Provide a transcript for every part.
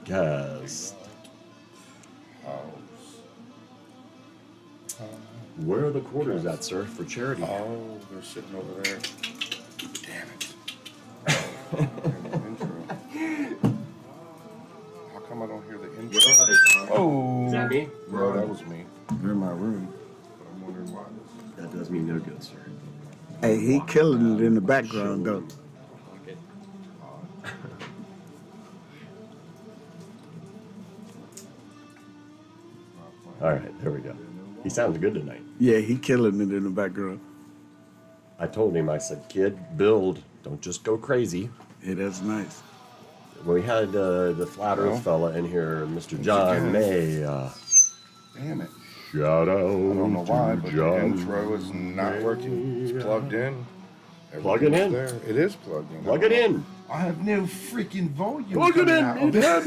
podcast. Where are the quarters at, sir, for charity? Oh, they're sitting over there. Damn it. Intro. How come I don't hear the intro? Oh. Is that me? No, that was me. You're in my room. But I'm wondering why That does me no good, sir. Hey, he killing it in the background, though. All right, there we go. He sounds good tonight. Yeah, he killing it in the background. I told him, I said, kid, build. Don't just go crazy. Yeah, that's nice. We had the Flat Earth fella in here, Mr. John May. Damn it. Shout out. I don't know why, but the John intro is not working. It's plugged in. Plug it in. There. It is plugged in. Plug it in. I have no freaking volume. Plug it in, coming out.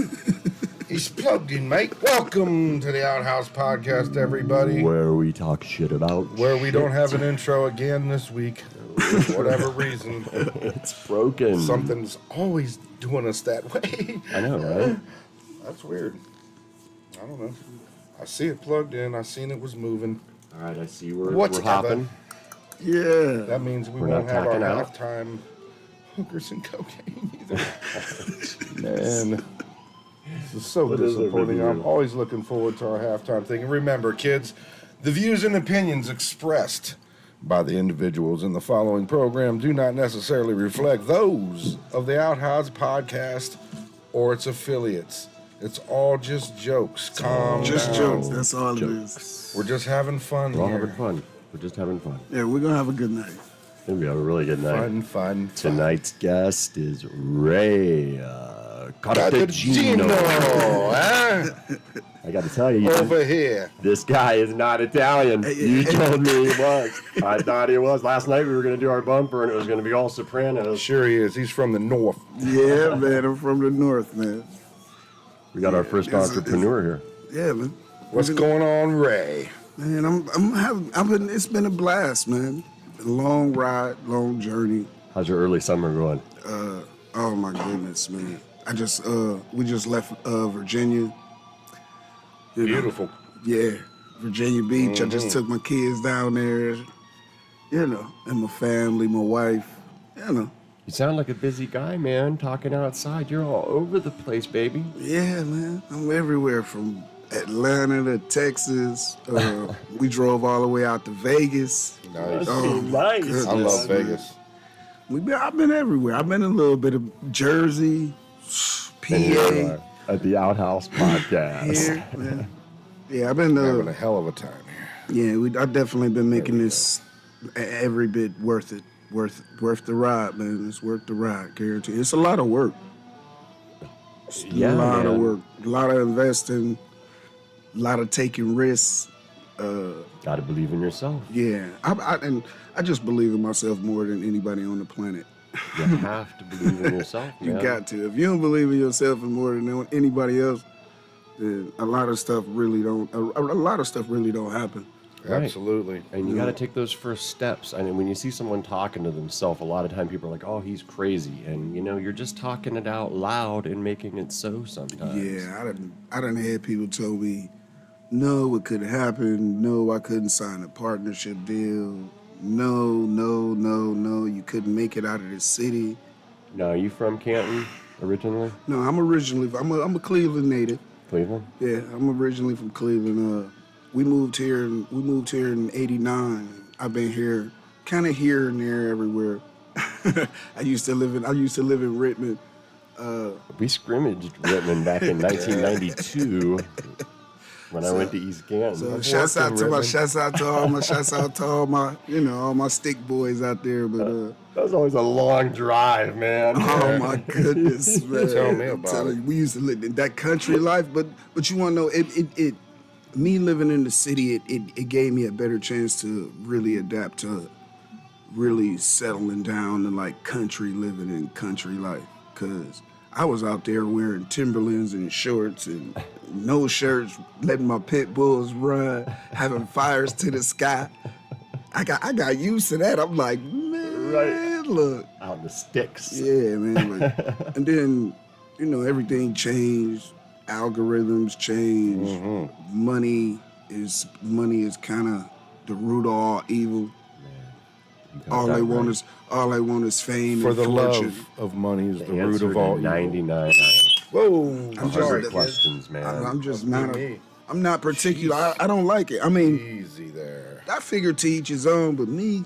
He's plugged in, mate. Welcome to the Outhouse podcast, everybody. Where we talk shit about Where we don't have an intro again this week. For whatever reason. It's broken. Something's always doing us that way. I know, right? That's weird. I don't know. I see it plugged in. I seen it was moving. All right, I see we're Whatever. hopping. Yeah. That means we We're won't not have our tacking out. halftime hookers and cocaine either. Man, this is so What is it with disappointing. you? I'm always looking forward to our halftime thing. And remember, kids, the views and opinions expressed by the individuals in the following program do not necessarily reflect those of the Outhouse podcast or its affiliates. It's all just jokes. Calm Just down. jokes. That's all it is. Jokes. We're just having fun We're all here. having fun. We're just having fun. Yeah, we're going to have a good night. I think we have a really good night. Fun. Tonight's guest is Ray Cartagino. Huh? I got to tell you, Over here. this guy is not Italian. You told me he was. I thought he was. Last night we were going to do our bumper and it was going to be all sopranos. Sure he is. He's from the north. Yeah, man. I'm from the north, man. We got our first entrepreneur here. Yeah, man. What's going on, Ray? Man, it's been a blast, man. A long ride, long journey. How's your early summer going? Oh my goodness, man. We just left Virginia. You know, Beautiful. yeah, Virginia Beach. I just took my kids down there, and my family, my wife, You sound like a busy guy, man, talking outside. You're all over the place, baby. Yeah, man. I'm everywhere from Atlanta to Texas. We drove all the way out to Vegas. Nice. Oh, nice. goodness, I love man. Vegas. I've been everywhere. I've been in a little bit of Jersey, PA. At the Outhouse podcast. Here, man. Yeah, I've been. Having a hell of a time here. Yeah, I've definitely been making this every bit worth it. Worth the ride, man. It's worth the ride, guarantee. It's a lot of work. It's a lot of work. A lot of investing. A lot of taking risks. Gotta believe in yourself. Yeah, I just believe in myself more than anybody on the planet. You have to believe in yourself, man. You got to. If you don't believe in yourself and more than anybody else, then a lot of stuff really don't happen. Right. Absolutely. And you got to take those first steps. I mean, when you see someone talking to themselves, a lot of time people are like, "Oh, he's crazy," and you're just talking it out loud and making it so sometimes. Yeah, I done had people tell me, no, it couldn't happen. No, I couldn't sign a partnership deal. No, you couldn't make it out of the city. Now, are you from Canton originally? No, I'm a Cleveland native. Cleveland? Yeah, I'm originally from Cleveland. We moved here in '89. I've been here, kind of here and there, everywhere. I used to live in Richmond. We scrimmaged Richmond back in 1992 when I went to East Canton. So shouts out to all my stick boys out there. But that was always a long drive, man. oh my goodness, man! Tell me about it. We used to live in that country life, but you want to know it. Me living in the city, it gave me a better chance to really adapt to really settling down to like country living and country life. Cause I was out there wearing Timberlands and shorts and no shirts, letting my pit bulls run, having fires to the sky. I got used to that. I'm like, man, Right. look. Out in the sticks. Yeah, man. And then, everything changed. algorithms change. Money is kind of the root of all evil. Man, you got that right. All they want is fame For and the fortune. love of money is the root Answer of to all evil. 99 Whoa. I'm out of 100 just- questions, man. I'm just Must not. be me. I'm not particular. Jeez. I don't like it. I mean, Easy there. I figure to each his own, but me,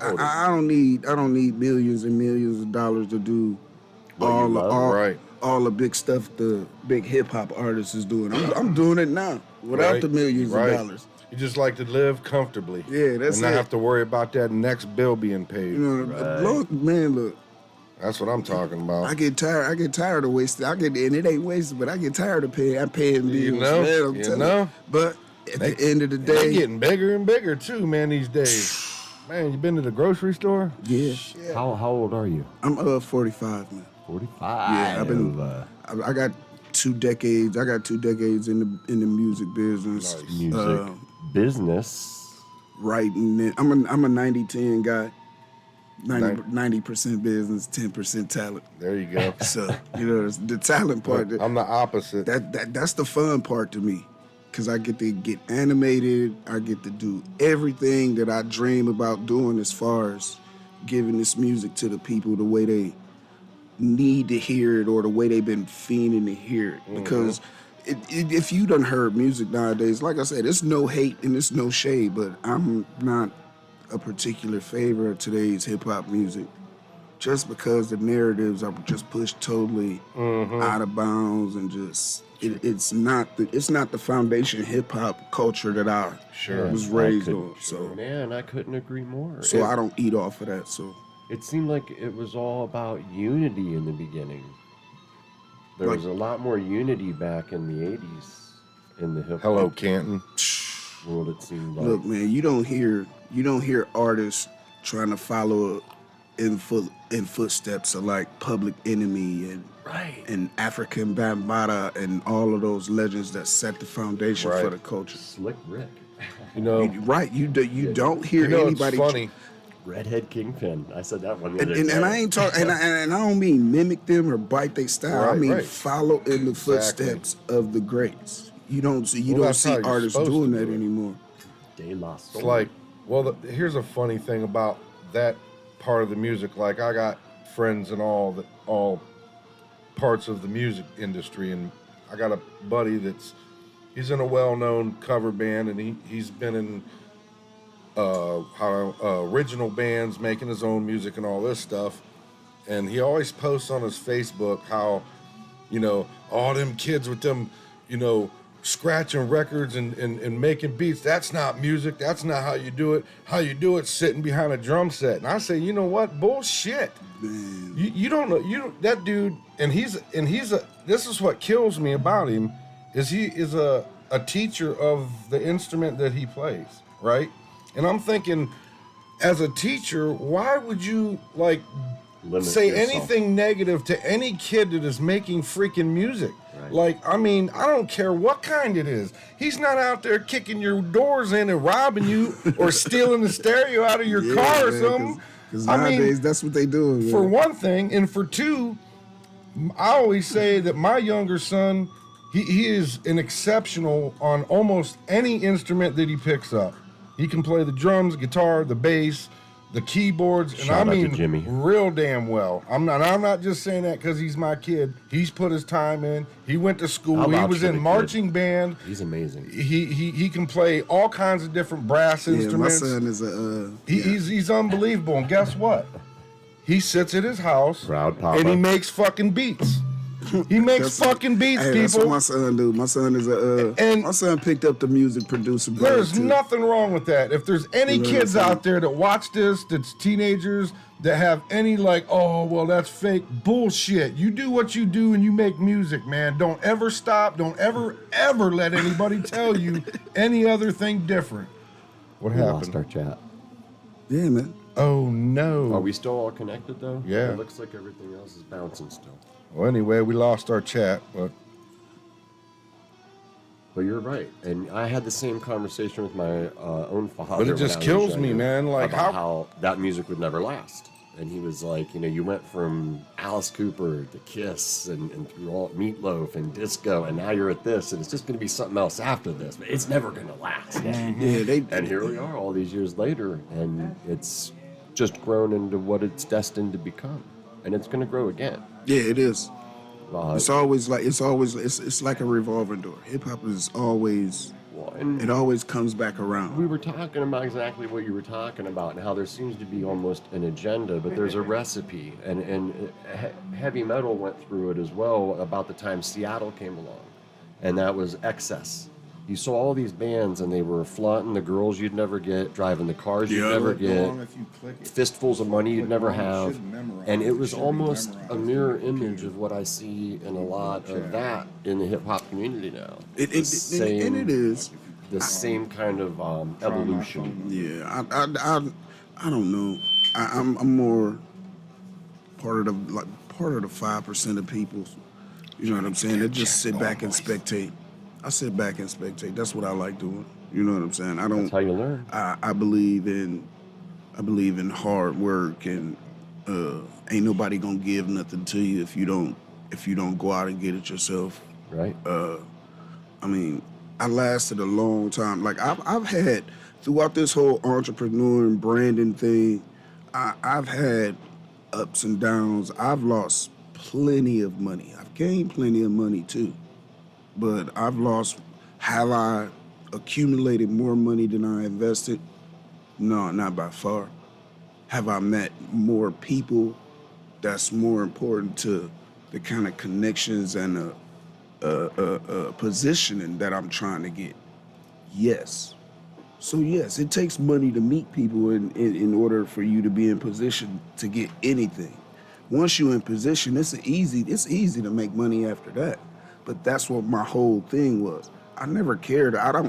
Oh, I don't need millions and millions of dollars to do What you love, right. all the big stuff the big hip hop artists is doing. I'm doing it now without Right, the millions right. of dollars. You just like to live comfortably. Yeah, that's and not it. have to worry about that next bill being paid. You know, Right. look, That's what I'm talking about. I get tired of wasting. And it ain't wasted, but I get tired of paying. I'm paying bills, You know, man. I'm you telling know. you. But at They- the end of the They're day, getting bigger and bigger too, man, these days. Man, you been to the grocery store? yeah, How old are you? I'm 45, man. 45. Yeah, I've been. I got 2 decades. I got 2 decades in the music business. Nice. Music business. Writing. I'm a 90-10 guy. 90% business, 10% talent. There you go. So the talent part. I'm the opposite. That's the fun part to me, because I get to get animated. I get to do everything that I dream about doing, as far as giving this music to the people the way they need to hear it, or the way they've been fiending to hear it. Because if you done heard music nowadays, like I said, it's no hate and it's no shade, but I'm not a particular favorite of today's hip hop music, just because the narratives are just pushed totally out of bounds, and just it's not the foundation hip hop culture that I Sure. was I raised could- on. So Man, I couldn't agree more. I don't eat off of that. So It seemed like it was all about unity in the beginning. There Like- was a lot more unity back in the 80s in the hip Hello, hop Canton. world, it seemed like. look, man, you don't hear artists trying to follow in footsteps of like Public Enemy Right. and African Bambaataa and all of those legends that set the foundation for Right. the culture. Slick Rick. You know, You don't hear you know anybody. it's funny. Redhead Kingpin. I said that one the other And day. I ain't talking, and I don't mean mimic them or bite their style. I Right, mean right. follow in the Exactly. footsteps of the greats. You don't see that's how you're artists supposed doing to that do it. anymore. De La Soul. It's like, well, here's a funny thing about that part of the music. Like, I got friends in all parts of the music industry, and I got a buddy he's in a well-known cover band, and he's been in original bands, making his own music and all this stuff. And he always posts on his Facebook how, all them kids with them, scratching records and making beats, that's not music. That's not how you do it. How you do it sitting behind a drum set. And I say, you know what? Bullshit. Man. You don't know, that dude, and this is what kills me about him, is he is a teacher of the instrument that he plays, right? And I'm thinking, as a teacher, why would you Limit say yourself. anything negative to any kid that is making freaking music? Right. I don't care what kind it is. He's not out there kicking your doors in and robbing you or stealing the stereo out of your car or something. Because nowadays, that's what they do. For one thing, and for two, I always say that my younger son, he is an exceptional on almost any instrument that he picks up. He can play the drums, guitar, the bass, the keyboards, and Shout out to Jimmy. real damn well. I'm not just saying that because he's my kid. He's put his time in. He went to school. I'll He vouch was for the in kid. marching band. He's amazing. He can play all kinds of different brass Yeah, my instruments. son is a. He's unbelievable. And guess what? He sits at his house Proud papa. and he makes fucking beats. He makes fucking beats, Hey, that's what people. my son do. My son is And- my son picked up the music producer. bug, There's too. nothing wrong with that. If there's any You know what kids I'm saying? out there that watch this, that's teenagers, that have any oh, well, that's fake bullshit. You do what you do and you make music, man. Don't ever stop. Don't ever let anybody tell you any other thing different. What We lost happened? our chat. Yeah, man. Oh, no. Are we still all connected though? Yeah. It looks like everything else is bouncing still. Well, anyway, we lost our chat, but But you're right, and I had the same conversation with my own father. But it when just I was kills me, younger man, like, about how that music would never last. And he was like, you know, you went from Alice Cooper to Kiss and through all Meatloaf and disco, and now you're at this, and it's just going to be something else after this, but it's never going to last. Yeah, And here we are all these years later, and it's just grown into what it's destined to become. And it's going to grow again. Yeah, it is. Uh, It's like a revolving door. Hip hop is always, and it always comes back around. we were talking about exactly what you were talking about and how there seems to be almost an agenda, but there's a recipe. And heavy metal went through it as well about the time Seattle came along. And that was excess. You saw all these bands and they were flaunting the girls you'd never get, driving the cars you'd never get, fistfuls of money you'd never have. And it was almost a mirror image of what I see in a lot of that in the hip hop community now. And it is. The same kind of evolution. Yeah, I don't know. I'm more part of the 5% of people. You know what I'm saying? That just sit back and spectate. I sit back and spectate. That's what I like doing. You know what I'm saying? I don't. That's how you learn. I believe in hard work, and ain't nobody gonna give nothing to you if you don't go out and get it yourself. Right. I mean, I lasted a long time. Like I've had throughout this whole entrepreneur and branding thing, I've had ups and downs. I've lost plenty of money. I've gained plenty of money too. But I've lost. Have I accumulated more money than I invested? No, not by far. Have I met more people? That's more important to the kind of connections and positioning that I'm trying to get. Yes. So yes, it takes money to meet people in order for you to be in position to get anything. Once you're in position, it's easy to make money after that. But that's what my whole thing was. I don't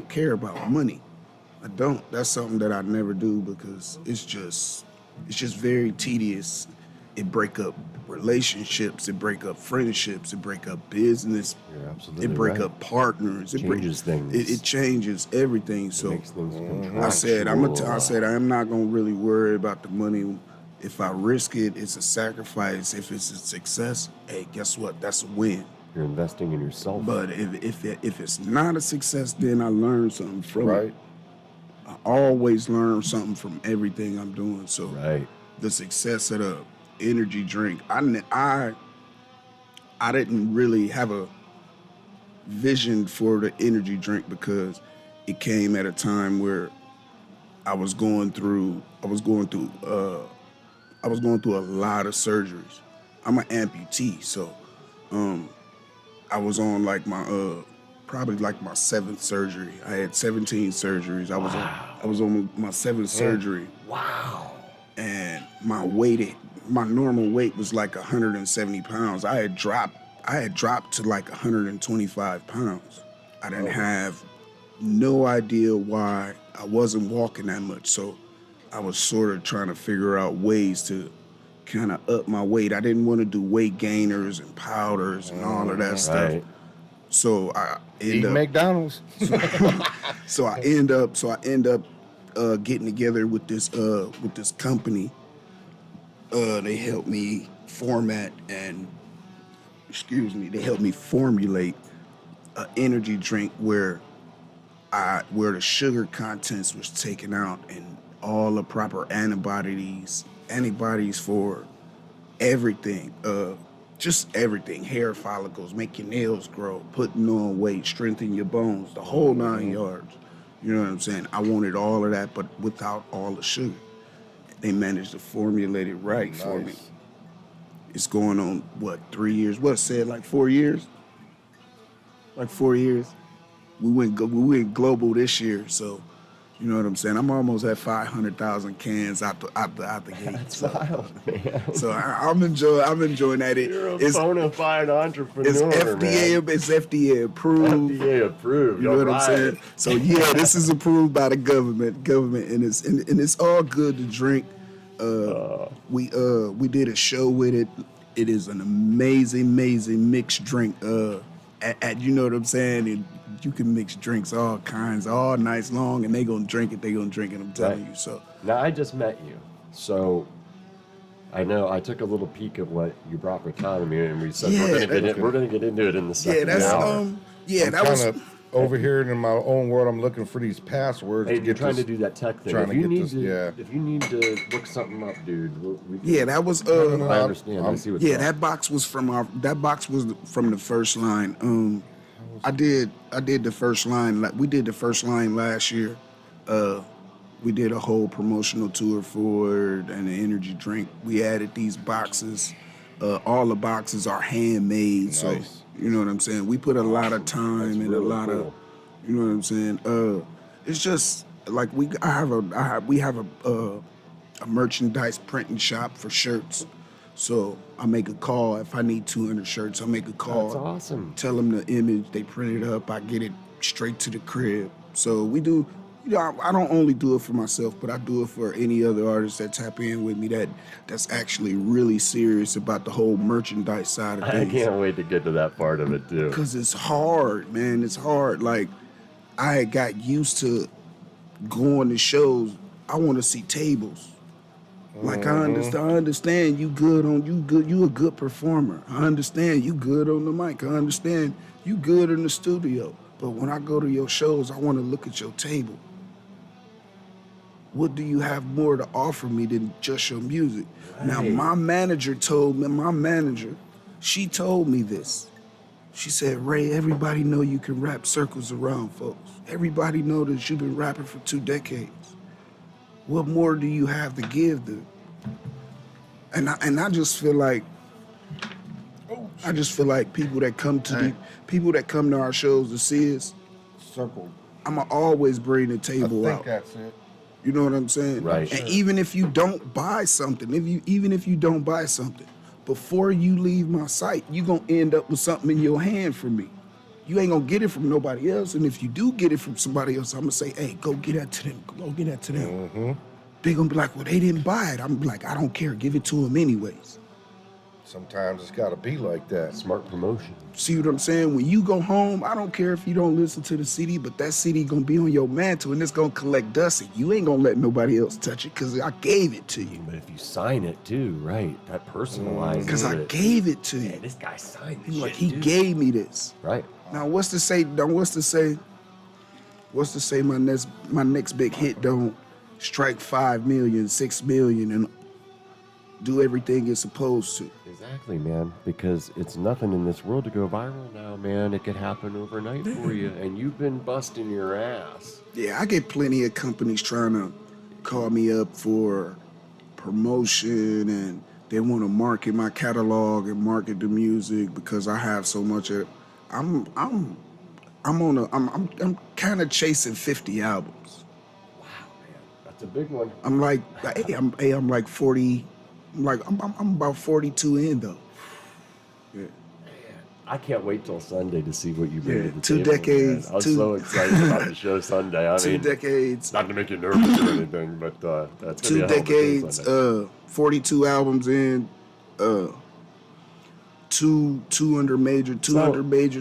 care about money. I don't. That's something that I never do because it's just very tedious. It break up relationships, it break up friendships, it break up business. You're absolutely it break right. up partners. It Changes things. It changes everything. So Makes things I said contractual. I'm not gonna really worry about the money. If I risk it, it's a sacrifice. If it's a success, hey, guess what? That's a win. You're investing in yourself. But if it's not a success, then I learn something from Right. it. I always learn something from everything I'm doing. So Right. the success of the energy drink, I didn't really have a vision for the energy drink because it came at a time where I was going through a lot of surgeries. I'm an amputee, so I was on like my probably like my 7th surgery. I had 17 surgeries. I was on my 7th surgery. Wow. And my normal weight was like 170 pounds. I had dropped to like 125 pounds. I didn't have no idea why I wasn't walking that much. So I was sort of trying to figure out ways to kind of up my weight. I didn't want to do weight gainers and powders and all of that stuff. Right. So I end Eat up McDonald's. so I end up getting together with this company. They helped me formulate an energy drink where the sugar contents was taken out and all the proper antibodies for everything, just everything, hair follicles, make your nails grow, putting on weight, strengthen your bones, the whole 9 yards. You know what I'm saying? I wanted all of that, but without all the sugar. They managed to formulate it right for me. It's going on, 3 years? What, said like 4 years? Like 4 years. We went global this year, so you know what I'm saying? I'm almost at 500,000 cans out the gate. That's wild, man. So I'm enjoying that. You're a bona fide entrepreneur, It's FDA approved. FDA approved. You know what all I'm saying? So yeah, this is approved by the government, and it's all good to drink. We did a show with it. It is an amazing mixed drink. At you know what I'm saying? You can mix drinks all kinds, all nights long, and they gonna drink it. I'm telling you. So Now, I just met you. So I know. I took a little peek at what you brought for Tommy, and we said Yeah, we're gonna get into it in the Yeah, second that's hour. yeah, I'm that was kind of over here in my own world. I'm looking for these passwords Hey, to you're get trying this. to do that tech thing. Trying If to you get need this, to, yeah. if you need to look something up, dude, we can, yeah, that was No, no, I no, understand. I see what's yeah, up. that box was from the first line. I did the first line. Like we did the first line last year. We did a whole promotional tour for it and an energy drink. We added these boxes. All the boxes are handmade, so Nice. you know what I'm saying. We put a lot of time That's and a really lot of, cool. you know what I'm saying. It's just like we have a merchandise printing shop for shirts. So I make a call if I need 200 shirts. I make a call. That's awesome. Tell them the image. They print it up. I get it straight to the crib. So we do. You know, I don't only do it for myself, but I do it for any other artist that tap in with me that's actually really serious about the whole merchandise side of I things. can't wait to get to that part of it too. Cause it's hard, man. It's hard. Like I had got used to going to shows. I want to see tables. Like I understand you good on you good. You a good performer. I understand you good on the mic. I understand you good in the studio. But when I go to your shows, I want to look at your table. What do you have more to offer me than just your music? Now, Right. my manager, she told me this. She said, Ray, everybody know you can rap circles around folks. Everybody know that you've been rapping for 2 decades. What more do you have to give them? And I just feel like, people that come to our shows to see us, Circle. I'ma always bring the I table think out. that's it. You know what I'm saying? Right. And even if you don't buy something, before you leave my site, you gonna end up with something in your hand from me. You ain't gonna get it from nobody else. And if you do get it from somebody else, I'm gonna say, hey, go get that to them. Go get that to them. They gonna be like, well, they didn't buy it. I'm like, I don't care. Give it to them anyways. Sometimes it's got to be like that. Smart promotion. See what I'm saying? When you go home, I don't care if you don't listen to the CD, but that CD gonna be on your mantle and it's gonna collect dust. And you ain't gonna let nobody else touch it because I gave it to you. But if you sign it too, right? That personalizes Because I it. gave it to you. Yeah, this guy signed this He like shit, he dude. gave me this. Right. Now what's to say my next big hit don't strike 5 million, 6 million and do everything it's supposed to. Exactly, man. Because it's nothing in this world to go viral now, man. It could happen overnight for you, and you've been busting your ass. Yeah, I get plenty of companies trying to call me up for promotion and they want to market my catalog and market the music because I have so much of I'm kind of chasing 50 albums. Wow, man. That's a big one. I'm like I'm like 40 I'm about 42 in though. Yeah. I can't wait till Sunday to see what you bring Yeah, to the 2 table, decades, man. I'm two- so excited about the show Sunday. I 2 mean, decades. not to make you nervous or anything, but that's gonna 2 be a hell of a show decades, Sunday. 42 albums in, two under major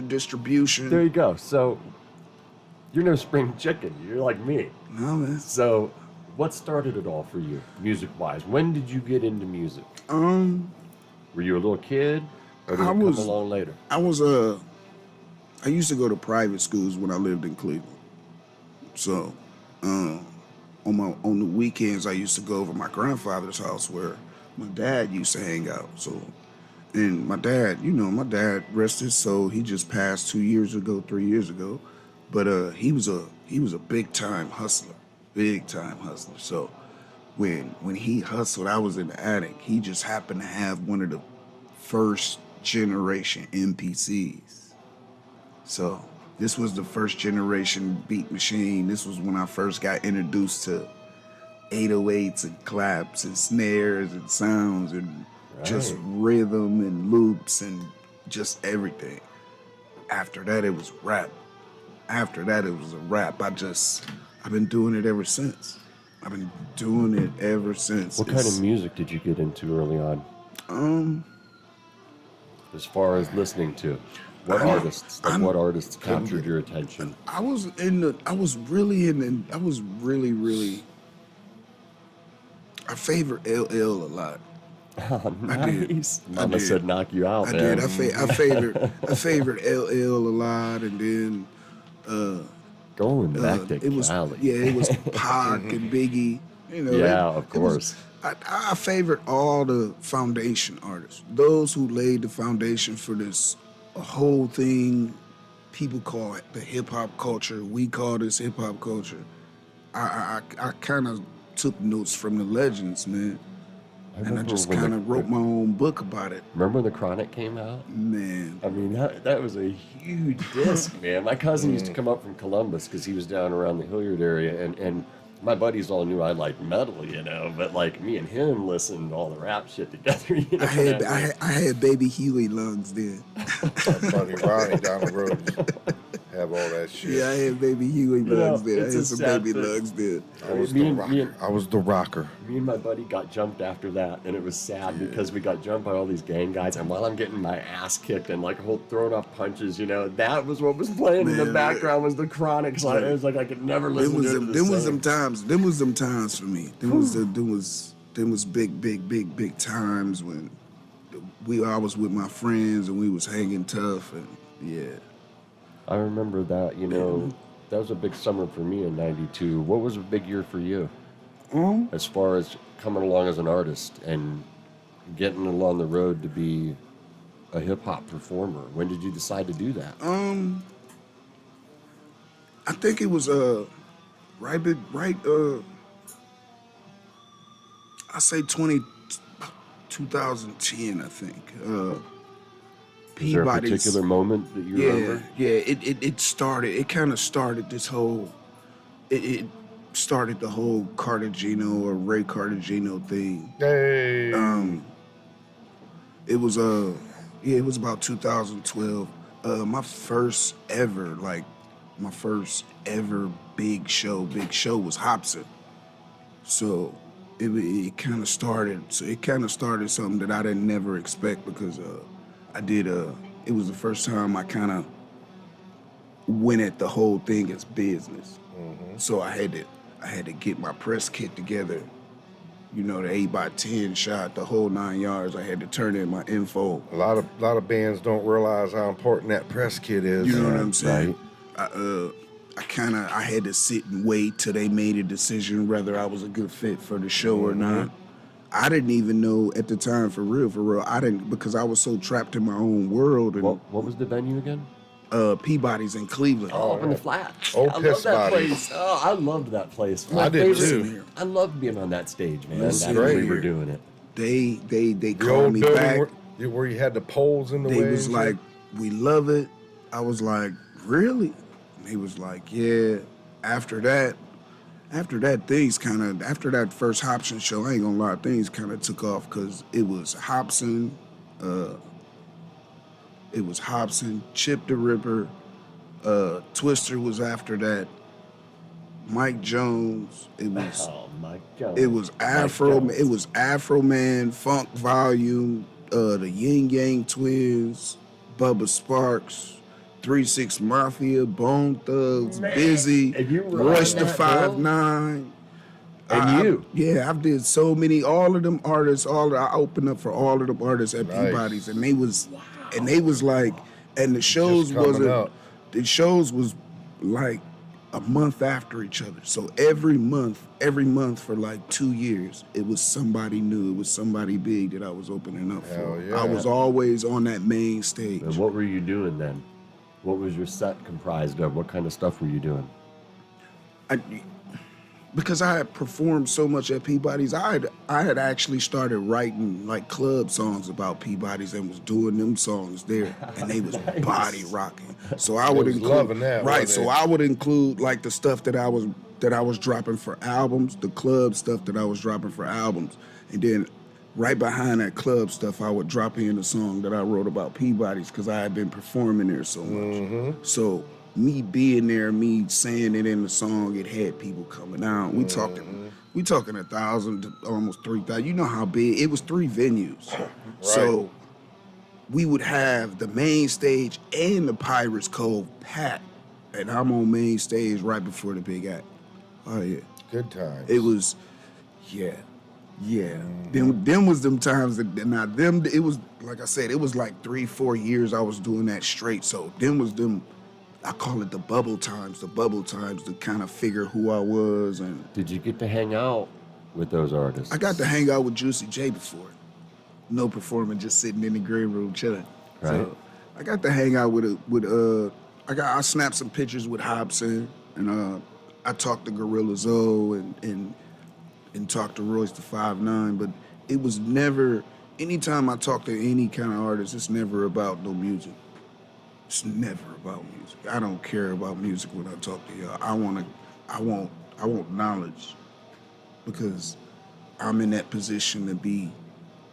distribution. There you go. So you're no spring chicken. You're like me. No man. So what started it all for you, music-wise? When did you get into music? Were you a little kid, or did I it was- come along later? I used to go to private schools when I lived in Cleveland. So, on the weekends I used to go over my grandfather's house where my dad used to hang out. So, and my dad, rest his soul, he just passed 3 years ago. But he was a big time hustler. So when he hustled, I was in the attic. He just happened to have one of the first generation MPCs. So this was the first generation beat machine. This was when I first got introduced to 808s and claps and snares and sounds and just rhythm and loops and just everything. After that, it was rap. After that, it was a rap. I've been doing it ever since. What kind of music did you get into early on? As far as listening to, what artists captured your attention? I was really I favor LL a lot. Oh, I did. nice. I Mama did. said knock you out, I man. did. I favored LL a lot, and then Going back to it was Cali. it was Pac and Biggie. You know, Yeah, of it was. course. I favored all the foundation artists, those who laid the foundation for this whole thing. People call it the hip hop culture. We call this hip hop culture. I kind of took notes from the legends, man, I and I remember just when kind of wrote my own book about it, remember when the Chronic came out? man. I mean, that was a huge disc, man. My cousin used to come up from Columbus because he was down around the Hilliard area, and my buddies all knew I liked metal, you know. But like me and him listened to all the rap shit together, you know. I had Baby Huey lungs then. My buddy Ronnie down the road used to have all that shit. Yeah, I had Baby Huey know, lungs then. I it's had a some sad baby thing. lungs then. I was Me the and- rocker. me and- I was the rocker. Me and my buddy got jumped after that, and it was sad because we got jumped by all these gang guys. And while I'm getting my ass kicked and like throwing off punches, you know, that was what was playing in the Man, background was the Chronic. So it was like I could never listen to it. Them was them times. Them was them times for me. Them was big times when I was with my friends and we was hanging tough and yeah. I remember that, you know, that was a big summer for me in '92. What was a big year for you as far as coming along as an artist and getting along the road to be a hip hop performer? When did you decide to do that? I think it was I say 2010, I think. Is there a Peabody's. particular moment that you remember? It kind of started this whole, it started the whole Cartagino or Ray Cartagino thing. Hey. It was about 2012. My first ever big show was Hobson. So it kind of started something that I didn't never expect because it was the first time I kind of went at the whole thing as business. So I had to get my press kit together. You know, the 8x10 shot, the whole 9 yards. I had to turn in my info. A lot of bands don't realize how important that press kit is. You know what I'm saying? Right. I had to sit and wait till they made a decision whether I was a good fit for the show or not. I didn't even know at the time, for real. I didn't, because I was so trapped in my own world. And What was the venue again? Peabody's in Cleveland. Oh, up in the flats. Oh, I love Piss that Bodies. place. Oh, I loved that place. I did favorite- too. I loved being on that stage, man. Listen That's when we here. were doing it. They The called old me building back. where you had the poles in the way. They was and like, shit? we love it. I was like, really? And he was like, yeah. After that first Hobson show, I ain't gonna lie, things kind of took off because it was Hobson, Chip the Ripper, Twister was after that, Mike Jones. It was Oh, Mike Jones. it was Afro. Jones. It was Afro Man, Funk Volume, the Yin Yang Twins, Bubba Sparks, 3-6 Mafia, Bone Thugs, Man, Busy, and you were Royce on the that bill? 5'9". And you. I've did so many. All of them artists. I opened up for all of them artists at Nice. Peabody's, and they was like, and the shows coming wasn't. up. The shows was like a month after each other. So every month for like 2 years, it was somebody new. It was somebody big that I was opening up Hell for. yeah. I was always on that main stage. And what were you doing then? What was your set comprised of? What kind of stuff were you doing? Because I had performed so much at Peabody's, I had actually started writing like club songs about Peabody's and was doing them songs there, and they was body rocking. So I would was include loving that, right. wasn't So it? I would include like the stuff that I was dropping for albums, the club stuff that I was dropping for albums, and then right behind that club stuff, I would drop in a song that I wrote about Peabody's because I had been performing there so much. So me being there, me saying it in the song, it had people coming out. We talking 1,000 to almost 3,000. You know how big it was. 3 venues, so we would have the main stage and the Pirates Cove packed, and I'm on main stage right before the big act. Oh yeah, Good times. it was, yeah. Yeah, them was them times that now them it was like I said, it was like 3-4 years I was doing that straight. So them was them. I call it the bubble times to kind of figure who I was. And Did you get to hang out with those artists? I got to hang out with Juicy J before. No performing, just sitting in the green room chilling. Right. So I got to hang out I snapped some pictures with Hobson, and I talked to Gorilla Zoe and talked to Royce the 5'9", but it was never. Anytime I talk to any kind of artist, it's never about no music. It's never about music. I don't care about music when I talk to y'all. I want knowledge, because I'm in that position to be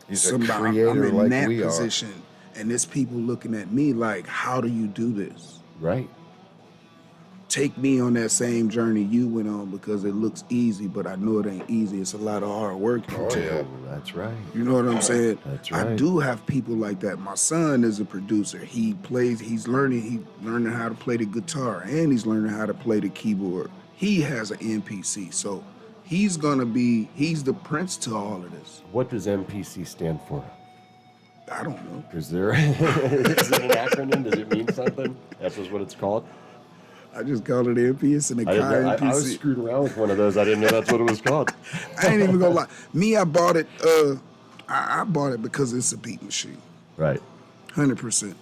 He's a somebody. creator I'm in like that we are. position, and there's people looking at me like, how do you do this? Right. Take me on that same journey you went on, because it looks easy, but I know it ain't easy. It's a lot of hard work. Oh, yeah. That's right. You know what I'm saying? That's I right. do have people like that. My son is a producer. He's learning how to play the guitar, and he's learning how to play the keyboard. He has an MPC, so he's the prince to all of this. What does MPC stand for? I don't know. Is it an acronym? Does it mean something? That's just what it's called? I just call it MPS and a I, didn't know, MPC. I was screwed around with one of those. I didn't know that's what it was called. I ain't even gonna lie. Me, I bought it. I bought it because it's a beat machine. Right. 100%.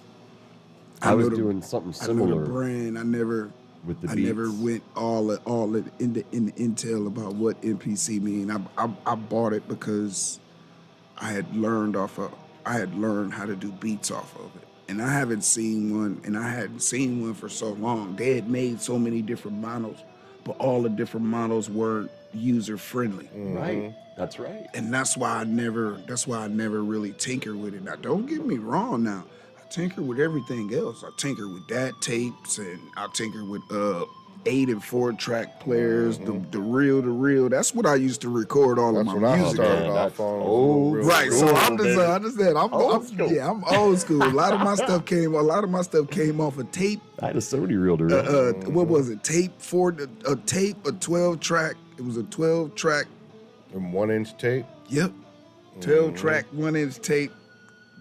I was doing something I know similar the brand. I never beats. went all in the intel about what MPC mean. I bought it because I had learned how to do beats off of it. And I hadn't seen one for so long. They had made so many different models, but all the different models weren't user friendly. Right. That's right. And that's why I never really tinker with it. Now, don't get me wrong now. I tinker with everything else. I tinker with DAT tapes, and I tinker with 8 and 4 track players, the reel. That's what I used to record all That's of what my I music started on. off on. old Right, so Cool, I'm baby. just saying, I'm Old school. old school. A lot of my stuff came off a tape. I had a Sony reel to reel. What was it? A 12 track. It was a 12 track. And 1-inch tape. Yep. 12 track 1-inch tape,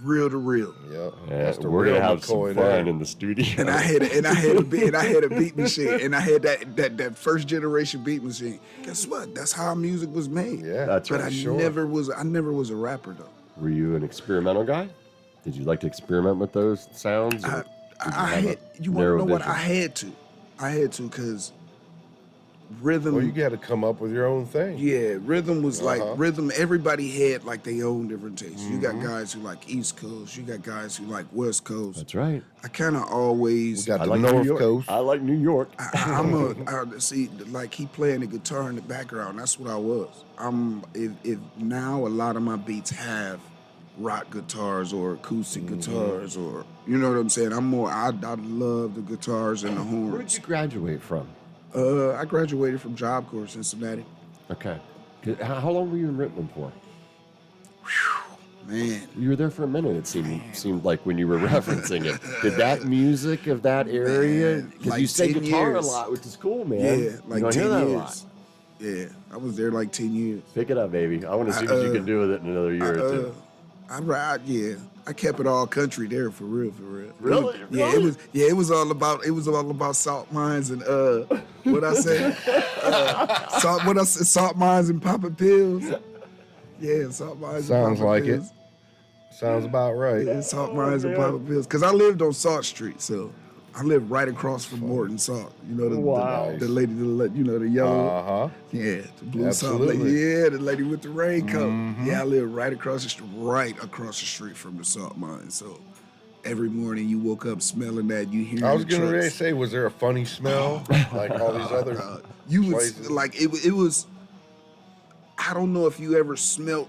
reel to reel. Yep. Yeah, That's the we're real gonna have McCoy some there. fun in the studio. And I had a beat machine, and I had that first generation beat machine. Guess what? That's how music was made. Yeah, That's But right. I sure. never was a rapper though. Were you an experimental guy? Did you like to experiment with those sounds? or did I have a had. You want to narrow know what? vision? I had to, because rhythm. Well, you got to come up with your own thing. Yeah, rhythm was like Uh-huh. rhythm. Everybody had like their own different tastes. You got guys who like East Coast. You got guys who like West Coast. That's right. I kind of always. We got I the like New North York. Coast. I like New York. I see, like he playing the guitar in the background. That's what I was. If now a lot of my beats have rock guitars or acoustic guitars, or you know what I'm saying. I love the guitars and the Where did horns. you graduate from? I graduated from Job Corps, Cincinnati. Okay. How long were you in Richmond for? Man, You were there for a minute. It seemed like when you were referencing it. Did that music of that area? Because like you say 10 guitar years. a lot, which is cool, man. yeah, You like don't hear 10 that a years. lot. Yeah, I was there like 10 years. Pick it up, baby. I want to see what you can do with it in another year or two. I kept it all country there for real. Really? Yeah, it was all about salt mines and what I say, salt mines and popping pills. Yeah, salt mines. Sounds and popping like pills. it. Sounds about right. Yeah, salt mines and popping pills. Cause I lived on Salt Street, so I lived right across from Morton Salt. You know Wow. the lady, the yellow. Uh-huh. Yeah, the blue salt Absolutely. lady. Yeah, the lady with the raincoat. Yeah, I live right across the street from the salt mine. So every morning you woke up smelling that. You hear. I was the getting ready to trucks. say, was there a funny smell like all these other You was places? like it was. I don't know if you ever smelt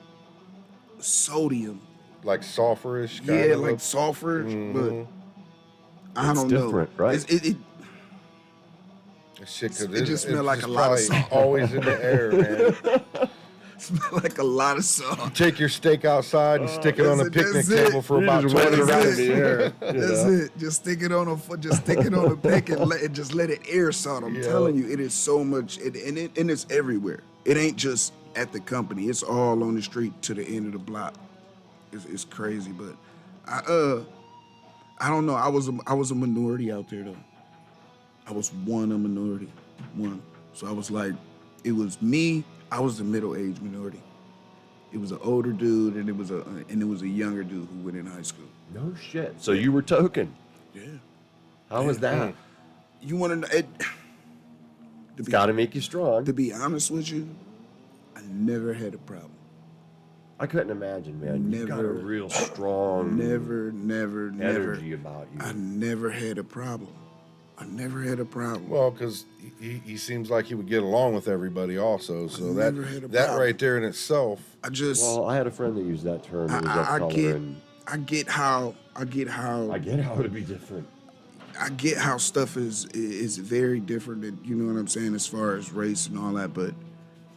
sodium. Like sulfurish kind Yeah, of like sulfur, but I It's don't know. different, right? shit, 'cause it just smell like it's a lot of probably salt. always in the air, man. Smell like a lot of salt. Take your steak outside and stick it on a picnic that's it. table for You about just 20 wave it around in minutes. the air. That's it. Just stick it on a pick and let it air salt. I'm Yeah. telling you, it is so much, and it's everywhere. It ain't just at the company. It's all on the street to the end of the block. It's crazy, but I don't know. I was a minority out there though. I was a minority. So I was like, it was me. I was the middle-aged minority. It was an older dude, and it was a younger dude who went in high school. No shit. So you were token. Yeah. How was that? You want to know? It's got to make you strong. To be honest with you, I never had a problem. I couldn't imagine, man. You got a Never. real strong Never. energy about you. I never had a problem. I never had a problem. Well, because he seems like he would get along with everybody also. So that never had a that problem. right there in itself. Well, I had a friend that used that term. He was that I color, get and I get how I get how it'd be different. I get how stuff is very different, and you know what I'm saying, as far as race and all that, but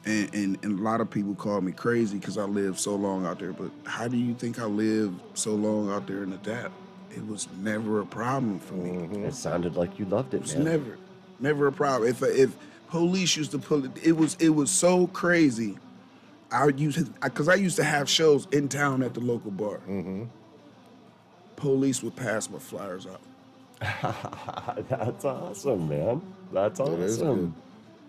and a lot of people call me crazy because I lived so long out there. But how do you think I lived so long out there in the DAP? It was never a problem for me. It sounded like you loved it, It was man. never a problem. If police used to pull it, it was so crazy. I used to have shows in town at the local bar. Police would pass my flyers out. That's awesome, man. That's That is awesome. good.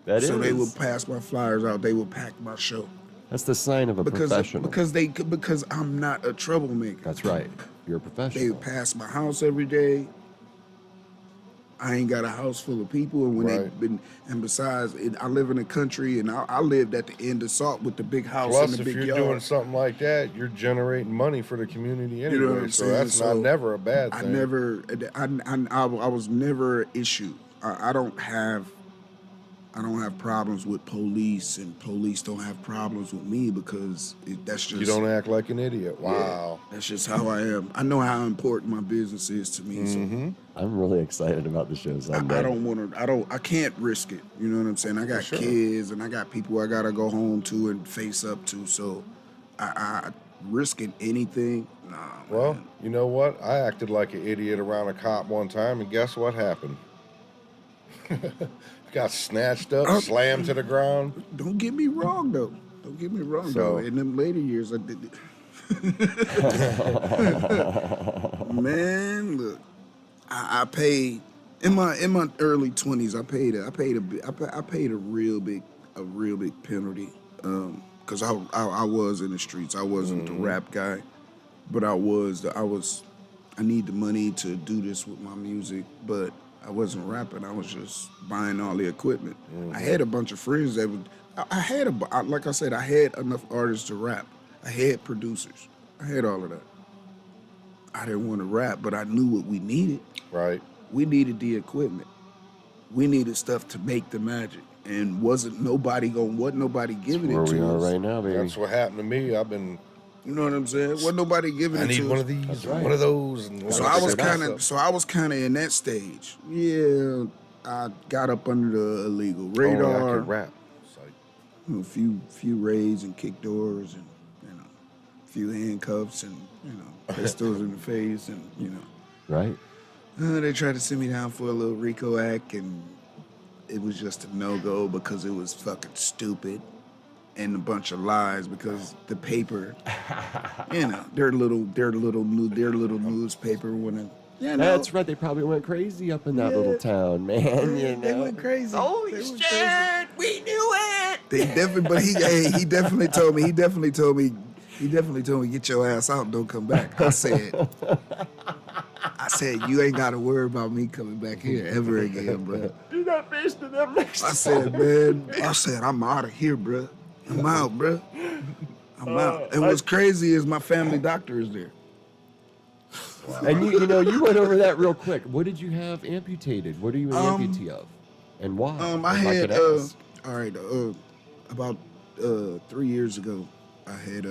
That is. So they would pass my flyers out. They would pack my show That's the sign of a professional. because I'm not a troublemaker. That's right. You're a They professional. would pass my house every day. I ain't got a house full of people, and Right. and besides, I live in the country, and I lived at the end of Salt with the big house Plus, and the if big you're yard. doing something like that, you're generating money for the community anyway. know what I'm so saying? that's So never a bad I thing. I was never an issue. I don't have problems with police, and police don't have problems with me because that's just You don't act like an idiot. yeah, Wow. that's just how I am. I know how important my business is to me. So I'm really excited about the show Sunday. I can't risk it. You know what I'm saying? I got kids and I got people I gotta go home to and face up to. So I risking anything, nah. Well, man. you know what? I acted like an idiot around a cop one time, and guess what happened? Got snatched up, slammed to the ground. Don't get me wrong though. Don't get me wrong So- though. In them later years, I did. Man, look, I paid in my early 20s. I paid a real big penalty because I was in the streets. I wasn't the rap guy, but I need the money to do this with my music, but I wasn't rapping. I was just buying all the equipment. I had a bunch of friends that would. Like I said, I had enough artists to rap. I had producers. I had all of that. I didn't want to rap, but I knew what we needed. Right. We needed the equipment. We needed stuff to make the magic, and wasn't nobody giving Where it we to are us. right now, baby. That's what happened to me. You know what I'm saying? Wasn't nobody giving I it need to one us. of these, That's right. one of those. And So one I of was those. kind of in that stage. Yeah, I got up under the illegal Only I radar. could rap. It's like, A few raids and kick doors, and a few handcuffs, and pistols in the face, and Right? they tried to send me down for a little RICO act, and it was just a no-go because it was fucking stupid and a bunch of lies because the paper, their little newspaper when That's right. They probably went crazy up in that little town, man. They went crazy. Holy They went shit! crazy. We knew it. They definitely, but he definitely told me, get your ass out and don't come back. I said, you ain't got to worry about me coming back here ever again, bro. Do not face to them next I time. said, I'm out of here, bro. I'm out, bro. I'm out. And what's crazy is my family doctor is there. And you went over that real quick. What did you have amputated? What are you an amputee of? And why? I If had could ask. all right, about 3 years ago, I had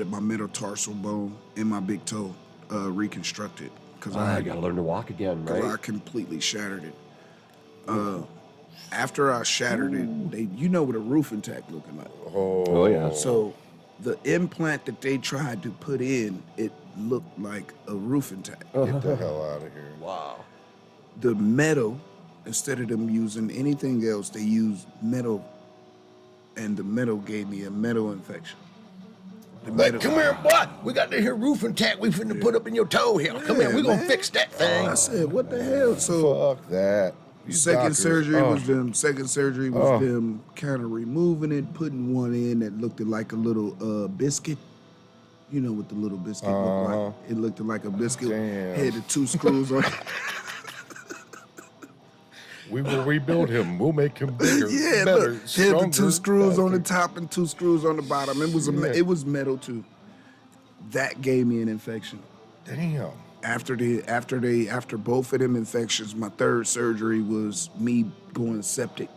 my metatarsal bone in my big toe reconstructed because I gotta learn to walk again, I right? completely shattered it. After I shattered it, you know what a roof intact looking like. Oh, yeah. So the implant that they tried to put in, it looked like a roof intact. Get the hell out of here. Wow. The metal, instead of them using anything else, they used metal, and the metal gave me a metal infection. Come here, boy. We got this here roofing tack we finna put up in your toe here. Come here, we gonna man. fix that thing. I said, what the hell? So Fuck that. These second doctors- surgery oh. was them. Second surgery was them kind of removing it, putting one in that looked like a little biscuit. You know what the little biscuit looked like? It looked like a biscuit. Damn. Had the 2 screws on. We will rebuild him. We'll make him bigger, Yeah, better, look, had the stronger. 2 screws on the Okay. top and 2 screws on the bottom. It was it was metal too. That gave me an infection. Damn. After both of them infections, my third surgery was me going septic.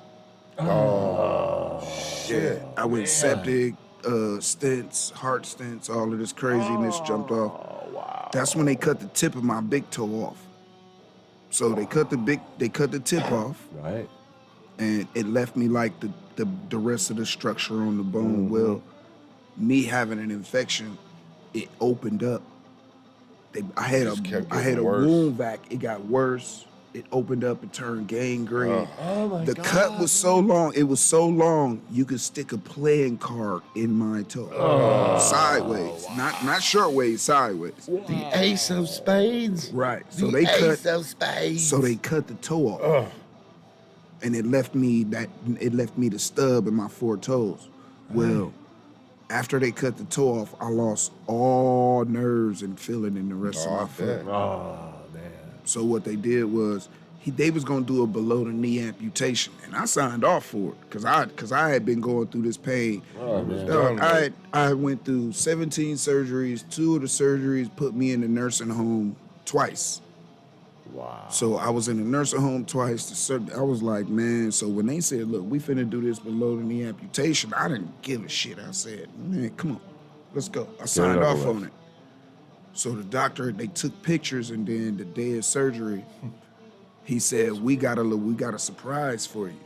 Oh, shit. I went septic, stents, heart stents, all of this craziness jumped off. Oh, wow. That's when they cut the tip of my big toe off. So they cut the tip off, Right. and it left me like the rest of the structure on the bone. Well, me having an infection, it opened up. I had Just kept a getting worse. wound vac. It got worse. It opened up and turned gangrene. Oh, my The God. cut was so long. It was so long. You could stick a playing card in my toe, sideways, not short ways, sideways. The ace of spades. Right. So The ace of spades. So they cut the toe off, and it left me the stub in my 4 toes. Well, after they cut the toe off, I lost all nerves and feeling in the rest of my foot. Oh, man. So what they did was they was gonna do a below the knee amputation, and I signed off for it because I had been going through this pain. Oh, man. Dog, I went through 17 surgeries. 2 of the surgeries put me in the nursing home twice. Wow. So I was in the nursing home twice. I was like, man. So when they said, look, we finna do this below the knee amputation, I didn't give a shit. I said, man, come on, let's go. I signed off on it. So the doctor, they took pictures, and then the day of surgery, he said, we got a surprise for you.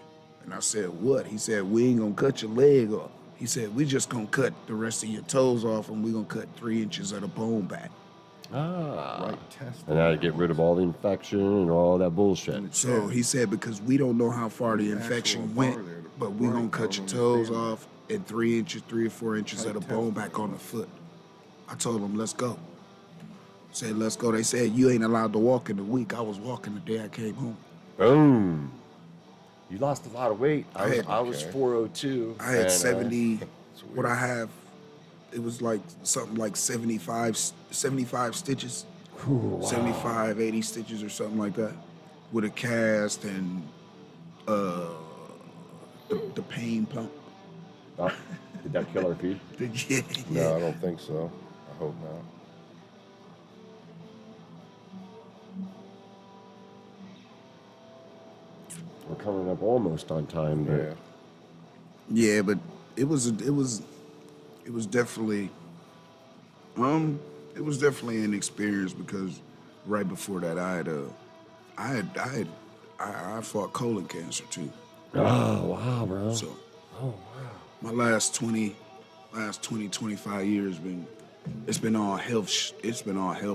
And I said, what? He said, we ain't gonna cut your leg off. He said, we just gonna cut the rest of your toes off, and we gonna cut 3 inches of the bone back. Ah. Right test. And now to get rid of all the infection and all that bullshit. So he said, because we don't know how far the infection went, but we gonna cut your toes off and 3 or 4 inches of the bone back on the foot. I told him, let's go. Said, let's go. They said, you ain't allowed to walk in a week. I was walking the day I came home. Boom. You lost a lot of weight. I was Okay. 402. I had and, 70, what I have, it was like something like 75 stitches. Wow. 75, 80 stitches or something like that, with a cast and the pain pump. Oh, did that kill our feet? Yeah. No, I don't think so. I hope not. We're coming up almost on time, but Yeah. Yeah, but it was definitely an experience, because right before that I fought colon cancer too. oh wow, bro. So Oh wow. my last 25 years it's been all health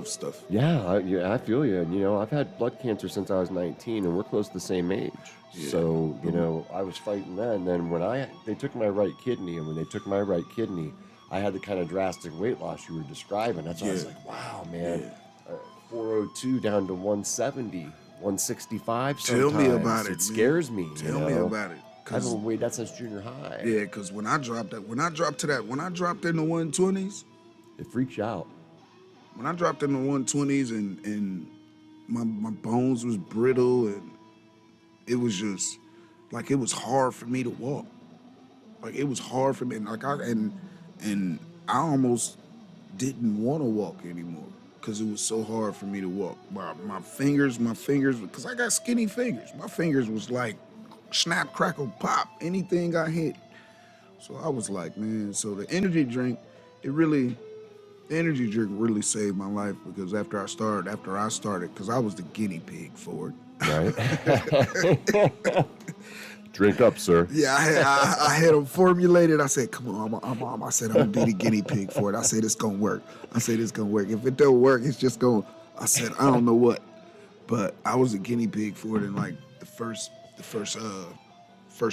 stuff. Yeah, I feel you. And, I've had blood cancer since I was 19, and we're close to the same age. Yeah. So, I was fighting then. Then when they took my right kidney, and when they took my right kidney, I had the kind of drastic weight loss you were describing. That's why I was Yeah. like, wow, man, 402 down to 170, 165 sometimes. Tell me about it, man. It scares me. Tell me about it. I haven't weighed that since junior high. Yeah, because when I dropped in the 120s, It freaks you out. when I dropped in the 120s and my bones was brittle, and it was just like, it was hard for me to walk. Like, it was hard for me, and I almost didn't want to walk anymore because it was so hard for me to walk. My fingers, because I got skinny fingers. My fingers was like snap, crackle, pop, anything I hit. So I was like, man. So the energy drink, it really The energy drink really saved my life because after I started, because I was the guinea pig for it. Right? Drink up, sir. Yeah, I had them formulated. I said, "Come on, I said I'm gonna be the guinea pig for it. I said it's gonna work. I said it's gonna work. If it don't work, it's just gonna." I said I don't know what, but I was a guinea pig for it. And like the first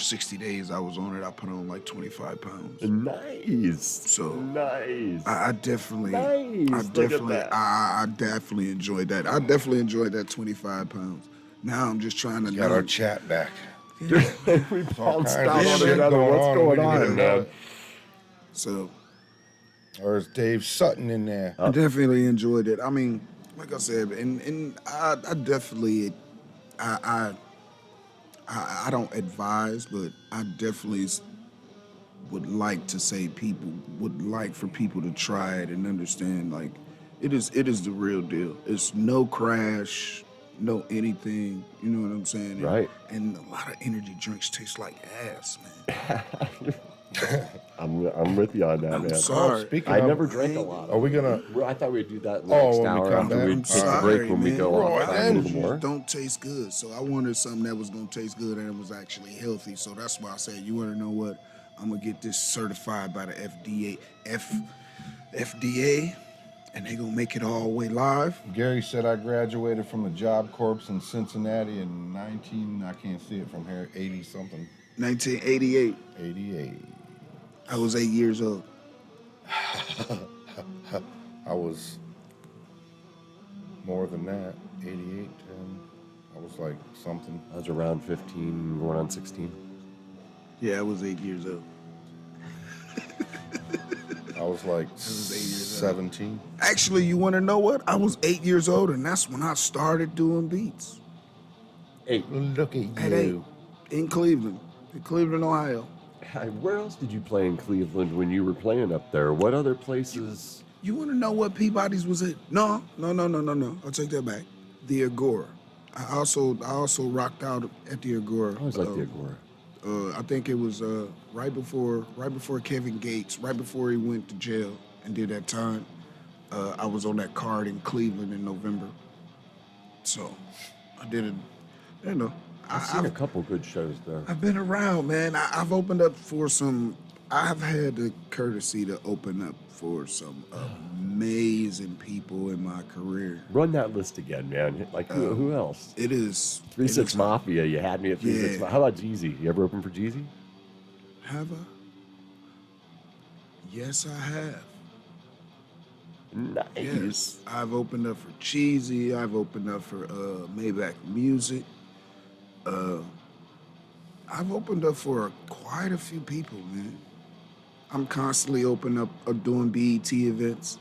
60 days I was on it, I put on like 25 pounds. Nice. So nice. I definitely, Nice. Look at that. I definitely enjoyed that. I definitely enjoyed that 25 pounds. Now I'm just trying to Got our learn. chat back. We bounced kinds out of on shit it. What's going going on. on, man? So Or is Dave Sutton in there? I definitely enjoyed it. I mean, like I said, and I definitely, I don't advise, but I definitely would like to say would like for people to try it and understand, like, it is the real deal. It's no crash, no anything. You know what I'm saying? Right. And a lot of energy drinks taste like ass, man. I'm with you on that, I'm man. sorry. Speaking I of, never drank a lot. are we gonna? I thought we'd do that in the Oh, next when we hour come after back? we I'm take a sorry, break when we man. go Right, outside a then. little more. Don't taste good. So I wanted something that was gonna taste good and it was actually healthy. So that's why I said, you wanna know what? I'm gonna get this certified by the FDA, and they gonna make it all the way live. Gary said I graduated from the Job Corps in Cincinnati in I can't see it from here, 80 something, 1988. 88. I was 8 years old. I was more than that, 88, 10. I was like something. I was around 15, going on 16. Yeah, I was 8 years old. I was like was 8 years old. 17. Actually, you wanna know what? I was 8 years old, and that's when I started doing beats. Look at At you. 8, in Cleveland, Ohio. Where else did you play in Cleveland when you were playing up there? What other places? You want to know what Peabody's was at? No. I'll take that back. The Agora. I also rocked out at the Agora. I always liked the Agora. I think it was right before Kevin Gates, right before he went to jail and did that time. I was on that card in Cleveland in November. So I did it. You know, I've seen a couple good shows there. I've been around, man. I've opened up for some. I've had the courtesy to open up for some amazing people in my career. Run that list again, man. Like who else? It is 3-6 Mafia. You had me at 3-6. Yeah. How about Jeezy? You ever open for Jeezy? Have I? Yes, I have. Nice. Yes, I've opened up for Cheesy. I've opened up for Maybach Music. I've opened up for quite a few people, man. I'm constantly opening up doing BET events.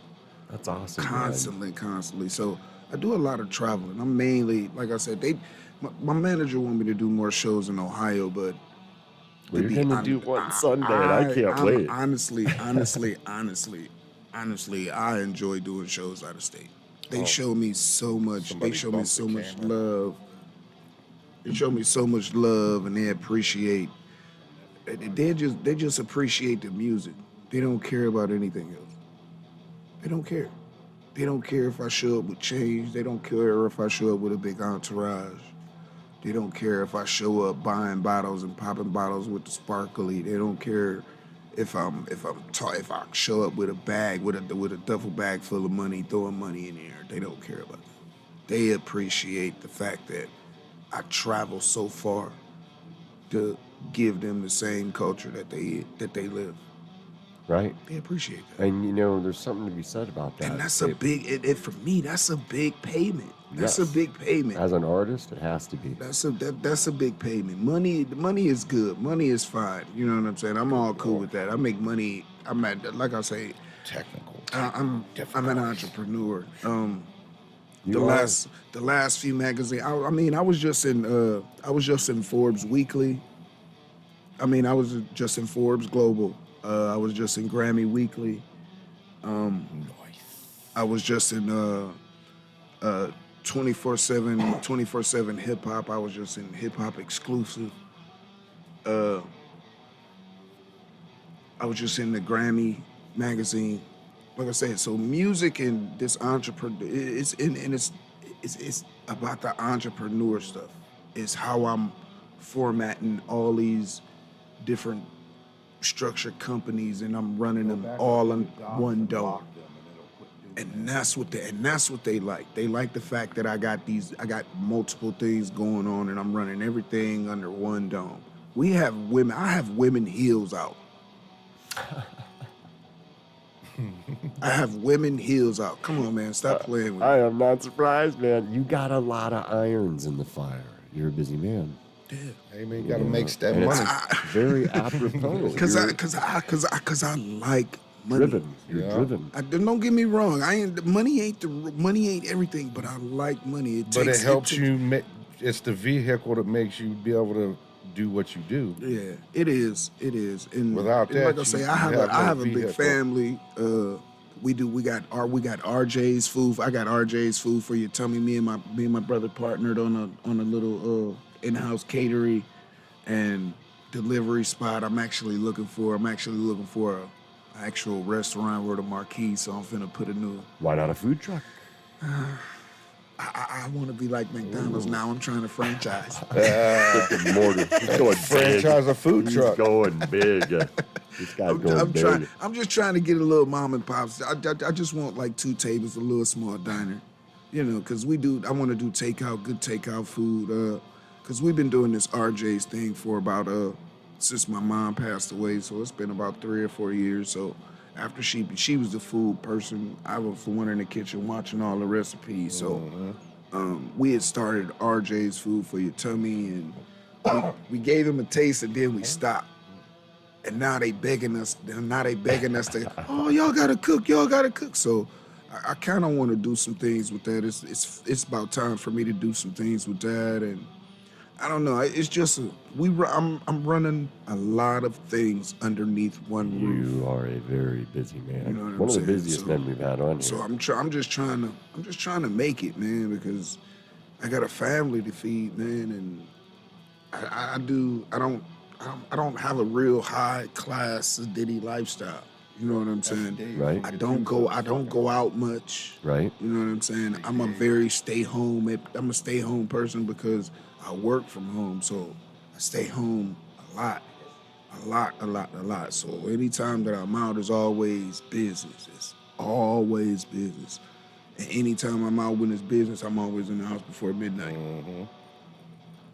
That's awesome. Constantly. So I do a lot of traveling. I'm mainly, like I said, my manager want me to do more shows in Ohio, but Well, you're going to do one Sunday, and I can't wait. Honestly, I enjoy doing shows out of state. They show me so much. They show me so much love. They show me so much love, and they appreciate. They just appreciate the music. They don't care about anything else. They don't care. They don't care if I show up with change. They don't care if I show up with a big entourage. They don't care if I show up buying bottles and popping bottles with the sparkly. They don't care if I show up with a bag with a duffel bag full of money, throwing money in the air. They don't care about that. They appreciate the fact that I travel so far to give them the same culture that they live. Right. They appreciate that. And, you know, there's something to be said about that. And that's a big, for me, that's a big payment. That's Yes. a big payment. As an artist, it has to be. That's a big payment. Money is good. Money is fine. You know what I'm saying? I'm all cool with that. I make money. Like I say, Technical. I'm an entrepreneur. You are. The last few magazines. I was just in Forbes Weekly. I was just in Forbes Global. I was just in Grammy Weekly. I was just in 24/7 hip hop. I was just in Hip Hop Exclusive. I was just in the Grammy magazine. like I said, so music and this entrepreneur, it's about the entrepreneur stuff. It's how I'm formatting all these different structured companies, and I'm running them all in one dome. And that's what they like. They like the fact that I got multiple things going on, and I'm running everything under one dome. I have women heels out. I have women heels out. Come on, man, stop playing with me. I am not surprised, man. You got a lot of irons in the fire. You're a busy man. Yeah. Hey man, you gotta make that And money. it's very apropos. Cause You're I like money. driven. You're Yeah. driven. Don't get me wrong. Money ain't everything, but I like money. But it helps you. It's the vehicle that makes you be able to do what you do. Yeah, it is. And Without and that, like I say, you I have have no a big vehicle. family. We got RJ's food. I got RJ's food for your tummy. Me and my brother partnered on a little in-house catering and delivery spot. I'm actually looking for a actual restaurant with a marquee. So I'm finna put a new. Why not a food truck? I want to be like McDonald's now. I'm trying to franchise. Brick and mortar. He's going Franchise big. a food He's truck. going big. This guy's going I'm big. just trying to get a little mom and pops. I just want like 2 tables, a little small diner, because I want to do good takeout food. Because we've been doing this RJ's thing for about since my mom passed away, so it's been about 3 or 4 years. So after she was the food person, I was the one in the kitchen watching all the recipes. So we had started RJ's Food for Your Tummy, and we gave him a taste, and then we stopped. And now they begging us to, oh, y'all gotta cook. So I kind of want to do some things with that. It's about time for me to do some things with that, and I don't know. It's just I'm running a lot of things underneath one roof. You are a very busy man. You know what I'm One of the saying? busiest So- men we've had on here. So I'm just trying to make it, man, because I got a family to feed, man, and I don't have a real high class Diddy lifestyle. You know what I'm saying? Right. I don't go out much. Right. You know what I'm saying? I'm a stay home person because I work from home, so I stay home a lot. So anytime that I'm out, it's always business. It's always business. And anytime I'm out when it's business, I'm always in the house before midnight.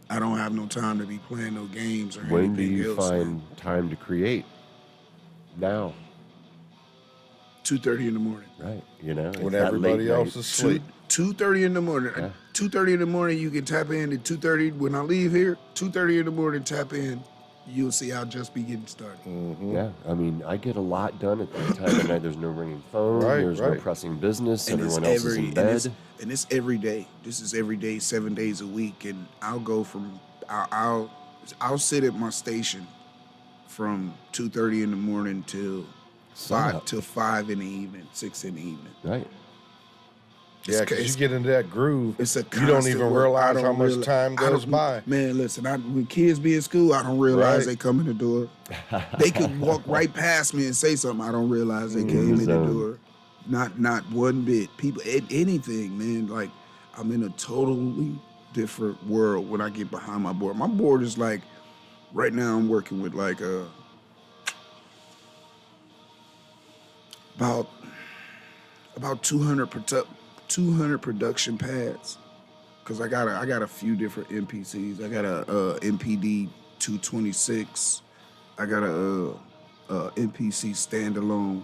I don't have no time to be playing no games or When do anything you else. find time to create? Now. 2:30 in the morning. Right. You know, When it's that everybody late else night. is asleep. 2:30 in the morning. Yeah. 2:30 in the morning, you can tap in at 2:30. When I leave here, 2:30 in the morning, tap in. You'll see I'll just be getting started. Yeah, I mean, I get a lot done at that time of night. There's no ringing phone. Right, There's no right. pressing business. And Everyone it's else is in bed. And it's every day. This is every day, 7 days a week, and I'll go from I'll sit at my station from 2:30 in the morning till Sunup. 5 in the evening, 6 in the evening. Right. Yeah, because you get into that groove, It's a you don't constant even work. realize I how don't much reali- time I goes don't- by. Man, listen, when kids be in school, I don't realize Right. they come in the door. They could walk right past me and say something. I don't realize they came in the zone. door. Not one bit. People, anything, man. Like, I'm in a totally different world when I get behind my board. My board is like, right now I'm working with like about 200 production pads, cause I got a few different MPCs. I got a MPD 226. I got a MPC standalone.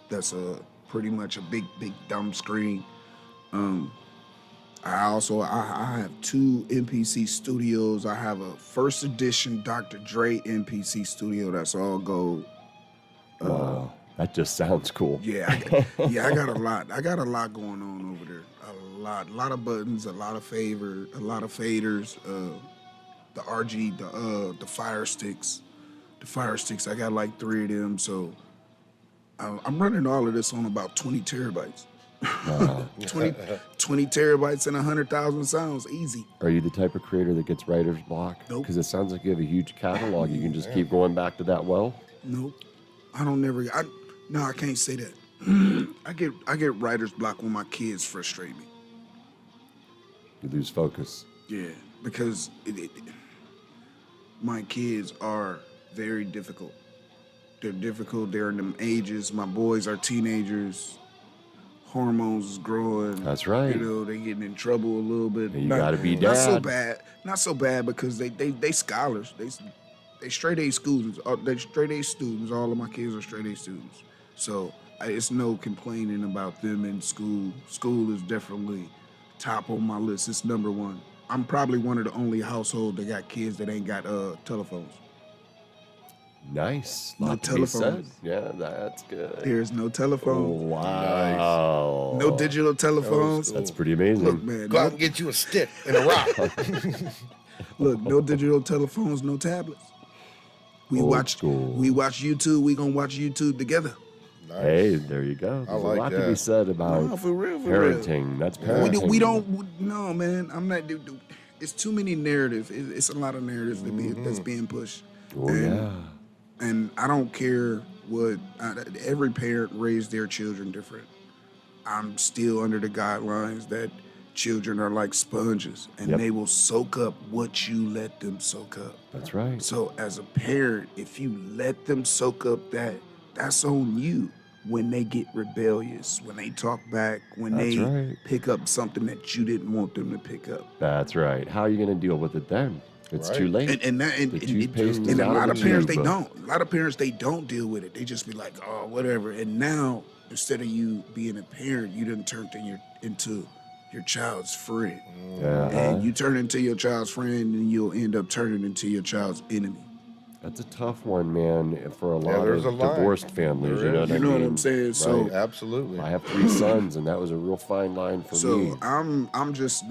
That's a pretty much a big dumb screen. I have 2 MPC studios. I have a first edition Dr. Dre MPC studio that's all gold. Wow. That just sounds cool. Yeah, I got a lot. I got a lot going on over there. A lot of buttons, a lot of faders. The RG, the fire sticks. The fire sticks. I got like 3 of them. So I'm running all of this on about 20 terabytes. Wow. 20 terabytes and 100,000 sounds, easy. Are you the type of creator that gets writer's block? Nope. Because it sounds like you have a huge catalog. You can just keep going back to that well. Nope. I don't never. No, I can't say that. I get writer's block when my kids frustrate me. You lose focus. Yeah, because my kids are very difficult. They're difficult. They're in them ages. My boys are teenagers. Hormones is growing. That's right. You know, they getting in trouble a little bit. And you gotta be Not so dad. bad. Not so bad because they scholars. They straight A students. They straight A students. All of my kids are straight A students. So it's no complaining about them in school. School is definitely top on my list. It's number one. I'm probably one of the only households that got kids that ain't got telephones. Nice. No Lot to be said. telephones. Yeah, that's good. There's no telephone. Wow. No digital telephones. That's pretty amazing. Look, man. Go out and get you a stick and a rock. Look, no digital telephones, no tablets. We Old watch school. YouTube. We gonna watch YouTube together. Hey, there you go. There's like a lot to be that. said about No, for real. parenting. That's parenting. We don't. No, man. I'm not. It's too many narratives. It's a lot of narratives that's being pushed. Oh, And- yeah. And I don't care what. Every parent raised their children different. I'm still under the guidelines that children are like sponges, and Yep. they will soak up what you let them soak up. That's right. So as a parent, if you let them soak up that's on you. When they get rebellious, when they talk back, when That's they right. pick up something that you didn't want them to pick up. That's right. How are you going to deal with it then? It's Right. too late. And The toothpaste is and a out lot of of the parents tube. they don't. A lot of parents they don't deal with it. They just be like, oh, whatever. And now instead of you being a parent, you done turned into your child's friend. Uh-huh. And you turn into your child's friend, and you'll end up turning into your child's enemy. That's a tough one, man, for a lot there's of a line. divorced families. There You know is. what I You know mean? what I'm saying? So Right. Absolutely. I have 3 sons, and that was a real fine line for So me. I'm just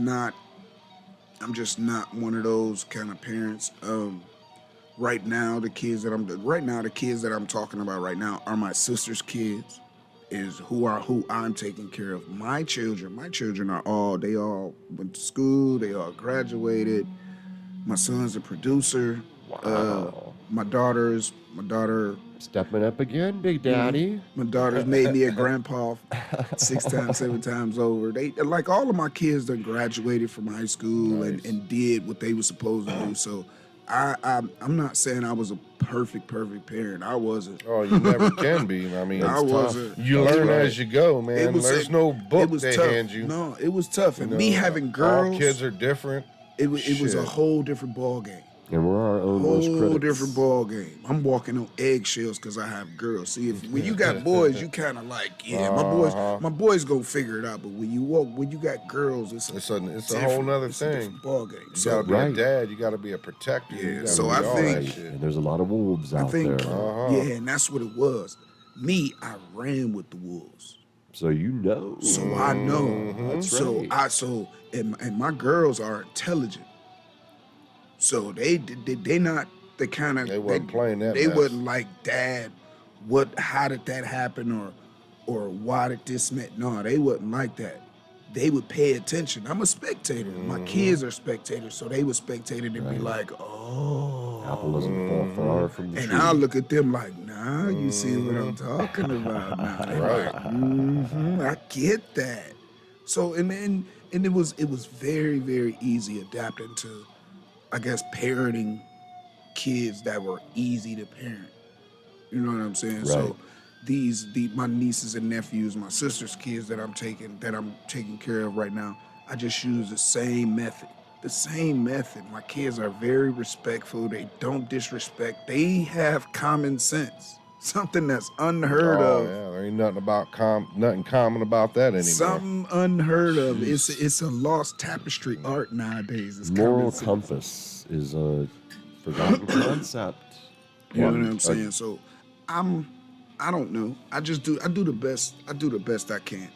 not one of those kind of parents. Right now the kids that I'm talking about right now are my sister's kids, is who I'm taking care of. My children are they all went to school, they all graduated. My son's a producer. Wow. My daughter Stepping up again, Big Daddy. My daughter's made me a grandpa 6 times, 7 times over. They like all of my kids that graduated from high school and did what they were supposed to do. So I'm not saying I was a perfect parent. I wasn't. Oh, you never can be. I mean, I it's tough. wasn't. You learn as you go, man. There's no it book was they tough. hand you. No, it was tough. And You me know, having girls, all kids are different. it was a Shit. whole different ball game. And we're our own worst Whole critics. different ball game. I'm walking on eggshells because I have girls. See, when you got boys, you kind of like, my boys gonna figure it out. But when you got girls, it's It's a whole nother it's a thing. different ball game. You So gotta be Right. a dad. You gotta be a protector. Yeah, You gotta so be I all think- that shit. And there's a lot of wolves out think, there. yeah, and that's what it was. Me, I ran with the wolves. So you know. So I know. That's So right. and my girls are intelligent. So they not the kind of They wasn't playing that They mess. wasn't like, Dad, how did that happen or why did this met? No, they wasn't like that. They would pay attention. I'm a spectator. My kids are spectators, so they would spectate it and be like, oh. Apple doesn't fall far from the And tree. I'll look at them like, nah, you see what I'm talking about now. They Right. like, I get that. So and it was very, very easy adapting to, I guess, parenting kids that were easy to parent. You know what I'm saying? Right. So my nieces and nephews, my sister's kids that I'm taking care of right now, I just use the same method. The same method. My kids are very respectful. They don't disrespect. They have common sense. Something that's unheard Oh of. yeah, there ain't nothing common about that anymore. Something unheard of. It's a lost tapestry art nowadays. It's Moral common sense. compass is a forgotten concept. You know what And, I'm saying? So I don't know. I do the best I can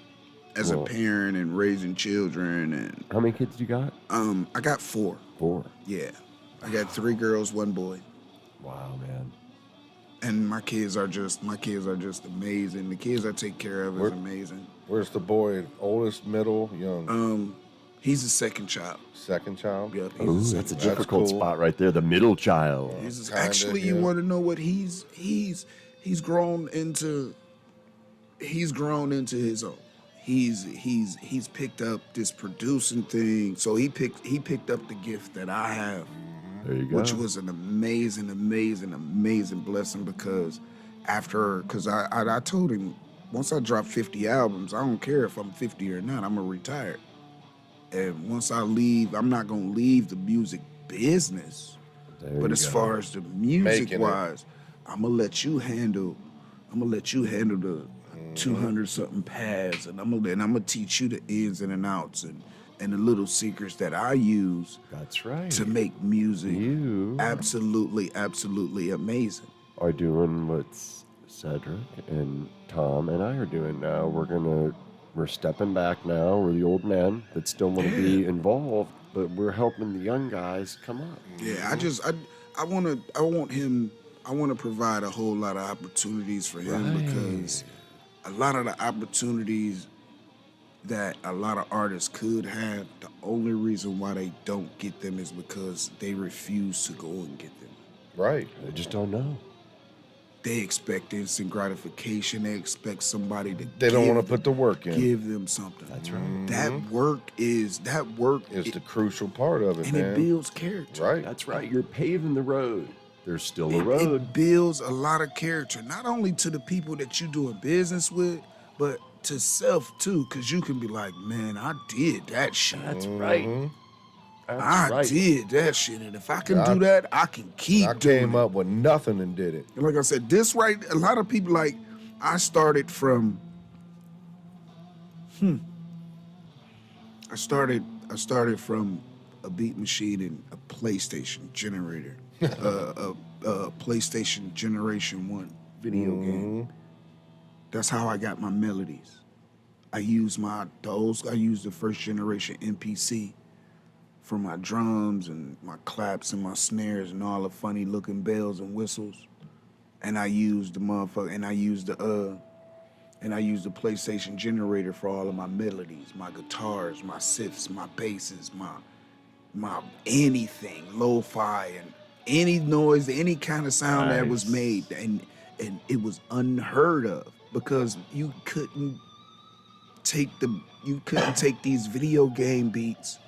as a Well- parent and raising children. And How many kids you got? I got 4. 4. Yeah, I got 3 girls, 1 boy. Wow, man. And my kids are just amazing. The kids I take care of is amazing. Where's the boy? Oldest, middle, young, He's the second child. second child? Yep, he's Ooh, the that's a second child. difficult cool. spot right there. The middle child. He's Kinda, actually, you yeah. want to know what he's grown into he's grown into his own. He's picked up this producing thing. So he picked up the gift that I have, There you go. which was an amazing blessing because I told him once I drop 50 albums, I don't care if I'm 50 or not, I'm gonna retire. And once I leave, I'm not gonna leave the music business. There But you as go. far as the music Making it. wise, I'm gonna let you handle the 200 something pads, and I'm gonna teach you the ins and the outs and the little secrets that I use That's right. to make music You absolutely amazing. are doing what Cedric and Tom and I are doing now. We're stepping back now. We're the old men that still want to be involved, but we're helping the young guys come up. Yeah, I want to provide a whole lot of opportunities for him Right. because a lot of the opportunities that a lot of artists could have, the only reason why they don't get them is because they refuse to go and get them. Right. They just don't know. They expect instant gratification. They expect somebody to They don't want to put the work in. give them something. That's right. That work is It's the crucial part of it, and man. it builds character. Right. That's right. You're paving the road. There's still a It road. builds a lot of character, not only to the people that you're doing business with, but to self too, because you can be like, man, I did that shit. That's right. That's I right. did that shit, and if I can do that, I can keep I doing came it. up with nothing and did it. And like I said, this right, a lot of people like, I started from, I started from a beat machine and a PlayStation generator, a PlayStation Generation 1 video game. That's how I got my melodies. I used the first generation MPC for my drums and my claps and my snares and all the funny looking bells and whistles. And I used the PlayStation generator for all of my melodies, my guitars, my synths, my basses, my anything, lo-fi and any noise, any kind of sound that was Nice. made, and it was unheard of because you couldn't take these video game beats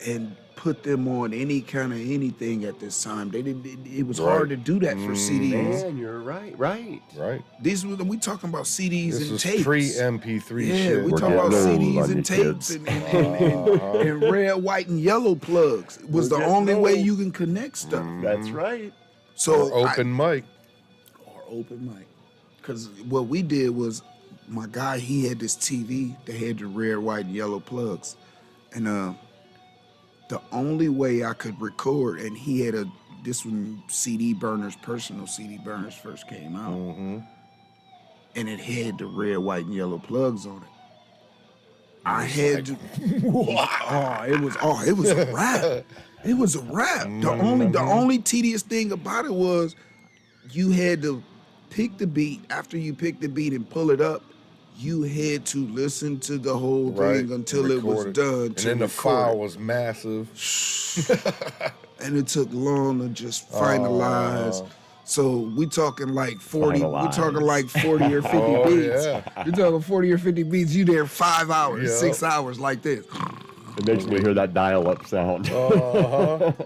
and put them on any kind of anything at this time. It was hard to do that for CDs. Man, you're right. Right. Right. We talking about CDs This and is tapes. pre-MP3 Yeah, shit. we We're talking about getting old CDs on and you tapes kids. and red, white, and yellow plugs. It was We're the getting only way old. you can connect stuff. That's right. So Or open mic. or open mic. Because what we did was, my guy, he had this TV that had the red, white, and yellow plugs. And the only way I could record, and he had this when personal CD burners first came out. And it had the red, white, and yellow plugs on it. I had to. It was a wrap. It was a wrap. The only tedious thing about it was you had to pick the beat. After you pick the beat and pull it up, you had to listen to the whole Right. thing until it was Record it. done. And to then the record file it. was massive. And it took long to just finalize. So we talking like 40. Finalize. We talking like 40 or 50 beats. yeah. You're talking 40 or 50 beats. You there 5 hours, Yeah. 6 hours like this. It makes me hear that dial-up sound.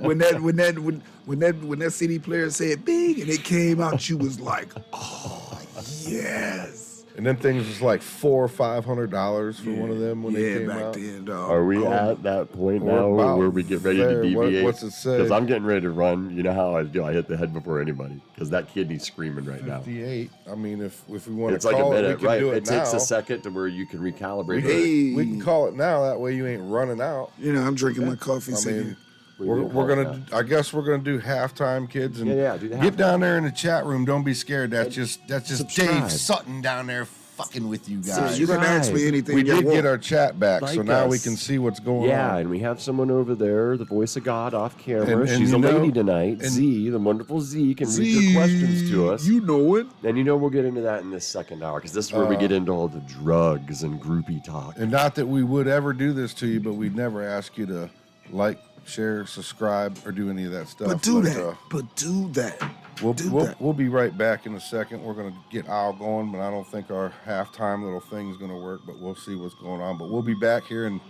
When that CD player said big and it came out, you was like, oh yes. And then things was like $400 or $500 for one of them when they came back out. then, dog. Are we Oh, at that point We're now about where we get ready there. to deviate? What's it say? Because I'm getting ready to run. You know how I do. I hit the head before anybody because that kidney's screaming right now. 58. I mean, if we want It's to like a call it, we minute, can right? do It it now. takes a second to where you can recalibrate. it. Hey. We can call it now. That way you ain't running out. You know, I'm drinking my coffee. I singing. mean, We we're can call gonna. it I guess we're gonna do halftime, kids, and Yeah, do the get halftime. down there in the chat room. Don't be scared. That's just subscribe. Dave Sutton down there fucking with you guys. you can ask me anything We you did want. get our chat back, so Like now we us. can see what's going Yeah, on. and we have someone over there, the voice of God off camera. And She's you a know- lady tonight. and- Z, the wonderful Z, can read your questions to us. You know it. And you know we'll get into that in this second hour because this is where we get into all the drugs and groupie talk. And not that we would ever do this to you, but we'd never ask you to like, share, subscribe, or do any of that stuff. But do that. But do that. We'll be right back in a second. We're gonna get Al going, but I don't think our halftime little thing's gonna work. But we'll see what's going on. But we'll be back here in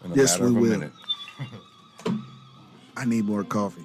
a Yes, matter we of a will. minute. I need more coffee.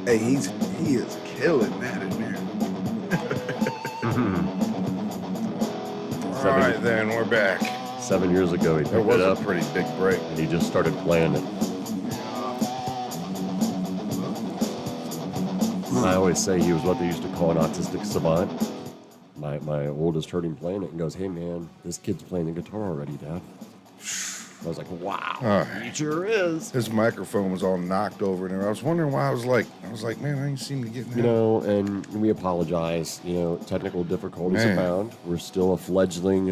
Hey, he is killing that in there. All right, then we're back. 7 years ago, he It picked was it a up pretty big break. and he just started playing it. I always say he was what they used to call an autistic savant. My oldest heard him playing it and goes, "Hey man, this kid's playing the guitar already, Dad." I was like, "Wow, he sure is." His microphone was all knocked over in there. I was wondering why. I was like, man, I ain't seem to get in You there. know, and we apologize. You know, technical difficulties Man. abound. We're still a fledgling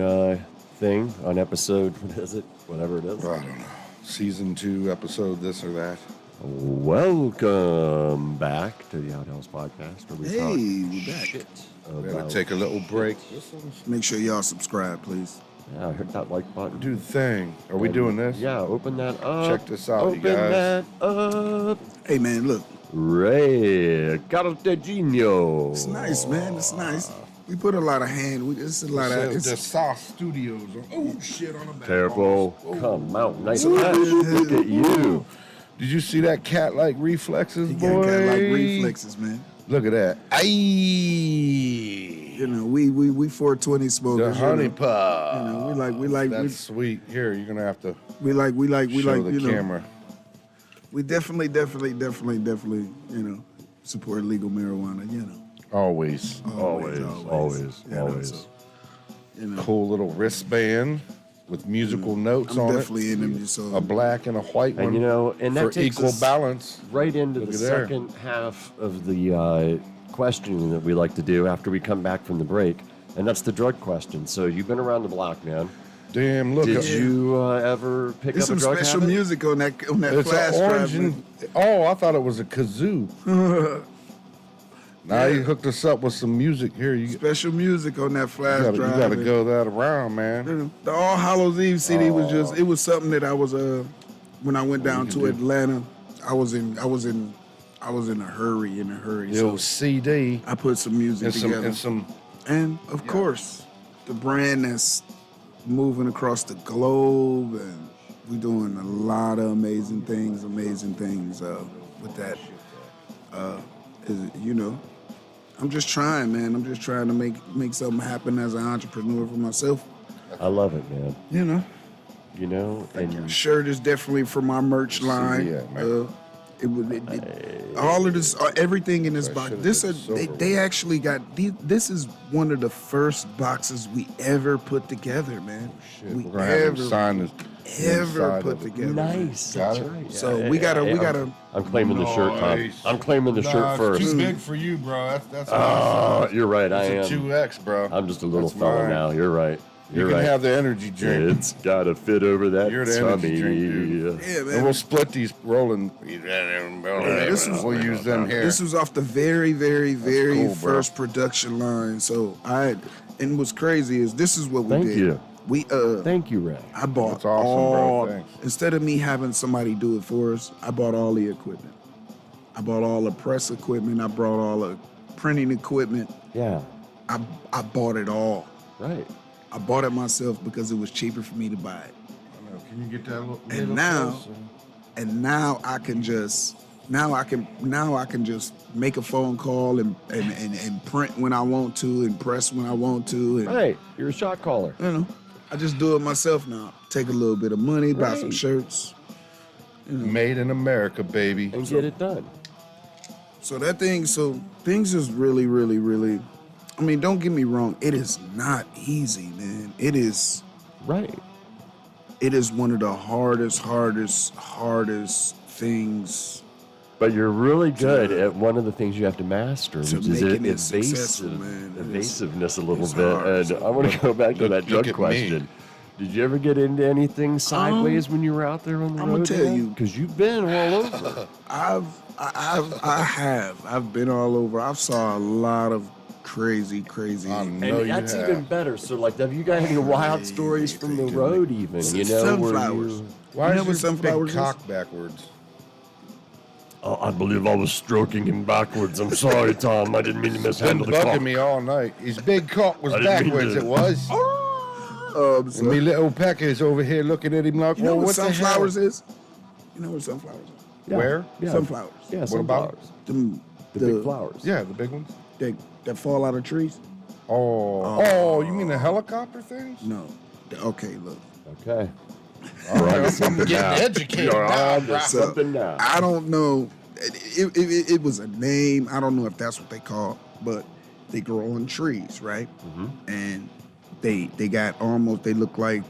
thing on episode. What is it? Whatever it is. I don't know. Season 2, episode this or that. Welcome back to the Outhouse podcast, where we Hey, talk we're back. shit We gotta about. take a little break. Make sure y'all subscribe, please. Yeah, hit that like button. Do the thing. Are we doing this? Yeah, open that up. Check this out, you open guys. that up. Hey, man, look. Ray Cartagino. It's nice, man. It's nice. We put a lot of hand. It's a lot of. The It's, South Studios. Oh shit! On the back. Careful. Oh. Come out nice and fresh. Look at you. Did you see that cat-like reflexes, you boy? got like reflexes, man. Look at that. Aye. You know, we 420 The smokers. honey you know, pot. you know, we like That's sweet. Here, you're gonna have to we like show the you know, camera. we definitely, you know, support legal marijuana. You know, Always. Always. You know, Always. so, you know, Cool little wristband. with musical notes I'm on definitely it. into so A black and a white one. And and that for takes equal us balance. right into Look the at there. second half of the questioning that we like to do after we come back from the break, and that's the drug question. So you've been around the block, man. Damn, look. Did you ever pick There's up a some drug special habit? music on that It's flash an orange drive. and, I thought it was a kazoo. Now you hooked us up with some music here. You Special music on that flash you drive. gotta go that around, man. The All Hallows Eve CD was just, it was something that I was when I went down you to can do. Atlanta, I was in a hurry. The So old CD I put some music together. And of course, the brand that's moving across the globe, and we're doing a lot of amazing things with that. I'm just trying, man. I'm just trying to make something happen as an entrepreneur for myself. I love it, man. And Shirt is definitely for my merch line. yeah, man. All of this, everything in this I box. should've been They actually got. This is one of the first boxes we ever put together, man. Shit, We we're gonna have him sign this ever inside put of it. together. nice. Got That's it? right. So we gotta. I'm claiming the shirt, Tom. Nice. I'm claiming the shirt first. It's too big for you, bro. That's Oh, you're right. I It's a am. 2X, bro. I'm just a little That's fella mine. now. You're right. You You're can right. have the energy drink. It's gotta fit over that You're the tummy. energy drink, dude. Yeah, And man. we'll split these rolling. We'll use them here. This was off the very, very, very cool, bro. first production line. So and what's crazy is this is what we Thank did. you. We Thank you, Ray. I bought That's awesome, all, bro. Thanks. instead of me having somebody do it for us, I bought all the equipment. I bought all the press equipment. I brought all the printing equipment. Yeah. I bought it all. Right. I bought it myself because it was cheaper for me to buy it. Can you get that little And now I can just make a phone call and print when I want to and press when I want to. And, Right. You're a shot caller. I just do it myself now. Take a little bit of money, buy some Right. shirts. Made in America, baby. And get it done. So things is really, really, really, I mean, don't get me wrong. It is not easy, man. It is Right. one of the hardest things. But you're really good at one of the things you have to master, which To is making it successful, man. evasiveness a little it's bit. hard. And I want to go back to that Look drug at me. question. Did you ever get into anything sideways when you were out there on the road? I'ma tell you. Because you've been all over. I've been all over. I've saw a lot of crazy. I And know you that's have. even better. So, like, have you got any wild stories from the road, even? Where Sunflowers. you... Why You know is what your sunflowers big is? cock backwards? I believe I was stroking him backwards. I'm sorry, Tom. I didn't mean to Been mishandle the bugging cock. me all night. His big cock was I didn't mean backwards. to- It was. So, And me little peckers over here looking at him like, you know well, what what the hell? sunflowers is? You know what sunflowers are? Yeah. Where? Yeah. Sunflowers. Yeah, What about sunflowers. Them, The big flowers. Yeah, the big ones. that fall out of trees? Oh, you mean the helicopter things? No. Okay, look. Okay. All right, to something getting now. educated You're now, on to bro. something now. I don't know. It was a name. I don't know if that's what they call, but they grow on trees, right? And they got almost. They look like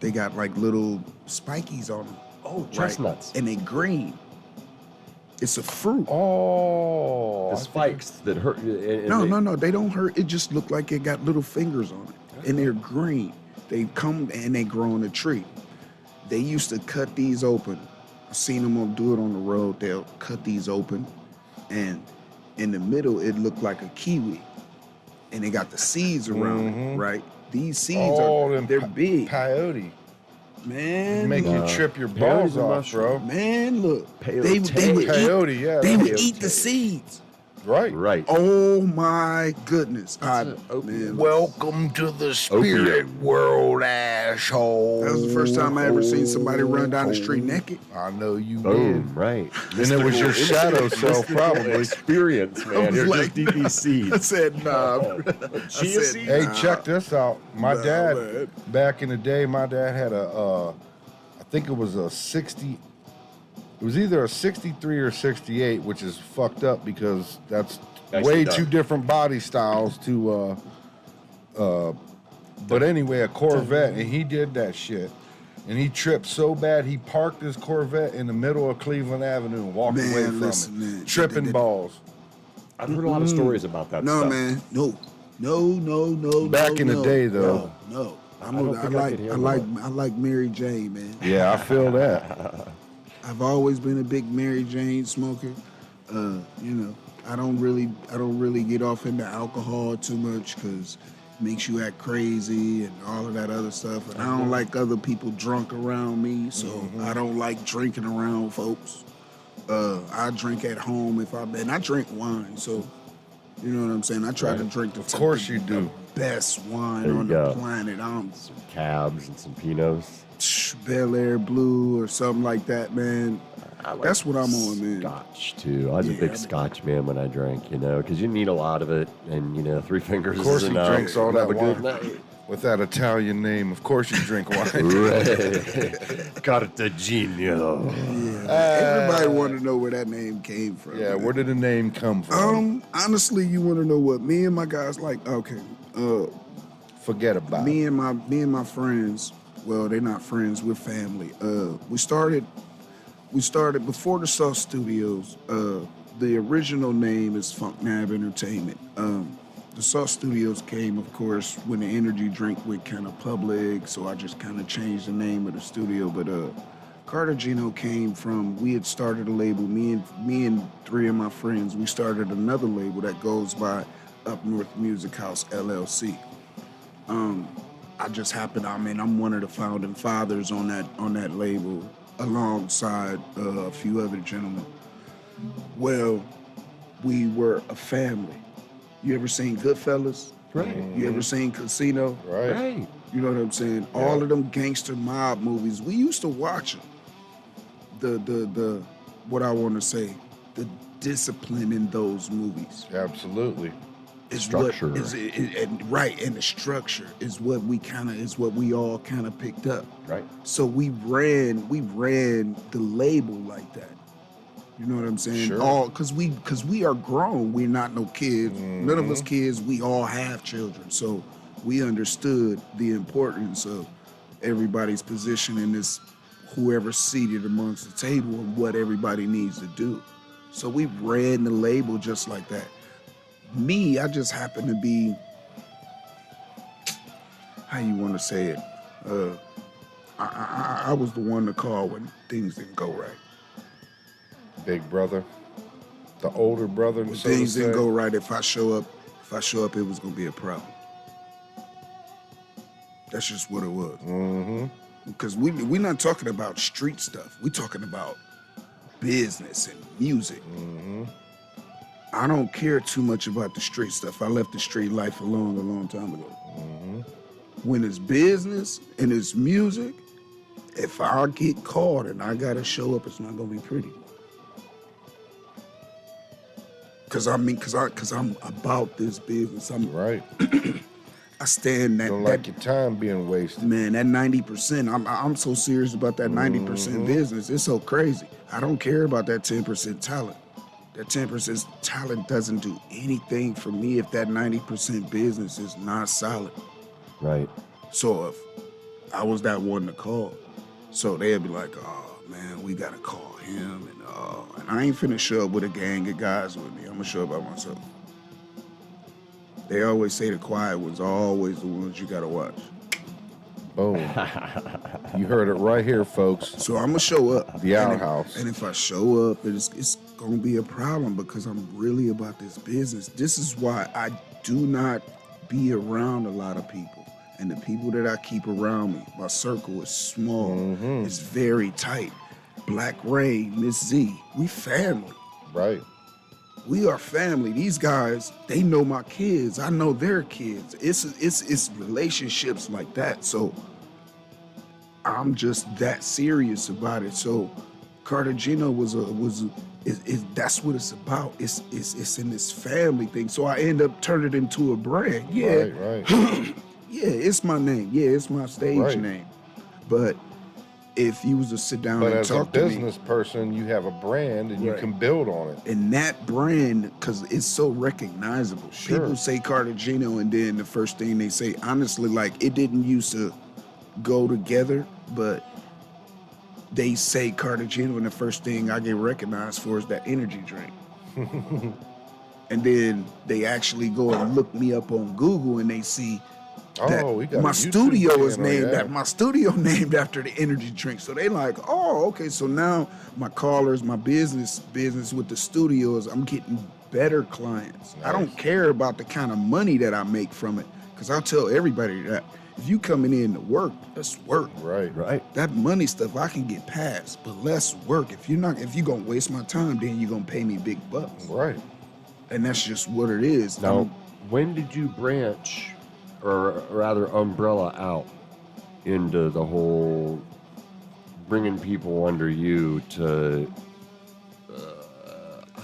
they got like little spikies on them. Oh, right? chestnuts. And they green. It's a fruit. Oh, The spikes that hurt you. No. They don't hurt. It just look like it got little fingers on it, and they're green. They come and they grow on a tree. They used to cut these open. I've seen them do it on the road. They'll cut these open, and in the middle it looked like a kiwi, and they got the seeds around it, right? These seeds they're big, Peyote. man. Make you trip your balls peyote's a off, mushroom. bro. Man, look, Peyote. they would Peyote, yeah. they would peyote. eat the seeds. Right. Right. Oh my goodness! Man, Welcome to the spirit world, asshole. that was the first time I ever seen somebody run down the street naked. I know you Boom. did. Right. And it was your shadow self, probably. Experience, I man. was You're like- just DB I seeds. said, nah. Chia said, seeds? Hey, check this out. My Nah, dad, man. back in the day, my dad had I think it was a 60, it was either a 63 or 68, which is fucked up because that's Nicely way done. too different body styles to But anyway, a Corvette, and he did that shit. And he tripped so bad, he parked his Corvette in the middle of Cleveland Avenue and walked away from it. Man. Tripping balls. I've heard a lot of stories about that No, stuff. man. No. Back in the day, though. No. I I like Mary Jane, man. Yeah, I feel that. I've always been a big Mary Jane smoker. I don't really get off into alcohol too much because it makes you act crazy and all of that other stuff. And I don't like other people drunk around me, so I don't like drinking around folks. I drink at home and I drink wine, so you know what I'm saying. I try to drink Of course you do. best wine There you on go. the planet. Some cabs and some Pinots. Bel Air Blue or something like that, man. I like That's what I'm on, man. Scotch too. I was a big Scotch man when I drank, because you need a lot of it, and 3 fingers Of course is he enough. drinks all Have that a good wine. night. With that Italian name, of course you drink wine. Cartagino. Everybody want to know where that name came from. Yeah, man. where did the name come from? Honestly, you want to know what me and my guys like? Okay, Forget about me it. and my friends. Well, they're not friends. We're family. We started before the Sauce Studios. The original name is Funk Nab Entertainment. The Sauce Studios came, of course, when the energy drink went kind of public, so I just kind of changed the name of the studio. But Cartagino came from, we had started a label, me and 3 of my friends, we started another label that goes by Up North Music House, LLC. I just happened, I'm one of the founding fathers on that label, alongside a few other gentlemen. Well, we were a family. You ever seen Goodfellas? Right. You ever seen Casino? Right. You know what I'm saying? Yeah. All of them gangster mob movies, we used to watch them. The what I want to say, the discipline in those movies Absolutely. is Structure. what is and the structure is what we all kind of picked up. Right. So we ran the label like that. You know what I'm saying? Sure. All because we are grown. We're not no kids. None of us kids. We all have children. So we understood the importance of everybody's position in this, whoever's seated amongst the table, and what everybody needs to do. So we ran the label just like that. Me, I just happen to be, how you want to say it? I was the one to call when things didn't go right. Big brother. The older brother, When so to things didn't say. go right, if I show up, it was gonna be a problem. That's just what it was. Mm-hmm. Because we're not talking about street stuff. We're talking about business and music. Mm-hmm. I don't care too much about the street stuff. I left the street life alone a long time ago. Mm-hmm. When it's business and it's music, if I get caught and I gotta show up, it's not gonna be pretty. Cause I'm about this business. Right. I stand that. Don't like your time being wasted. Man, that 90%, I'm so serious about that 90% business. It's so crazy. I don't care about that 10% talent. That 10% talent doesn't do anything for me if that 90% business is not solid. Right. So if I was that one to call, so they'd be like, oh man, we gotta call him, and I ain't finna show up with a gang of guys with me. I'm gonna show up by myself. They always say the quiet ones are always the ones you gotta watch. Boom. You heard it right here, folks. So I'm gonna show up. The And Outhouse. And if I show up, it's gonna be a problem because I'm really about this business. This is why I do not be around a lot of people. And the people that I keep around me, my circle is small. It's very tight. Black Rain, Miss Z, we family. Right. We are family. These guys, they know my kids. I know their kids. It's relationships like that. So I'm just that serious about it. So Cartagino that's what it's about. It's in this family thing. So I end up turning it into a brand. Yeah. Right. Yeah, it's my name. Yeah, it's my stage Right. name. But if you was to sit down But and as a talk to me, business person, you have a brand and you Right. can build on it. and that brand, because it's so recognizable. Sure. People say Cartagino, and then the first thing they say, honestly, like it didn't used to go together, but they say Cartagino, and the first thing I get recognized for is that energy drink. And then they actually go and look me up on Google, and they see that Oh, we got my a YouTube studio is channel, named yeah. after my studio named after the energy drink. So they like, oh, okay. So now my callers, my business with the studios, I'm getting better clients. I don't care about the kind of money that I make from it, because I'll tell everybody that if you coming in to work, that's work. Right. Right. That money stuff I can get past, but less work. If you gonna waste my time, then you're gonna pay me big bucks. Right. And that's just what it is. Now, when did you branch, or rather umbrella out into the whole bringing people under you to,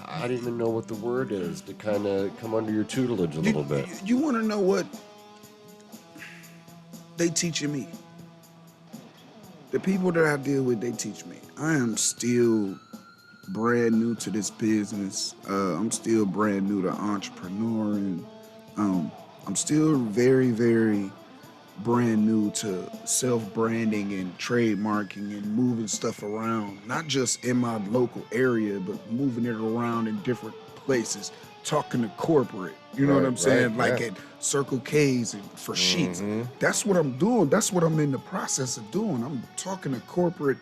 I don't even know what the word is, to kind of come under your tutelage a little bit? You want to know what they teaching me? The people that I deal with, they teach me. I am still brand new to this business. I'm still brand new to entrepreneur, and I'm still very, very brand new to self-branding and trademarking and moving stuff around, not just in my local area, but moving it around in different places, talking to corporate, you know what I'm saying? right, Like yeah. at Circle K's and for sheets. That's what I'm doing. That's what I'm in the process of doing. I'm talking to corporate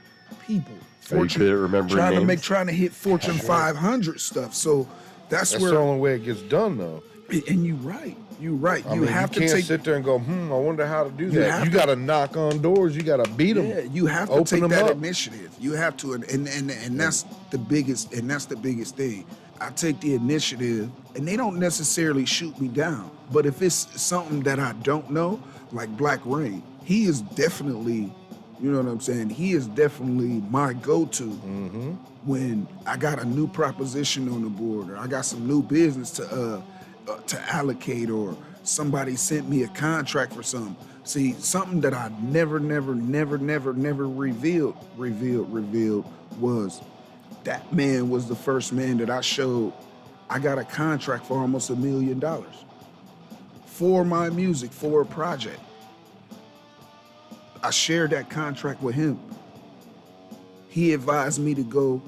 people. Are you good at remembering names? Trying to hit Fortune 500 stuff. So that's That's where, the only way it gets done, though. and you're right. You're right. I mean, you can't sit there and go, I wonder how to do You that. have You to- got to knock on doors. You got to beat them. Yeah, you have to Open take them that up. initiative. You have to, and that's the biggest, thing. I take the initiative, and they don't necessarily shoot me down. But if it's something that I don't know, like Black Rain, he is definitely, you know what I'm saying? He is definitely my go-to when I got a new proposition on the board, or I got some new business to allocate, or somebody sent me a contract for something. See, something that I never revealed was that man was the first man that I showed. I got a contract for almost $1 million for my music, for a project. I shared that contract with him. He advised me to go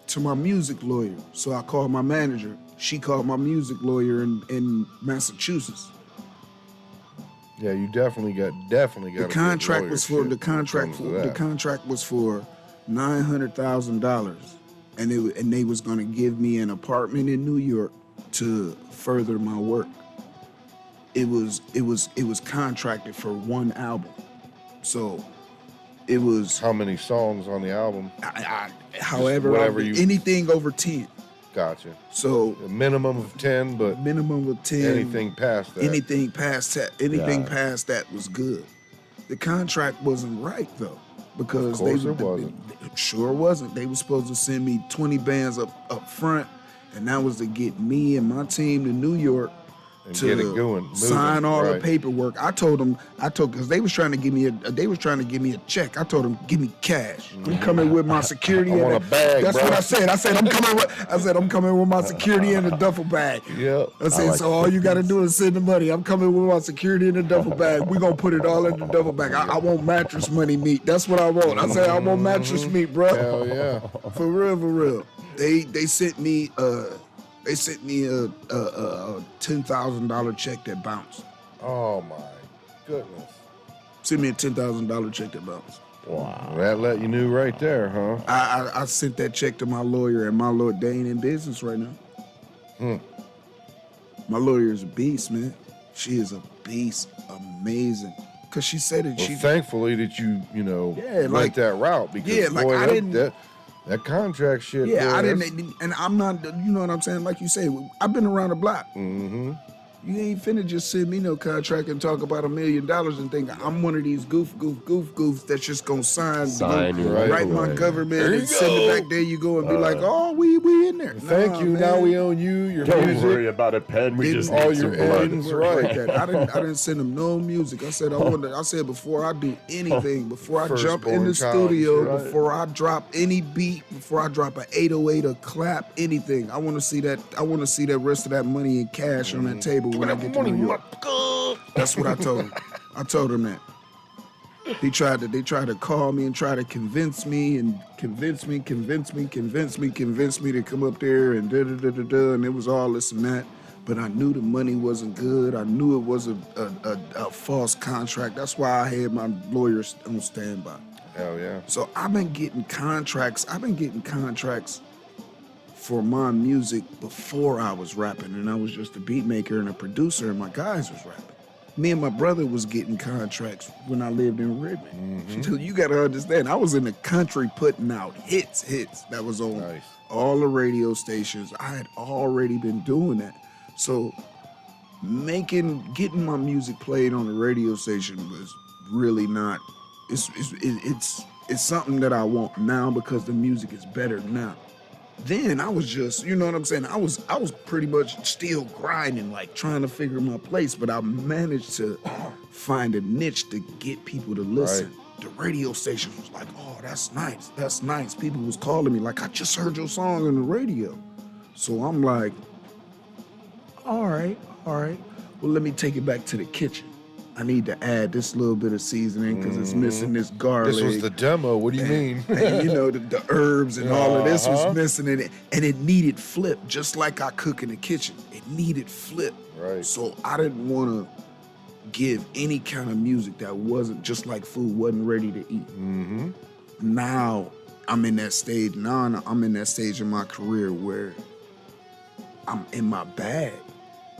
to my music lawyer. So I called my manager. She called my music lawyer in Massachusetts. Yeah, you definitely got The contract lawyer was for shit the when it contract comes to for that. the contract was for $900,000, and they was gonna give me an apartment in New York to further my work. It was contracted for one album, so it was How many songs on the album? however whatever you- anything over 10. Gotcha. So A minimum of 10, but minimum of 10. anything past that. Anything past that was good. The contract wasn't right though, because Of course it wasn't. It sure wasn't. They were supposed to send me 20 bands up front, and that was to get me and my team to New York And to get it going, moving, sign all the right. paperwork. I told because they was trying to give me a check. I told them, give me cash. I'm coming with my security. I want a bag, That's bro. what I said. I said I'm coming with my security in a duffel bag. Yep. I said, like so all you got to do is send the money. I'm coming with my security in a duffel bag. We're going to put it all in the duffel bag. I want mattress money meat. That's what I want. I said, I want mattress meat, bro. Hell yeah. For real. They sent me a $10,000 check that bounced. Oh my goodness. Sent me a $10,000 check that bounced. Wow. That let you knew right there, huh? I sent that check to my lawyer, and my lawyer, they ain't in business right now. My lawyer is a beast, man. She is a beast, amazing. Cause she said it. Well, thankfully that you Yeah, went like- that route, because Yeah, like, boy, I didn't- that contract shit. Yeah, boy, I that's- didn't, and I'm not, you know what I'm saying? Like you say, I've been around the block. Mm-hmm. You ain't finna just send me no contract and talk about $1 million and think I'm one of these goofs that's just gonna sign you write my away. government and send it back. There you go, and be like, oh, we in there. Thank Nah, you. man. Now we own you. Your Don't music. worry about a pen. We Didn't just all need your some blood. ends, Right. right. That. I didn't send them no music. I said I said before I do anything, before I jump in the Firstborn child, studio, right. before I drop any beat, before I drop an 808 or clap, anything, I want to see that. I want to see that rest of that money in cash on that table when I get to New York. That's what I told him. I told him that. They tried to call me and try to convince me to come up there and and it was all this and that. But I knew the money wasn't good. I knew it was a false contract. That's why I had my lawyers on standby. Hell yeah. So I've been getting contracts for my music before I was rapping, and I was just a beat maker and a producer, and my guys was rapping. Me and my brother was getting contracts when I lived in Redmond. So you got to understand, I was in the country putting out hits that was on all the radio stations. I had already been doing that. So getting my music played on the radio station was really not, it's something that I want now because the music is better now. Then I was just, you know what I'm saying? I was pretty much still grinding, like trying to figure my place, but I managed to find a niche to get people to listen. Right. The radio stations was like, oh, that's nice. People was calling me like, I just heard your song on the radio. So I'm like, all right. Well, let me take it back to the kitchen. I need to add this little bit of seasoning because it's missing this garlic. This was the demo. What do you mean? And you know, the herbs and all of this was missing in it. And it needed flip, just like I cook in the kitchen. It needed flip. Right. So I didn't want to give any kind of music that wasn't just like food, wasn't ready to eat. Mm-hmm. Now I'm in that stage. Now I'm in that stage in my career where I'm in my bag.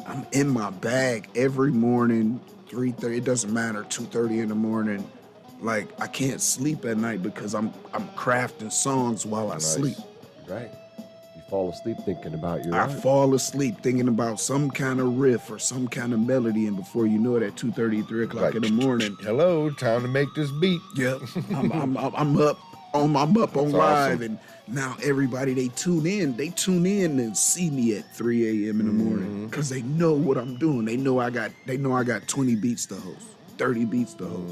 I'm in my bag every morning. 3:30, it doesn't matter, 2:30 in the morning. Like, I can't sleep at night because I'm crafting songs while I sleep. Right. You fall asleep thinking about your I art. fall asleep thinking about some kind of riff or some kind of melody, and before you know it, at 2:30, 3 o'clock in the morning. Hello, time to make this beat. Yep. I'm up on live, and now everybody they tune in and see me at 3 a.m. in the morning because they know what I'm doing. They know I got 20 beats to host, 30 beats to host,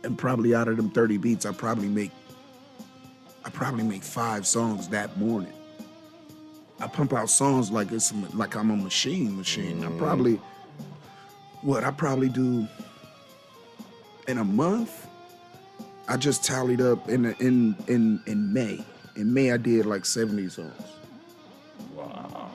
and probably out of them 30 beats, I probably make 5 songs that morning. I pump out songs like I'm a machine. I probably do in a month. I just tallied up in May. In May, I did like 70 songs. Wow.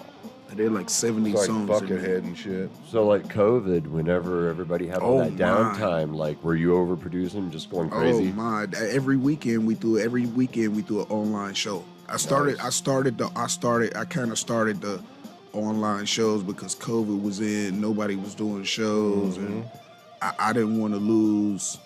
I did like 70 It's like songs. Buckethead and shit. So like COVID, whenever everybody had all that downtime, like were you overproducing, just going crazy? Oh my! Every weekend we do an online show. I kind of started the online shows because COVID was in. Nobody was doing shows, and I didn't want to lose.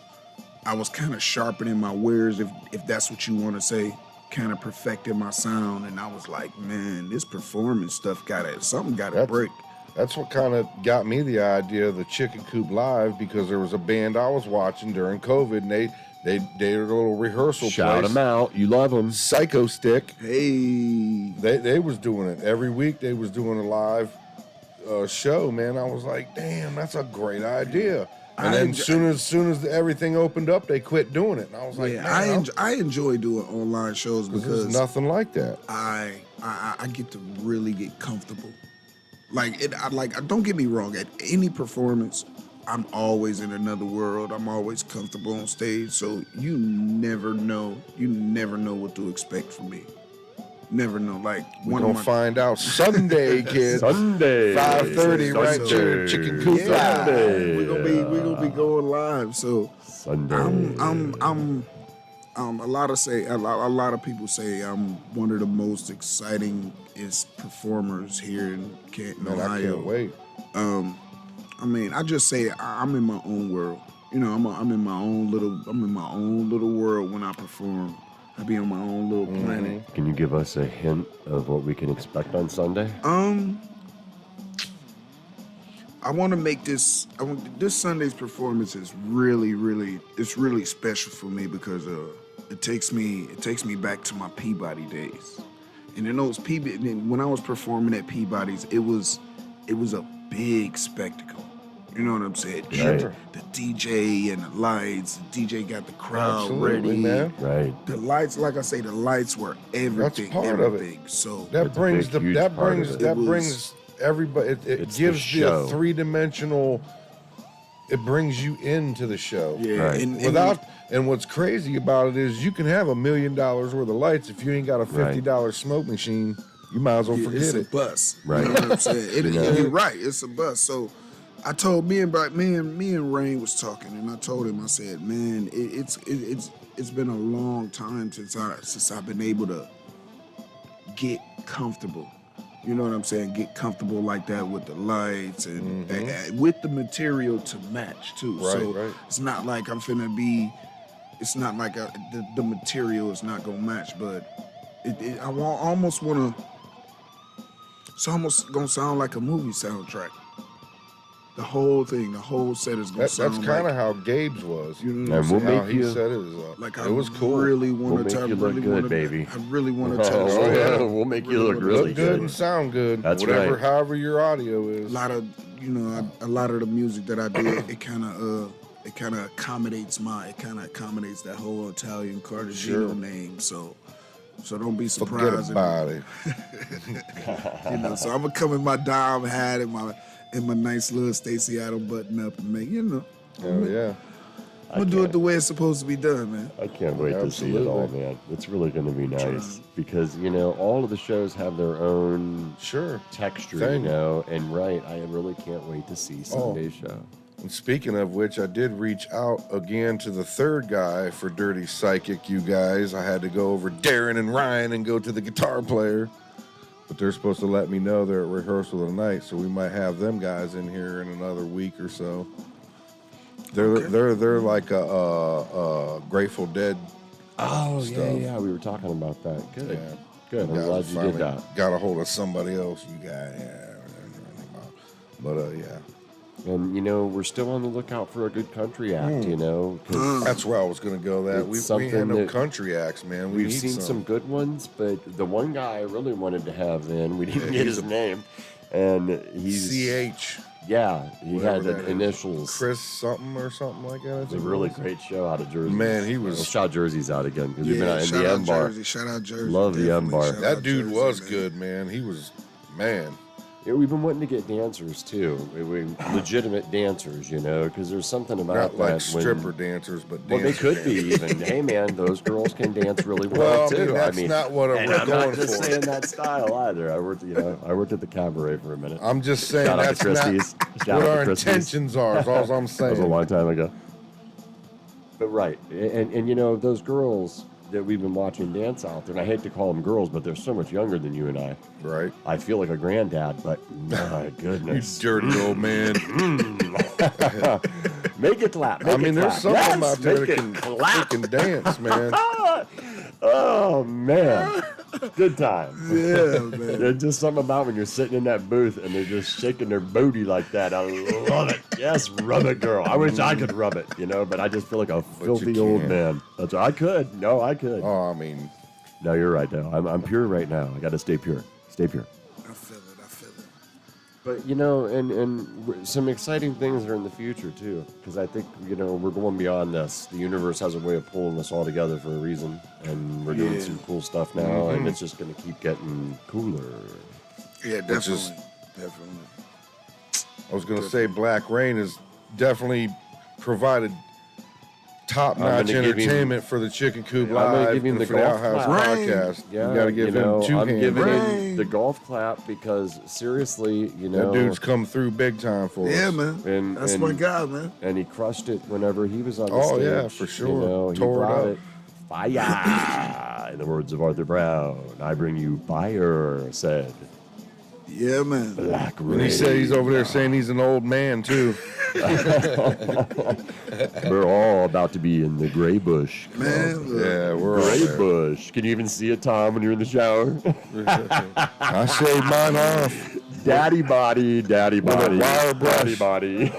I was kind of sharpening my wares, if that's what you want to say, kind of perfecting my sound, and I was like, man, this performance stuff something gotta break. That's what kind of got me the idea of the Chicken Coop Live, because there was a band I was watching during COVID, and they were a little rehearsal Shout place. them out. You love them. Psycho Stick. Hey, They was doing it every week. They was doing a live show. Man, I was like, damn, that's a great idea. And then soon as everything opened up, they quit doing it. And I was like, man, I enjoy doing online shows because there's nothing like that. I get to really get comfortable. Don't get me wrong. At any performance, I'm always in another world. I'm always comfortable on stage. So you never know what to expect from me. Never know. Like We're gonna find out Sunday, kids. Sunday. 5:30 right there. Chicken Coop Live. Sunday. We're gonna be going live. So Sunday. a lot of people say I'm one of the most exciting performers here in Canton, Man, Ohio. I can't wait. I just say I'm in my own world. You know, I'm in my own little world when I perform. I be on my own little planet. Can you give us a hint of what we can expect on Sunday? I want to make this. This Sunday's performance is it's really special for me because it takes me back to my Peabody days, and in those when I was performing at Peabody's, it was a big spectacle. You know what I'm saying? Sure. The DJ and the lights. The DJ got the crowd Absolutely, ready. man. Right. The lights, like I say, the lights were everything. Part of it. everything. So That brings It brings everybody. It It's gives the you a show. three-dimensional. It brings you into the show. yeah, Right. and What's crazy about it is you can have $1 million worth of lights if you ain't got a $50 smoke machine. You might as well forget it's it. a bus. Right. You know what I'm saying? You're right. It's a bus. So I told me and Rain was talking, and I told him, I said, man, it's been a long time since I've been able to get comfortable. You know what I'm saying? Get comfortable like that with the lights and with the material to match too. Right, so right. it's not like I'm finna be. It's not like the material is not gonna match, but almost wanna. It's almost gonna sound like a movie soundtrack. The whole thing, the whole set is gonna That's sound kind of like, how Gabe's was. you know what And I'm we'll saying? How make he you set it. Like It was cool. really We'll want make to. you look good, baby. I really want to tell a Oh, story. yeah. we'll make you Really look wanna really Look good and sound good. That's Whatever, right. however your audio is. A lot of a lot of the music that I do, it kind of accommodates that whole Italian Cartagino Sure. name. So don't be Forget surprised. about it. So I'm gonna come in my Dom hat and my nice little Stacey Adams button up and make Oh yeah. I'm gonna do it the way it's supposed to be done, man. I can't wait to see it all, Absolutely. man. It's really going to be nice because, all of the shows have their own Sure. texture, Thing. and I really can't wait to see Sunday's show. And speaking of which, I did reach out again to the third guy for Dirty Psychic, you guys. I had to go over Darren and Ryan and go to the guitar player. But they're supposed to let me know they're at rehearsal tonight, so we might have them guys in here in another week or so. They're like a Grateful Dead. Oh, stuff. yeah. We were talking about that. Good. Yeah. Good. I'm Guys glad you did finally that. Got a hold of somebody else, you guys. But yeah. And, we're still on the lookout for a good country act, 'cause That's where I was going to go. That It's we ain't something had no that country acts, man. We we've need seen some good ones, but the one guy I really wanted to have in, we didn't get his name. And he's... CH. Yeah, he Whatever had that the is. initials. Chris something or something like that. I It was a think really was. great show out of Jersey. Man, he was- We'll shout Jersey's out again because we've been out in shout the out M Bar. Jersey. Shout out Jersey. Love the M Definitely Bar. shout That out dude Jersey, was man. good, man. He was, man. Yeah, we've been wanting to get dancers too, legitimate dancers, because there's something about Not like that stripper when, dancers, but well, they dancers, could be even. Hey, man, those girls can dance really well, Well, I too. mean, that's not what and we're I'm going not just for. saying that style either. I worked at the cabaret for a minute. I'm just saying Shout out to that's not Christie's. Shout what out to our Christie's. intentions are. Is all I'm That was a saying. long time ago. But right, and those girls that we've been watching dance out there, and I hate to call them girls, but they're so much younger than you and I. Right. I feel like a granddad, but my You goodness. dirty old man. Make it clap. I mean, there's some of them Yes, out there make that it can clap. freaking dance, man. Oh man, good time. Yeah, man. There's just something about when you're sitting in that booth and they're just shaking their booty like that. I love it. Yes, rub it, girl. I wish I could rub it, but I just feel like a filthy old can't. man. That's I could. No, I could. Oh, I mean, No, you're right. Now I'm pure right now. I got to stay pure. Stay pure. I feel it. But and some exciting things are in the future too, because I think we're going beyond this. The universe has a way of pulling us all together for a reason, and we're doing Yeah. some cool stuff now, and it's just going to keep getting cooler. Yeah, Which definitely. is- Definitely. I was going to say Black Rain has definitely provided top-notch gonna give him- entertainment for the Chicken Coop I'm gonna Live give him and the for the golf Outhouse clap. podcast. Yeah, You got to give him two I'm hands. giving Rain. him the golf clap because seriously, That dude's come through big time for Yeah, us. man. And- That's and- my guy, man. and he crushed it whenever he was on the Oh, stage. yeah, for sure. He Tore it brought up. it. Fire! In the words of Arthur Brown, I bring you fire, said Yeah, man. Black Rain. And he said he's over there saying he's an old man, too. We're all about to be in the gray bush. Club. Man, look. Yeah, we're all Gray there. bush. Can you even see it, Tom, when you're in the shower? I shaved mine off. Daddy body, daddy body, wire daddy brush. body.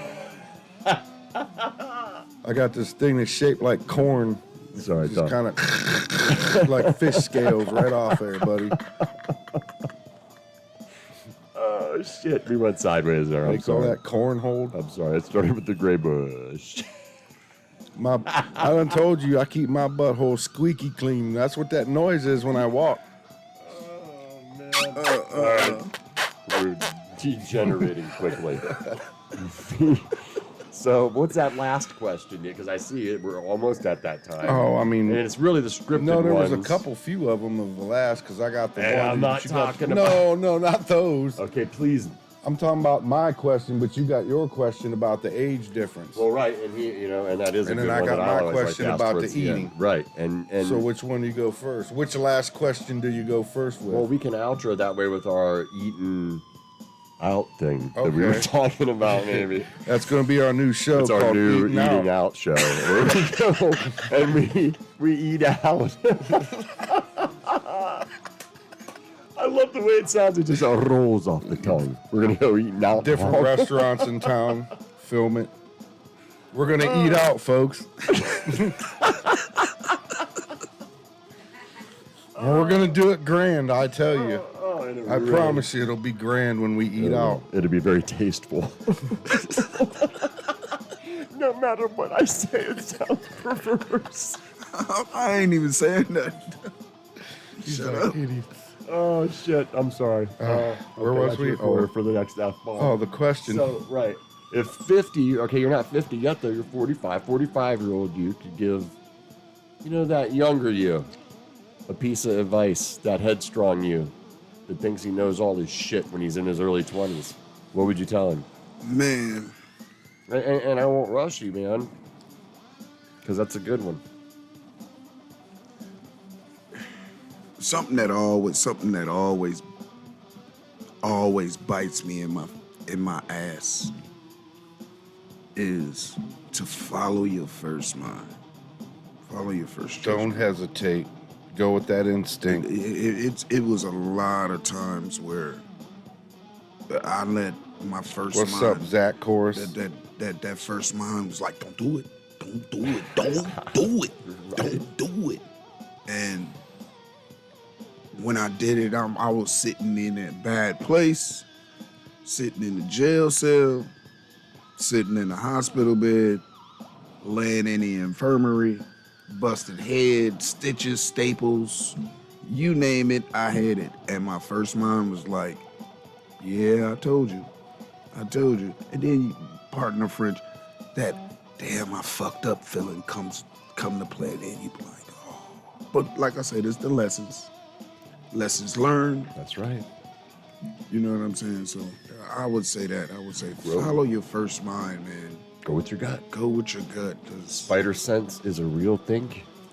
I got this thing that's shaped like corn. Sorry, Just Tom. kind of like fish scales right off there, buddy. Oh shit, we went sideways there. They I'm call sorry. that cornhole. I'm sorry. It started with the gray bush. I done told you I keep my butthole squeaky clean. That's what that noise is when I walk. Oh man. All right. We're degenerating quickly. So, what's that last question? Because I see it. We're almost at that time. Oh, I mean, And it's really the scripted no, there was a ones. few of them of the last because I got the Hey, one. I'm that not you got- talking No, not those. Okay, please. I'm talking about my question, but you got your question about the age difference. Well, right, and and that is a And good then I one got that my always like question to ask about towards the end. eating. Right, and So which one do you go first? Which last question do you go first with? well, we can outro that way with our eating out thing that we were Okay. talking about. Maybe That's going to be our new show it's called our new Eating Out. show. Where we go and we eat out. I love the way it sounds. It just rolls off the tongue. We're gonna go eating out. Different restaurants in town. Film it. We're going to eat out, folks. And we're going to do it grand, I tell you. I promise you it'll be grand when we eat out. It'll be very tasteful. No matter what I say, it sounds perverse. I ain't even saying that. Shut up. Oh shit! I'm sorry. Where was we? For the next F-bomb. Oh, the question. So, right. If 50, okay, you're not 50 yet, though. You're 45-year-old you could give, that younger you a piece of advice, that headstrong you that thinks he knows all his shit when he's in his early 20s. What would you tell him? Man, And I won't rush you, man, because that's a good one. something that always bites me in my ass is to follow your first mind. Follow your first Don't judgment. hesitate. Go with that instinct. It was a lot of times where I let my first What's mind, up, Zach Chorus? that first mind was like, don't do it, don't do it, don't do it, don't do it. And when I did it, I was sitting in that bad place, sitting in the jail cell, sitting in the hospital bed, laying in the infirmary, busted head, stitches, staples, you name it, I had it. And my first mind was like, yeah, I told you. And then, pardon the French, that damn I fucked up feeling come to play. Then you be like, oh. But like I said, it's the lessons learned. That's right. You know what I'm saying? So I would say that. I would say follow your first mind, man. Go with your gut. Go with your gut, because Spider sense is a real thing.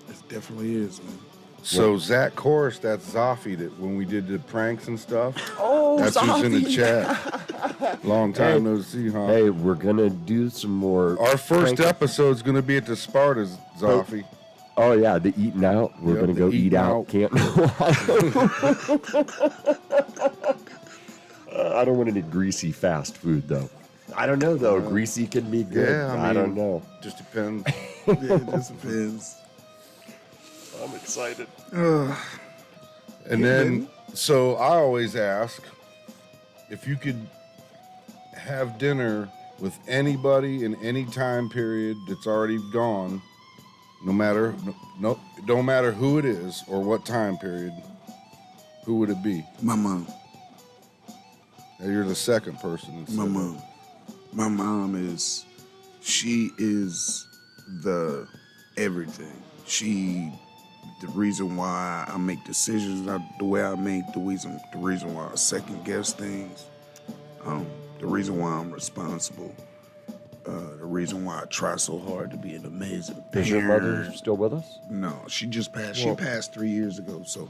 it definitely is, man. So Zach Chorus, that's Zoffy that when we did the pranks and stuff. Oh, That's who's in the chat. Long time no see, huh? Hey, we're gonna do some more. Our first prank- episode's gonna be at the Spartas, Zoffy. Oh yeah, the eating out. We're Yep, gonna the go eat eating out. out. Can't. I don't want any greasy fast food though. I don't know though. Greasy can be good. Yeah, I don't know. Just depends. Yeah, it just depends. I'm excited. And then, so I always ask if you could have dinner with anybody in any time period that's already gone, no matter don't matter who it is or what time period, who would it be? My mom. Now, you're the second person. that said My that. mom. My mom she is the everything. The reason why I make decisions the way I make, the reason why I second guess things, the reason why I'm responsible, the reason why I try so hard to be an amazing parent. Is your mother still with us? No, she just passed. She passed 3 years ago. So,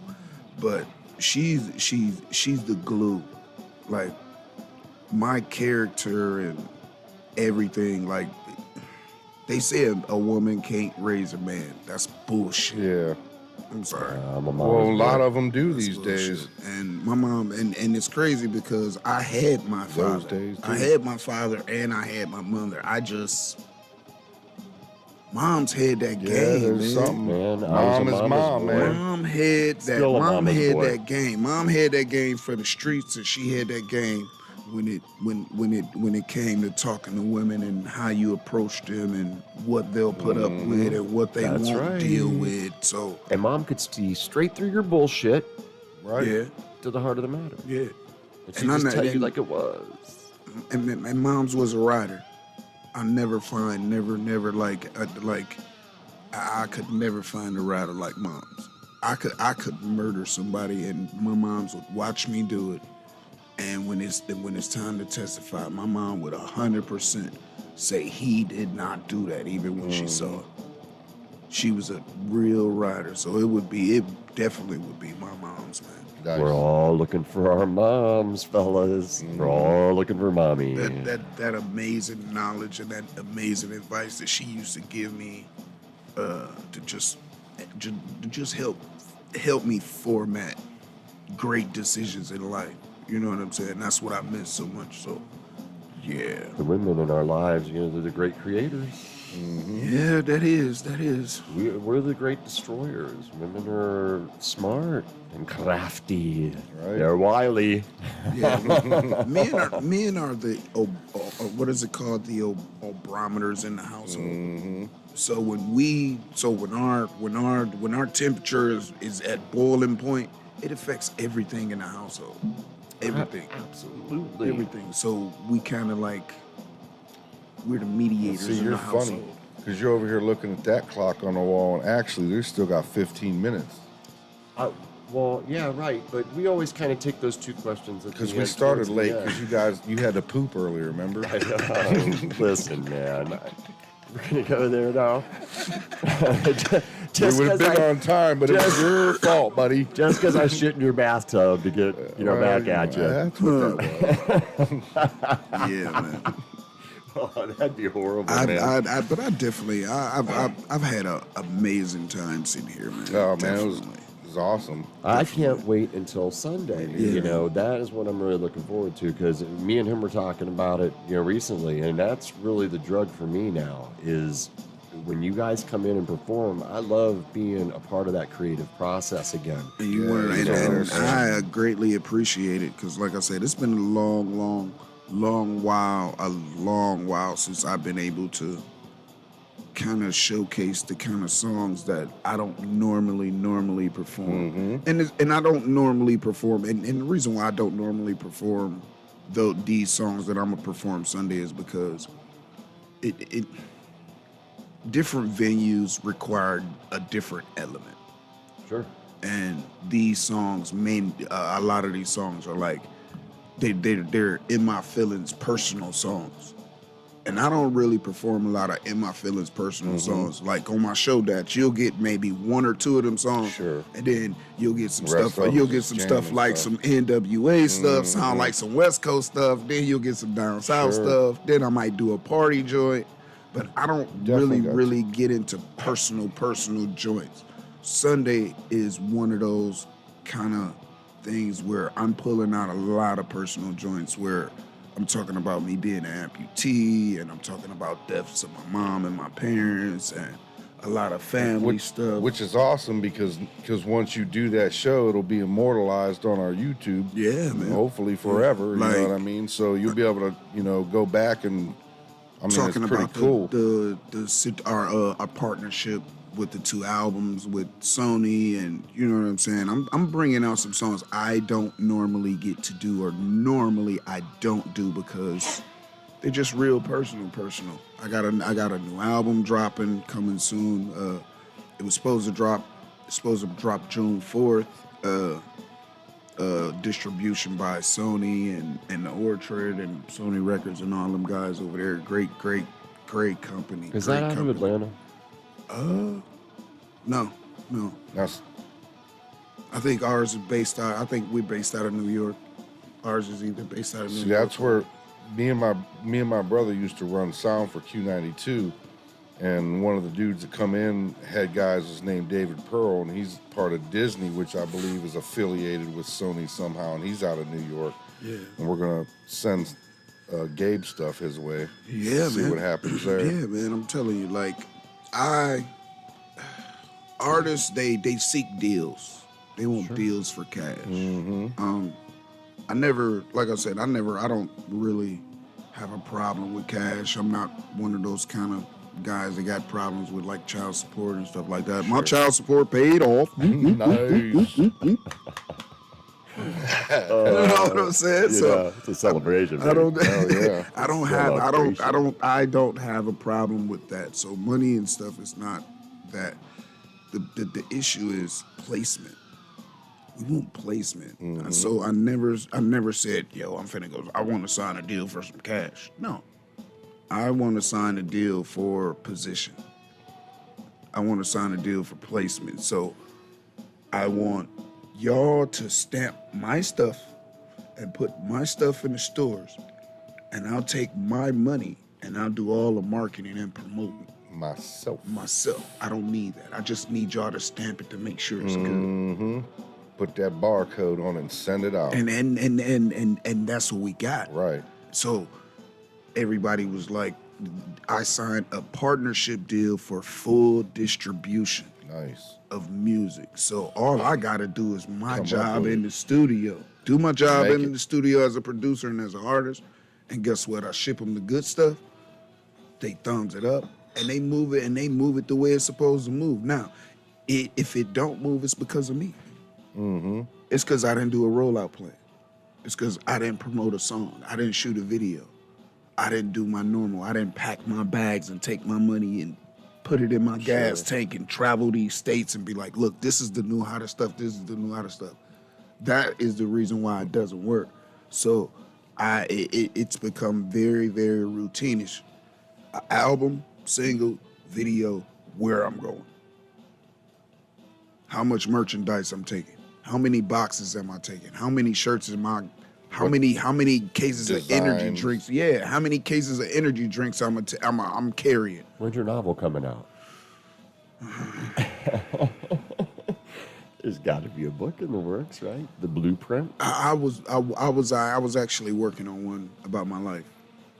but she's the glue. Like my character and everything. Like they say, a woman can't raise a man. That's bullshit. Yeah. I'm sorry. My mom Well, a was lot born- of them do That's these bullshit. days. And my mom, and it's crazy because I had my Those father. days, I too. had my father and I had my mother. Mom's had that Yeah, game, there's man. something. Man, I was a Mom is mama's mom, boy. man. Mom had that. Still a Mom mama's had boy. that game. Mom had that game for the streets, and she had that game when it came to talking to women and how you approach them and what they'll put up with and what they That's won't right. deal with. So And mom could see straight through your bullshit Right. yeah, to the heart of the matter. yeah. And she And I'm just not- tell you and- like it was. And mom's was a rider. I never like I could never find a rider like mom's. I could murder somebody and my mom's would watch me do it. And when it's time to testify, my mom would 100% say he did not do that, even when she saw it. She was a real rider, so it definitely would be my mom's, man. Nice. We're all looking for our moms, fellas. We're all looking for mommy. That amazing knowledge and that amazing advice that she used to give me to just help me format great decisions in life. You know what I'm saying? That's what I miss so much. So, yeah. The women in our lives, they're the great creators. Yeah, that is. We're the great destroyers. Women are smart and crafty. Right. They're wily. Yeah. men are the, what is it called? The obrometers in the household. So when our temperature is at boiling point, it affects everything in the household. Everything. Absolutely. Everything. So we kind of like, we're the mediators See, in you're the funny household. because you're over here looking at that clock on the wall, and actually, there's still got 15 minutes Well, yeah, right. But we always kind of take those two questions at the because we end started towards the late end. because you had to poop earlier. Remember? Listen, man. We're going to go there now. We would have been on time, but it was just- your fault, buddy. Just because I shit in your bathtub to get, back at you. That's what that was. Yeah, man. Oh, that'd be horrible, I've man. had an amazing time sitting here, man. Oh man, it was Definitely. awesome. I can't wait until Sunday. Yeah. That is what I'm really looking forward to because me and him were talking about it, recently, and that's really the drug for me now. Is when you guys come in and perform, I love being a part of that creative process again. And you Yeah, were, you and know, I greatly appreciate it because, like I said, it's been a long while since I've been able to kind of showcase the kind of songs that I don't normally perform. And I don't normally perform, and the reason why I don't normally perform these songs that I'm gonna perform Sunday is because it different venues require a different element. Sure. And these songs, a lot of these songs are like they're in my feelings personal songs, and I don't really perform a lot of in my feelings personal songs. Like on my show, that you'll get maybe one or two of them songs, Sure. and then you'll get some Rest stuff. of You'll it's get some just stuff jamming like stuff. some NWA stuff, sound like some West Coast stuff. Then you'll get some down south Sure. stuff. Then I might do a party joint, but I don't Definitely got really get into personal joints. Sunday is one of those kind of things where I'm pulling out a lot of personal joints where I'm talking about me being an amputee, and I'm talking about deaths of my mom and my parents, and a lot of family stuff. Which is awesome because once you do that show, it'll be immortalized on our YouTube. Yeah, man. Hopefully forever. You know Like- what I mean? So you'll be able to, go back and I mean, talking it's pretty about cool. our partnership with the two albums with Sony, and you know what I'm saying. I'm bringing out some songs I don't normally get to do, or normally I don't do because they're just real personal. I got a new album dropping coming soon. It was supposed to drop June 4th. Distribution by Sony and the Orchard and Sony Records and all them guys over there. Great company. Is great that out of company. Atlanta? No. That's I think ours is based out. I think we're based out of New York. Ours is either based out of New see, York. that's where me and my brother used to run sound for Q92, And one of the dudes that come in, head guys, is named David Pearl, and he's part of Disney, which I believe is affiliated with Sony somehow, and he's out of New York. Yeah. And we're gonna send Gabe stuff his way. Yeah, see man. what happens there. Yeah, man. I'm telling you, like, artists, they seek deals. They want deals for cash. I never, like I said, I don't really have a problem with cash. I'm not one of those kind of guys that got problems with like child support and stuff like that. My child support paid off. Nice. You know what I'm saying? So it's a celebration. I don't, yeah. I don't have a problem with that. So money and stuff is not that. The issue is placement. We want placement. And so I never said, yo, I'm finna go, I want to sign a deal for some cash. No. I want to sign a deal for position. I want to sign a deal for placement. So I want y'all to stamp my stuff and put my stuff in the stores, and I'll take my money and I'll do all the marketing and promoting myself. I don't need that. I just need y'all to stamp it to make sure it's good. Put that barcode on it and send it out. And that's what we got. Right. So everybody was like, I signed a partnership deal for full distribution Nice. of music. So all I gotta do is my Come job up with in the studio. Do my job Make in it. the studio as a producer and as an artist. And guess what? I ship them the good stuff. They thumbs it up and they move it, and they move it the way it's supposed to move. Now, if it don't move, it's because of me. It's because I didn't do a rollout plan. It's because I didn't promote a song. I didn't shoot a video. I didn't do my normal. I didn't pack my bags and take my money and put it in my gas tank and travel these states and be like, look, this is the new hottest stuff. This is the new hottest stuff. That is the reason why it doesn't work. So it's become very, very routinish. An album, single, video, where I'm going. How much merchandise I'm taking. How many boxes am I taking? How many shirts am I? How many cases of energy Designs. drinks? Yeah, how many cases of energy drinks I'm carrying? When's your novel coming out? There's got to be a book in the works, right? The blueprint. I was actually working on one about my life.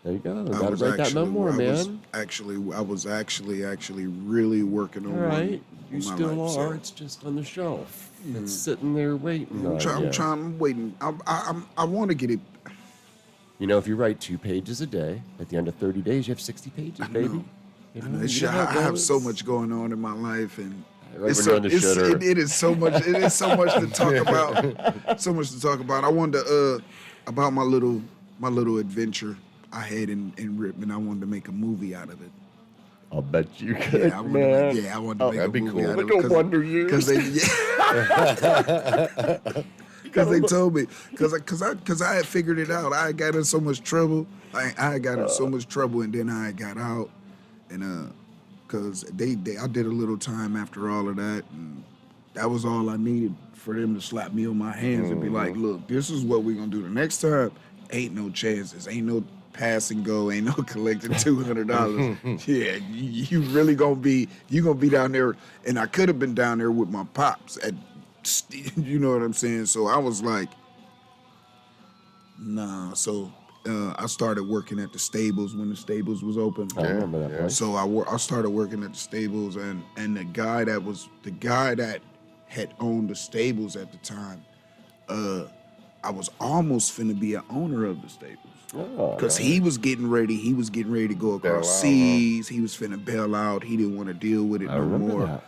There you go. I Got to was write that actually- memoir, man. I was actually really working on All one. right. You on my still life, are. so. It's just on the shelf. It's sitting there waiting. I'm waiting. I want to get it. You know, if you write 2 pages a day, at the end of 30 days, you have 60 pages, baby. know. You I know, you know how I it have so goes. much going on in my life, and Right when you're on the shitter. it is so much. It is so much to talk about. So much to talk about. I wanted to about my little adventure I had in Ripman. I wanted to make a movie out of it. I'll bet you could, I man. wanted to make a that'd be movie cool. out But of it. no wonder you. Because they, because they told me, because I had figured it out. I got in so much trouble. I got in so much trouble, and then I got out, and because I did a little time after all of that, and that was all I needed for them to slap me on my hands and be like, look, this is what we're gonna do the next time. Ain't no chances. Ain't no pass and go. Ain't no collecting $200. Yeah, you really gonna be down there. And I could have been down there with my pops at, you know what I'm saying. So I was like, nah. So I started working at the stables when the stables was open. I remember that place. So I started working at the stables, and the guy that had owned the stables at the time, I was almost finna be an owner of the stables. Because he was getting ready to go Bail out, across seas. He was finna bail out. He didn't want to deal with it I no remember more. that.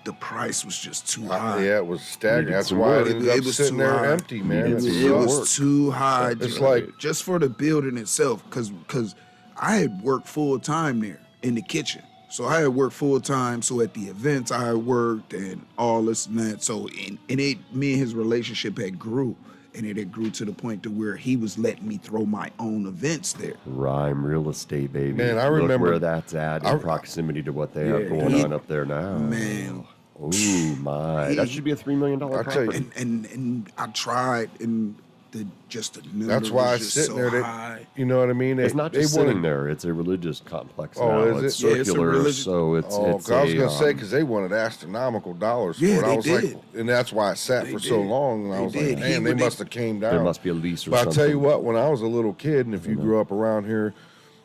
The price was just too high. Yeah, it was stagnant. Needed That's some why work. it ended up It was sitting too there high. empty, man. Needed It some work. was too high. It's like- just for the building itself, because I had worked full time there in the kitchen. So I had worked full time. So at the events I had worked and all this and that. So me and his relationship had grew, and it had grew to the point to where he was letting me throw my own events there. Rhyme real estate, baby. Man, I Look remember- where that's at in proximity to what they have Yeah, going on up there now. Man. Oh my, that should be a $3 million I tell you- property. And I tried, and the number That's why was I just sit so there. high. You know what I mean? It's not just sitting there; it's a religious complex. Oh, now. is It's it? Yeah, it's a circular, religious- so it's. Oh, it's 'cause I was gonna say um, because they wanted astronomical dollars for Yeah, it. I they was did. like, and that's why I sat They for so did. long. And I They was did. like, man, He they would- must have came down. there must be a lease or But I something. tell you what, when I was a little kid, and if you grew up around here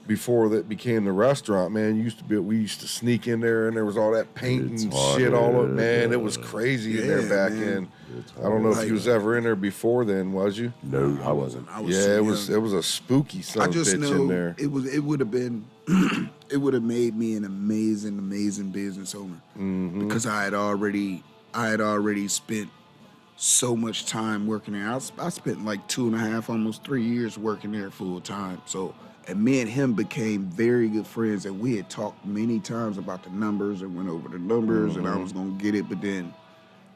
before that became the restaurant, man, we used to sneak in there, and there was all that paint It's and shit all over. haunted, Man, it was crazy in there Yeah, back man. in. It's I don't know if haunted. you was ever in there before then, was you? No, I wasn't. I was Yeah, too it was. young. It was a spooky son I of a just bitch know in there. it would have been it would have made me an amazing business owner because I had already spent so much time working there. I spent like 2.5, almost 3 years working there full time. So, and me and him became very good friends, and we had talked many times about the numbers and went over the numbers, and I was gonna get it. But then,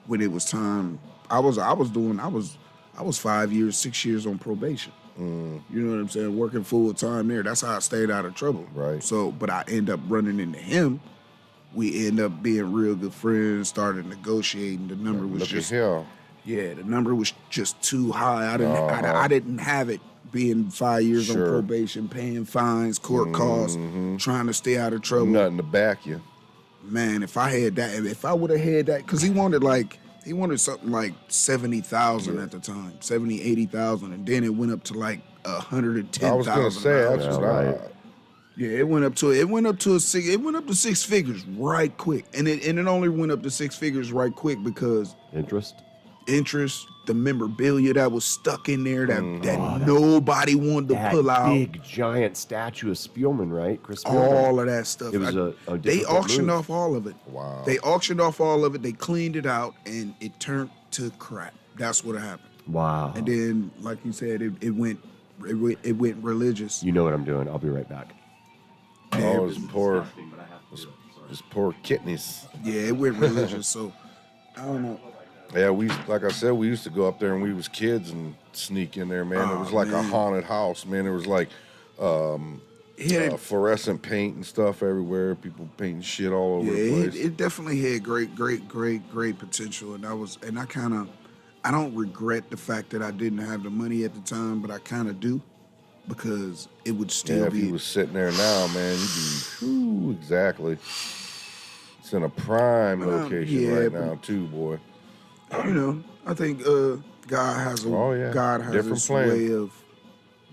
when it was time, I was 5 years, 6 years on probation. You know what I'm saying? Working full time there. That's how I stayed out of trouble. Right. So, but I end up running into him. We end up being real good friends. Started negotiating. The number was Look at just here. yeah. The number was just too high. I didn't have it. Being 5 years on Sure. probation, paying fines, court costs, trying to stay out of trouble. Nothing to back you. Man, if I had that, if I would have had that, because he wanted something like 70,000 at the time, 70, 80,000, and then it went up to like 110,000. I was gonna say that's Yeah, what right. Yeah, it went up to 6 figures right quick, and it only went up to 6 figures right quick because interest, the memorabilia that was stuck in there that nobody wanted to That pull out. big giant statue of Spielman, right? Chris Spielman. All of that stuff. It was a they difficult auctioned move. off all of it. Wow. They auctioned off all of it. They cleaned it out, and it turned to crap. That's what happened. Wow. And then, like you said, it went religious. You know what I'm doing. I'll be right back. Oh, his poor kidneys. Yeah, it went religious. So I don't know. Yeah, like I said, we used to go up there when we was kids and sneak in there, man. It was like a haunted house, man. It was like fluorescent paint and stuff everywhere. People painting shit all over the place. It definitely had great potential, and I don't regret the fact that I didn't have the money at the time, but I kind of do because it would still If be. he was sitting there now, man, you'd be exactly. It's in a prime location right now, too, boy. You know, I think God has Different his plan. way of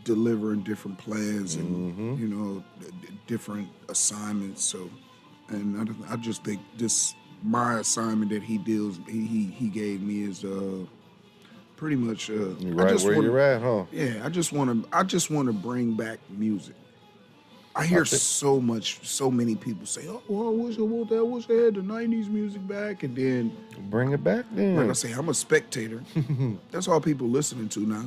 delivering different plans and you know different assignments. So, and I just think my assignment that he gave me is pretty much. You're right where you're at, huh? Yeah, I just want to bring back music. I hear so many people say, "Oh, well, I wish I had the '90s music back," and then Bring it back then. like I say, I'm a spectator. That's all people listening to now.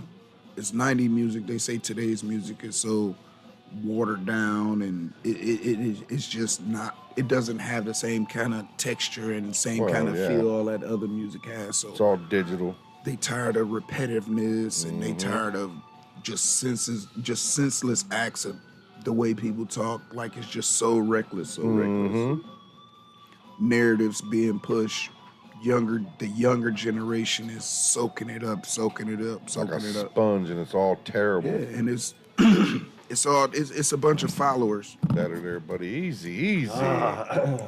It's '90s music. They say today's music is so watered down, and it's just not. It doesn't have the same kind of texture and the same kind of feel all that other music has. So It's all digital. they tired of repetitiveness, and they tired of just senseless acts of the way people talk. Like it's just so reckless. Narratives being pushed. The younger generation is soaking it up. Like a sponge, and it's all terrible. Yeah, and it's it's a bunch of followers. Better there, buddy. Easy.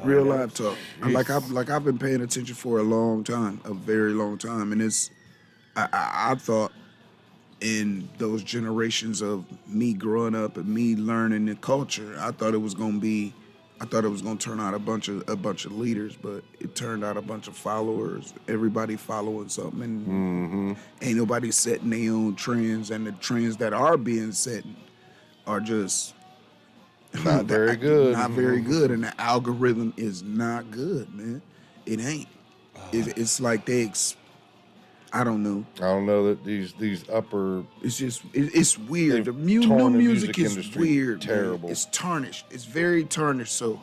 Real live talk. I've been paying attention for a very long time, and I thought in those generations of me growing up and me learning the culture, I thought it was gonna turn out a bunch of leaders, but it turned out a bunch of followers. Everybody following something, and ain't nobody setting their own trends, and the trends that are being set are just Not very good. Not very good, and the algorithm is not good, man. It ain't. It's like I don't know. I don't know that these upper. It's just it's weird. The They've new torn the music music is industry weird. terrible. Man. It's tarnished. It's very tarnished. So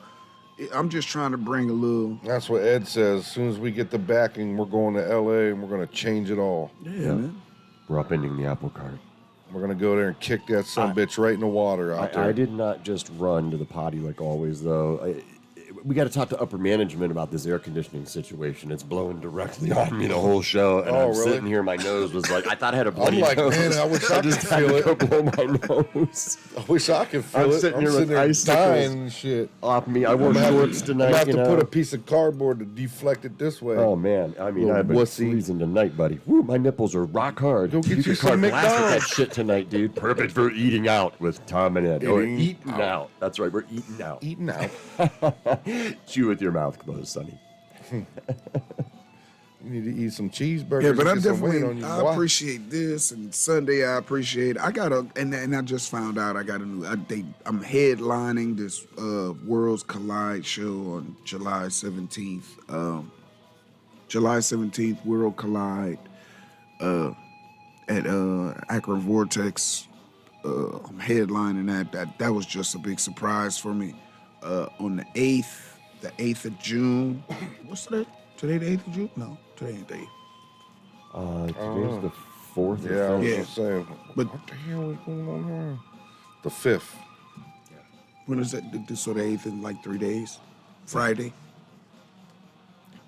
I'm just trying to bring a little. That's what Ed says. As soon as we get the backing, we're going to L.A. and we're going to change it all. Yeah, man. We're upending the apple cart. We're going to go there and kick that bitch right in the water out there. I did not just run to the potty like always, though. we got to talk to upper management about this air conditioning situation. It's blowing directly on me the whole show, and I'm really? sitting here. My nose was like, I thought I had a bloody I'm like, nose. man, I wish I could just had feel to it. go blow my nose I wish I could feel I'm it. sitting I'm here with sitting there icicles. dying and shit. off me. I wore I'm gonna have shorts to- tonight. I'm gonna have you to know? put a piece of cardboard to deflect it this way. Oh man, I mean, Little I've been wussy. freezing tonight, buddy. Woo, my nipples are rock hard. Go get you could some carve glass with that McDonald's. shit tonight, dude. Perfect for eating out with Tom and Ed. Or Eating eating out. out. That's right, we're eating out. Eating out. Chew with your mouth closed, Sonny. You need to eat some cheeseburgers. Yeah, but I and get some weight definitely on you, I boy. appreciate this, and Sunday I appreciate. I got a and I just found out I got a new. I'm headlining this Worlds Collide show on July 17th. July 17th, World Collide at Akron Vortex. I'm headlining that. That was just a big surprise for me. On the 8th of June. What's today? Today the 8th of June? No, today ain't the 8th. Today's the 4th Yeah, I or was 5th. Yeah. just saying. But- what the hell is going on here? The 5th. When is that? So the 8th in like 3 days? Friday?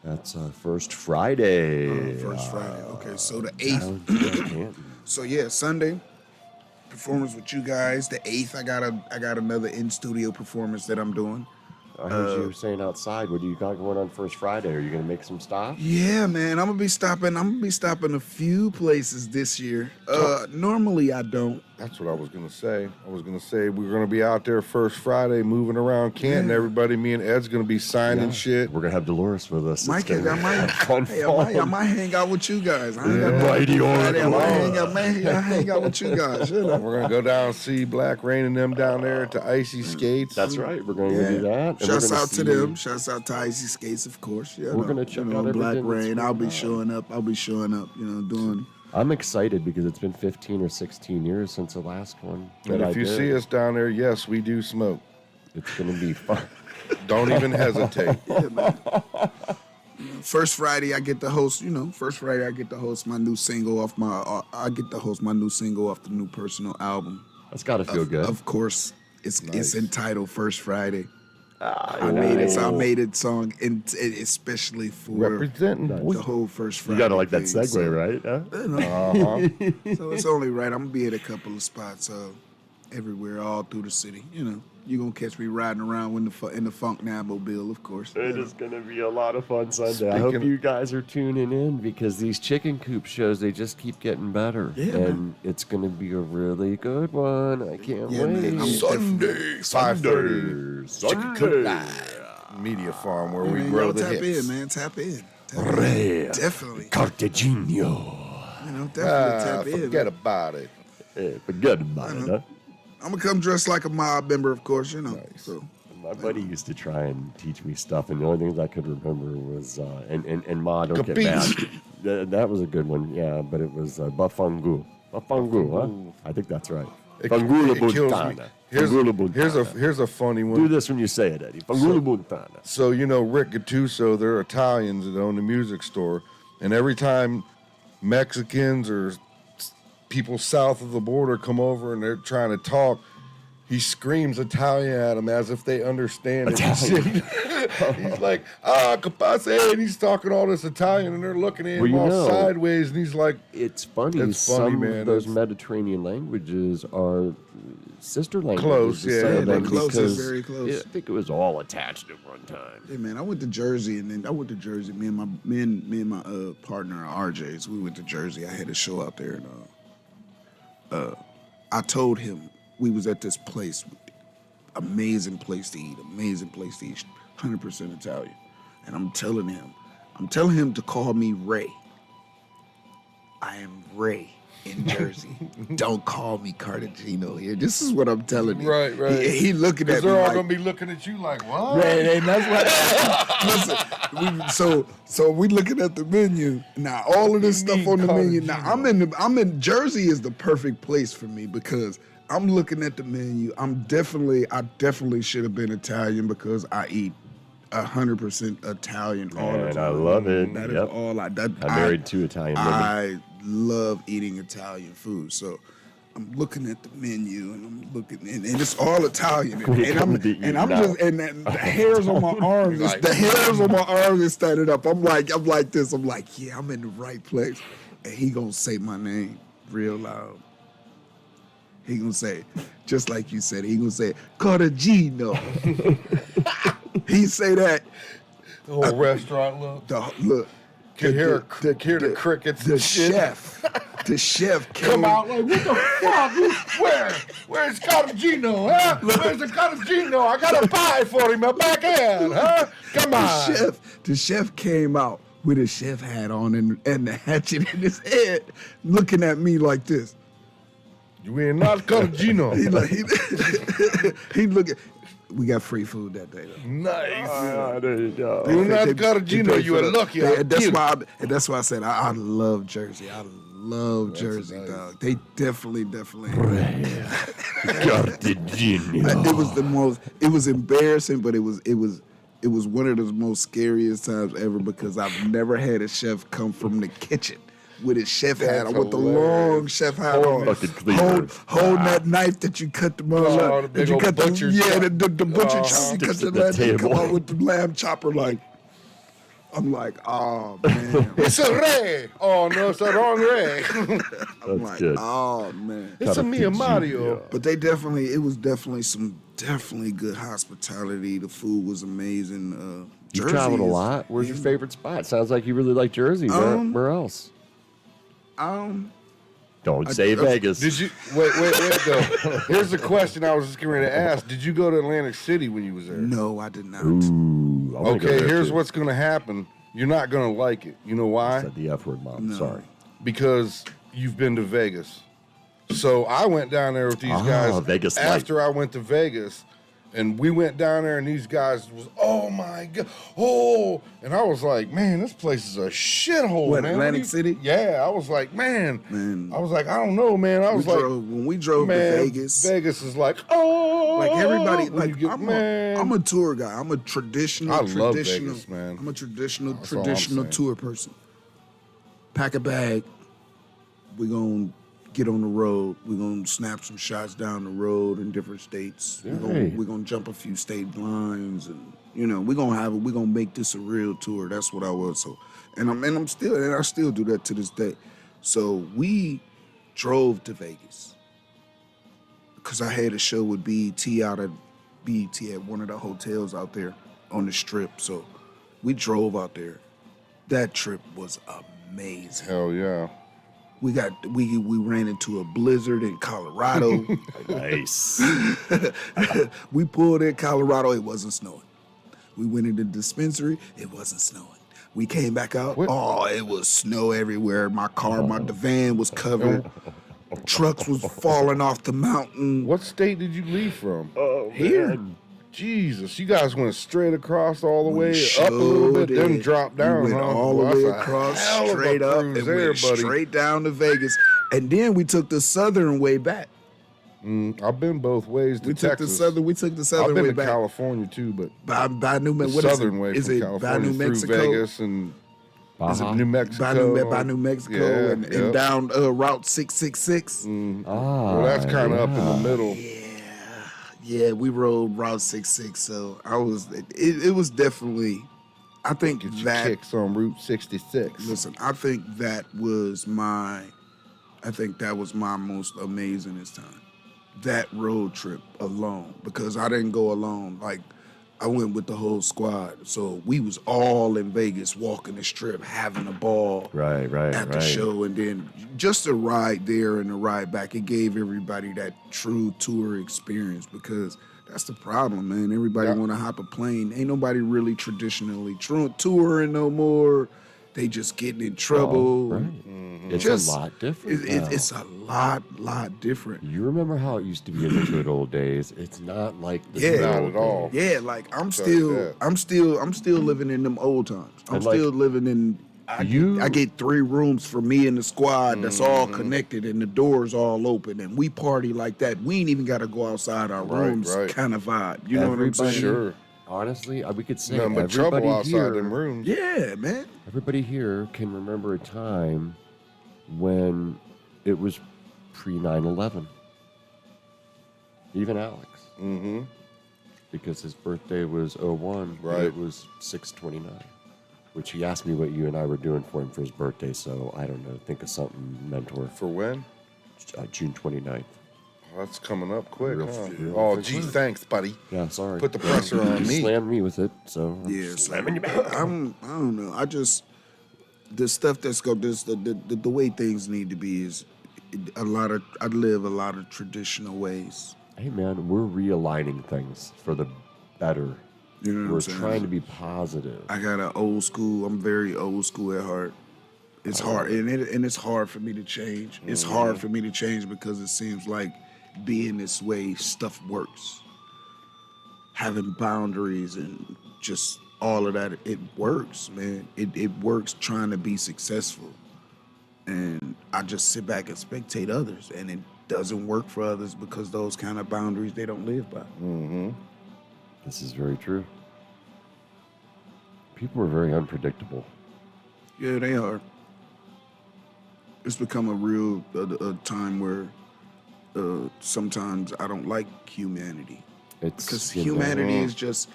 That's First Friday. First Friday. Okay, so the 8th. Down in Canton. So yeah, Sunday performance with you guys. The 8th, I got another in studio performance that I'm doing. I heard you saying outside. What do you got going on First Friday? Are you gonna make some stops? Yeah, man, I'm gonna be stopping a few places this year. Normally I don't. That's what I was gonna say. I was gonna say we're gonna be out there first Friday, moving around Canton. Yeah. Everybody, me and Ed's gonna be signing shit. We're gonna have Dolores with us. It's Mike, gonna I be might, fun. hey, I might hang out with you guys. I ain't got Mighty Friday, I Oracle. might hang out with you guys. You know? We're gonna go down and see Black Rain and them down there at the icy skates. That's right. We're going to do that. and we're Shouts gonna out to see- them. Shouts out to Icy Skates, of course. Yeah, We're gonna check out Black everything that's Rain. I'll be going on. showing up. You know, doing. I'm excited because it's been 15 or 16 years since the last one. And that I if you did. see us down there, yes, we do smoke. It's going to be fun. Don't even hesitate. Yeah, man. First Friday I get to host. You know, first Friday I get to host my new single off my. I get to host my new single off the new personal album. That's got to feel good. Of course, it's entitled First Friday. I nice. made it song, especially for Representing. the whole First Friday. You got to like that thing, segue, so- right? Huh? You know, Uh-huh. so it's only right. I'm gonna be at a couple of spots everywhere, all through the city. You know, you're gonna catch me riding around in the Funk Mobile, of course. It is going to be a lot of fun Sunday. I hope Speaking- you guys are tuning in because these chicken coop shows, they just keep getting better. Yeah, and man. it's going to be a really good one. I can't Yeah, wait. man, I'm Sunday, 5:30 Sunday. Media Farm where Yeah, we man, grow y'all the tap hits. in, man. Tap in. Re Definitely. Cartagino. You know, definitely tap in. Forget about it. Forget about it, huh? I'm gonna come dressed like a mob member, of course. You know. So My buddy used to try and teach me stuff, and the only things I could remember was and Ma, don't get mad. That was a good one, yeah. But it was Bafangu, huh? I think that's right. Fangula It kills me. Buntana. Here's Fangula Buntana. here's a funny Do one. this when you say it, Eddie. Fangula Buntana. So you know Rick Gattuso, they're Italians that own the music store, and every time Mexicans or people south of the border come over and they're trying to talk, he screams Italian at them as if they understand it. He's like, capace, and he's talking all this Italian, and they're looking at him Well, you all know- sideways, and he's like, It's funny. It's funny, Some man. of those It's- Mediterranean languages are sister languages. Close, to yeah, some yeah, of they're them close, because- very close. yeah, I think it was all attached at one time. yeah, man. I went to Jersey, and then Me and my partner RJ's. We went to Jersey. I had a show out there, and I told him we was at this place, amazing place to eat, 100% Italian. And I'm telling him to call me Ray. I am Ray in Jersey. Don't call me Cartagino here. This is what I'm telling you. right. He looking at Because me they're all like, gonna be looking at you like, what? man, and that's what. So we looking at the menu now. All of this stuff on the menu. Now I'm in Jersey is the perfect place for me because I'm looking at the menu. I definitely should have been Italian because I eat 100% Italian all the And time. I love it. That is Yep. all I. I married two Italian women. I love eating Italian food. So I'm looking at the menu and I'm looking and it's all Italian When it and comes to eating I'm out. just and the hairs on my arms is standing up. I'm like this. I'm like, yeah, I'm in the right place. And he gonna say my name real loud. He gonna say, just like you said, he gonna say Cartagino. He say that. The whole restaurant look. Look. Can hear the crickets. The and shit. the chef came Come out like, what the fuck? Where's Cartagino, huh? Where's the Cartagino? I got a pie for him, a backhand, huh? Come on. The chef came out with his chef hat on and the hatchet in his head, looking at me like this. You ain't not Cartagino. He looking. We got free food that day though. Nice. There you go. You're not Cartagino. You are lucky. That's why I said I love Jersey. I love Jersey, nice. dog. They definitely. Cartagino. It was embarrassing, but it was one of the most scariest times ever because I've never had a chef come from the kitchen with his chef hat on, with the long chef hat on, holding that knife that you cut the the big old butcher chop. the butcher chop. You cut the lamb, and come out with the lamb chopper like. I'm like, oh man. It's a Ray. Oh no, it's the wrong Ray. I'm like, good. oh man. It's a Mia Mario. But it was definitely good hospitality. The food was amazing. You Jersey traveled a is- lot. Where's your favorite spot? Sounds like you really like Jersey. Where else? Don't say Vegas. Did you wait though? Here's the question I was just getting ready to ask. Did you go to Atlantic City when you was there? No, I did not. Ooh, I wanna go Okay, there, here's too. what's gonna happen. You're not gonna like it. You know why? Said the F word, Mom. No. Sorry. Because you've been to Vegas. So I went down there with these guys Vegas light. after I went to Vegas, and we went down there, and these guys was, oh my god, and I was like, man, this place is a shithole, What, man. Atlantic City? Yeah, I was like, man, Man. I was like, I don't know, man. I was When we drove man, to Vegas, Vegas is like, oh, like everybody, when you like get, man. I'm a tour guy. I'm a traditional. I love Vegas, man. I'm a traditional That's all I'm saying. tour person. Pack a bag. We gonna get on the road. We're gonna snap some shots down the road in different states. Hey. We're gonna jump a few state lines, and we're gonna make this a real tour. That's what I was. So, I still do that to this day. So we drove to Vegas because I had a show with BET out at one of the hotels out there on the Strip. So we drove out there. That trip was amazing. Hell yeah. We ran into a blizzard in Colorado. Nice. We pulled in Colorado, it wasn't snowing. We went in the dispensary, it wasn't snowing. We came back out, it was snow everywhere. The van was covered. Trucks was falling off the mountain. What state did you leave from? Here. Man. Jesus, you guys went straight across all the way up a little bit, then dropped down. We went huh? all the Well, way that's a across, hell of a straight up, cruise and there, went buddy. straight down to Vegas. And then we took the southern way back. I've been both ways to We took Texas. the southern I've been way to back. California too, but By New the Mexico. What is southern it? way Is from it California by New through Mexico? Vegas and Is it New Mexico. By New Mexico Yeah, and yep. down Route 666. Well, that's kind of up in the middle. Yeah, we rode Route 66. So it was definitely, I think Get your that, kicks on Route 66. listen, I think that was my most amazingest time. That road trip alone, because I didn't go alone. Like, I went with the whole squad. So we was all in Vegas, walking the Strip, having a ball. Right. At the show, and then just the ride there and the ride back, it gave everybody that true tour experience, because that's the problem, man. Everybody want to hop a plane. Ain't nobody really traditionally touring no more. They just getting in trouble. Right. It's Just- a lot different. now. It's a lot different. You remember how it used to be in the good old days? It's not like the Yeah. good Not old at all. days. Yeah, like I'm Sorry, still Dad. I'm still living in them old times. I'm And, like, still living in I get 3 rooms for me and the squad that's all connected and the doors all open, and we party like that. We ain't even gotta go outside our Right, rooms right. kind of vibe. You know what I'm Everybody- saying? Sure. Honestly, we could say Nothing but everybody trouble outside here, them rooms. Yeah, man. everybody here can remember a time when it was pre 9/11. Even Alex. Mm-hmm. Because his birthday was 01. Right. It was 6/29. Which he asked me what you and I were doing for him for his birthday. So I don't know. Think of something, mentor. For when? June 29th. Oh, that's coming up quick, Real- huh? real Oh, quick. gee, thanks, buddy. Yeah, sorry. Put the pressure on You me. slammed me with it. So I'm Yeah, so slamming you back. I don't know. I just the stuff that's go this the way things need to be is I live a lot of traditional ways. Hey, man, we're realigning things for the better. You know what We're I'm saying? trying to be positive. I got an old school. I'm very old school at heart. It's hard, and it's hard for me to change. It's hard for me to change because it seems like being this way, stuff works. Having boundaries and just all of that, it works, man. It works trying to be successful. And I just sit back and spectate others, and it doesn't work for others because those kind of boundaries they don't live by. Mm-hmm. This is very true. People are very unpredictable. Yeah, they are. It's become a real a time where sometimes I don't like humanity It's because you know, humanity is just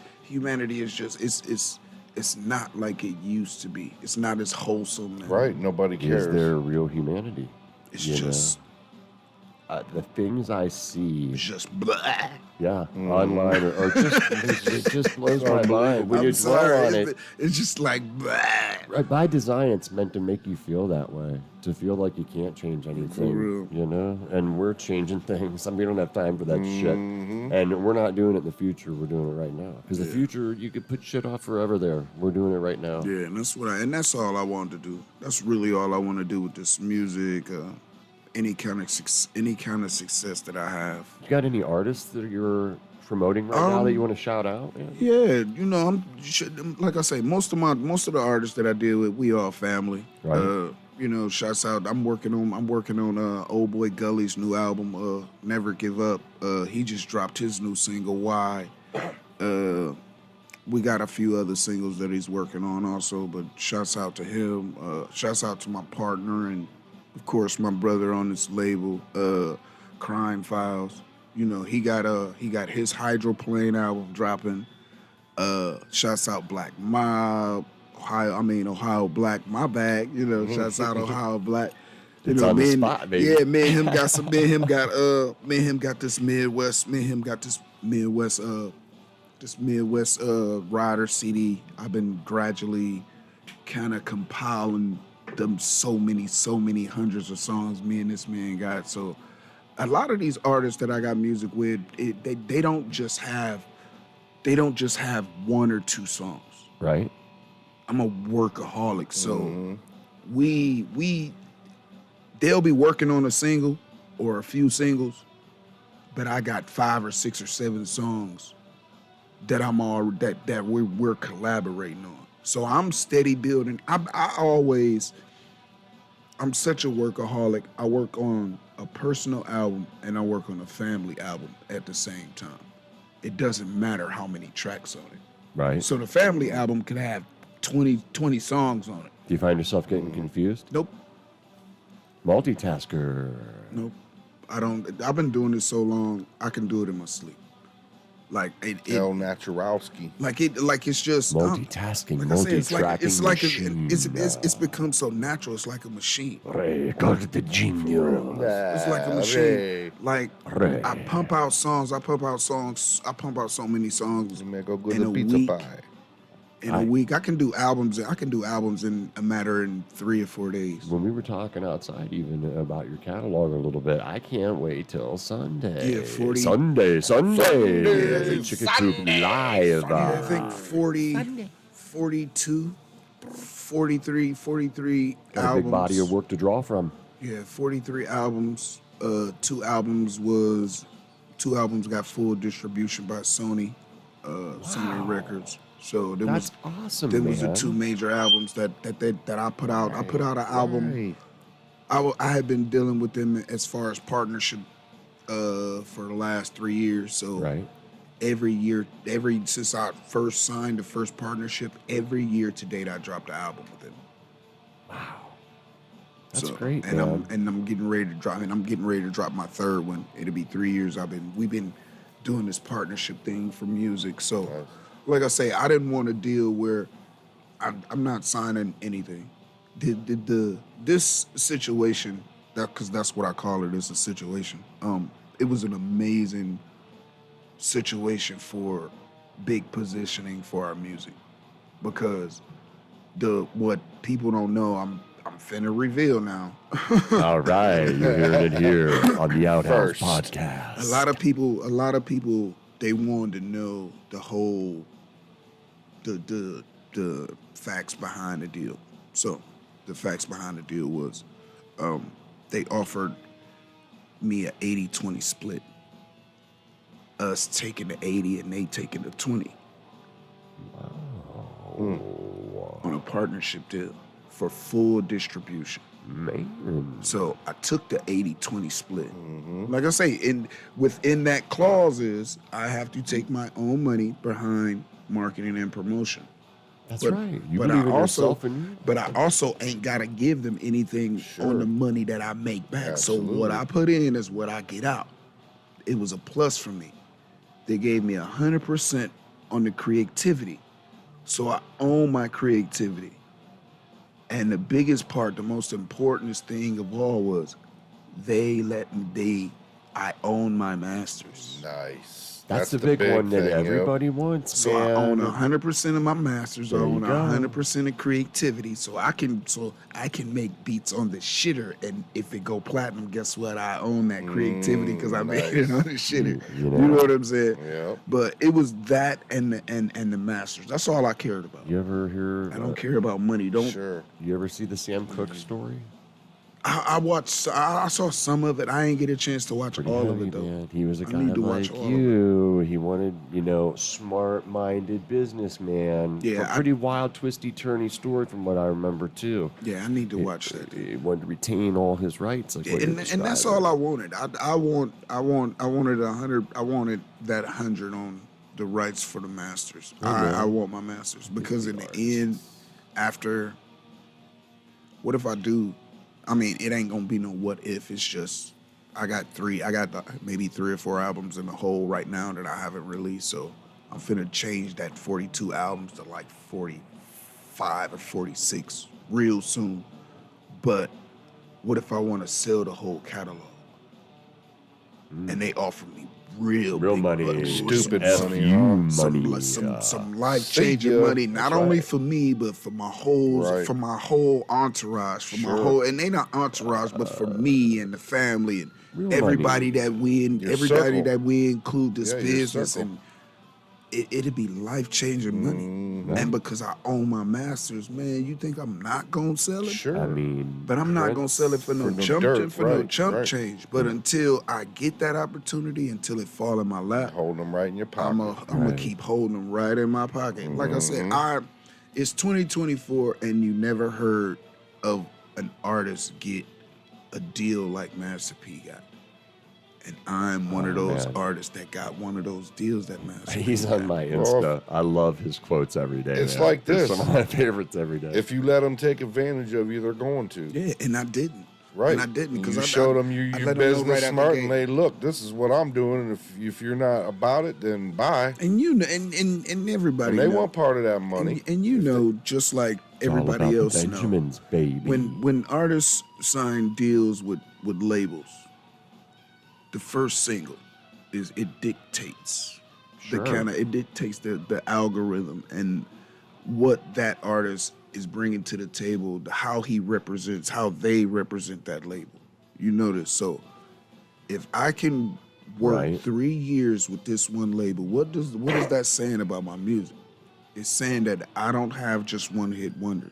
it's not like it used to be. It's not as wholesome now. Right, nobody cares. is there real humanity? It's You know? just The things I see, it's just blah. yeah, online or just it just blows my mind when you I'm dwell sorry, on it. it's just like blah. Right, by design, it's meant to make you feel that way, to feel like you can't change anything, real. you know? And we're changing things. I mean, we don't have time for that shit. And we're not doing it in the future. We're doing it right now. Because the future, you could put shit off forever there. We're doing it right now. Yeah, and that's all I wanted to do. That's really all I want to do with this music. Any kind of success that I have. You got any artists that you're promoting right now that you want to shout out? Yeah, you know, like I say, most of the artists that I deal with, we all family. Right. You know, shouts out. I'm working on Old Boy Gully's new album, Never Give Up. He just dropped his new single, Why. We got a few other singles that he's working on also, but shouts out to him. Shouts out to my partner and of course my brother on this label, Crime Files. You know, he got his Hydroplane album dropping. Shouts out Black Mob, Ohio Black, my bag. You know, shouts out Ohio Black. You It's know, on the me and- spot, baby. Yeah, me and him got some. Me and him got this Midwest. Me and him got this Midwest rider CD. I've been gradually kind of compiling them so many hundreds of songs me and this man got. So a lot of these artists that I got music with, they don't just have one or two songs. Right? I'm a workaholic, so they'll be working on a single or a few singles, but I got 5 or 6 or 7 songs that we're collaborating on. So I'm steady building. I'm such a workaholic. I work on a personal album and I work on a family album at the same time. It doesn't matter how many tracks on it. Right. So the family album could have 20 songs on it. Do you find yourself getting confused? Nope. Multitasker. Nope. I don't. I've been doing this so long, I can do it in my sleep. Like El Naturalski. it's just Multitasking, like I say, multi-tracking machine. it's become so natural. It's like a machine. Cartagino. It's like a machine. Hey. Like Hooray. I pump out songs. I pump out so many songs You may go good in to a pizza week. pie. In a week, I can do albums. I can do albums in a matter in 3 or 4 days. When we were talking outside even about your catalog a little bit, I can't wait till Sunday. Yeah, 40 Sunday. Sunday. Chicken Coop Live. I think 40, 42, 43 Got a albums. big body of work to draw from. Yeah, 43 albums. Two albums got full distribution by Sony, Sony Records. So there That's was awesome, there was the man. 2 major albums that I put out. I put out an album. Right. I had been dealing with them as far as partnership for the last 3 years. So Right. every year, since I first signed the first partnership, every year to date I dropped an album with them. Wow. That's great, and man. I'm getting ready to drop, and I'm getting ready to drop my third one. It'll be 3 years. We've been doing this partnership thing for music. So, like I say, I didn't want a deal where I'm not signing anything. This situation, because that's what I call it, is a situation. It was an amazing situation for big positioning for our music, because what people don't know, I'm finna reveal now. All right, you're hearing it here on the Outhouse First. podcast. A lot of people, they wanted to know the whole, the facts behind the deal. So, the facts behind the deal was, they offered me a 80-20 split. Us taking the 80 and they taking the 20. On a partnership deal for full distribution. Man. So I took the 80-20 split. Like I say, within that clause is I have to take my own money behind marketing and promotion. That's But- right. You but believe I in also- yourself and But I also ain't gotta give them anything on the money that I make back. Absolutely. So what I put in is what I get out. It was a plus for me. They gave me 100% on the creativity. So I own my creativity. And the biggest part, the most important thing of all was I own my masters. Nice. That's the big one that thing, yep. everybody wants, So man. I own 100% of my masters. I There you own go. 100% of creativity. So I can make beats on the shitter. And if it go platinum, guess what? I own that creativity because I made it on the shitter. You You know. know what I'm saying? Yep. But it was that and the masters. That's all I cared about. You ever hear? I don't care about money. Don't. Sure. You ever see the Sam Cooke story? I saw some of it. I ain't get a chance to watch Pretty all heavy, of it though. man. He was a I guy need to like watch all of you. He wanted, smart-minded businessman. Yeah, A pretty wild, twisty, turny story from what I remember too. Yeah, I need to watch that. He wanted to retain all his rights, like what you're And that's describing. all I wanted. I wanted 100. I wanted that 100 on the rights for the masters. I want my masters because in the end, after, what if I do? I mean, it ain't gonna be no what if. It's just I got maybe 3 or 4 albums in the hole right now that I haven't released. So I'm finna change that 42 albums to like 45 or 46 real soon. But what if I want to sell the whole catalog? And they offer me real big money, Stupid F money, you huh? money. some life changing ya. money, not That's only right. for me, but for my whole entourage, for my Sure. whole, and they not entourage, but for me and the family and Real everybody money. that we Your circle. include this Yeah, your business, circle. and it'd be life changing money. And because I own my masters, man, you think I'm not gonna sell it? Sure. I mean, But I'm not gonna sell it for no no chump dirt, right. change. But until I get that opportunity, until it fall in my lap, Hold them right in your pocket. I'm gonna keep holding them right in my pocket. Like I said, it's 2024, and you never heard of an artist get a deal like Master P got. And I'm one of those man. artists that got one of those deals that Master P he's got. on my Insta. I love his quotes every day. It's man. like They're this. some of my favorites every day. If you let them take advantage of you, they're going to. Yeah, and I didn't. Right. And I didn't because you I showed them I your let 'em know business right out the smart, gate. and they look. This is what I'm doing, and if you're not about it, then bye. And you know, and everybody And they know. want part of that money. And you know, just like It's all everybody about the else know, Benjamins, baby. when artists sign deals with labels, the first single is it dictates Sure. it dictates the algorithm and what that artist is bringing to the table, how he represents, how they represent that label. You notice. So if I can work Right. 3 years with this one label, what is that saying about my music? It's saying that I don't have just one hit wonders.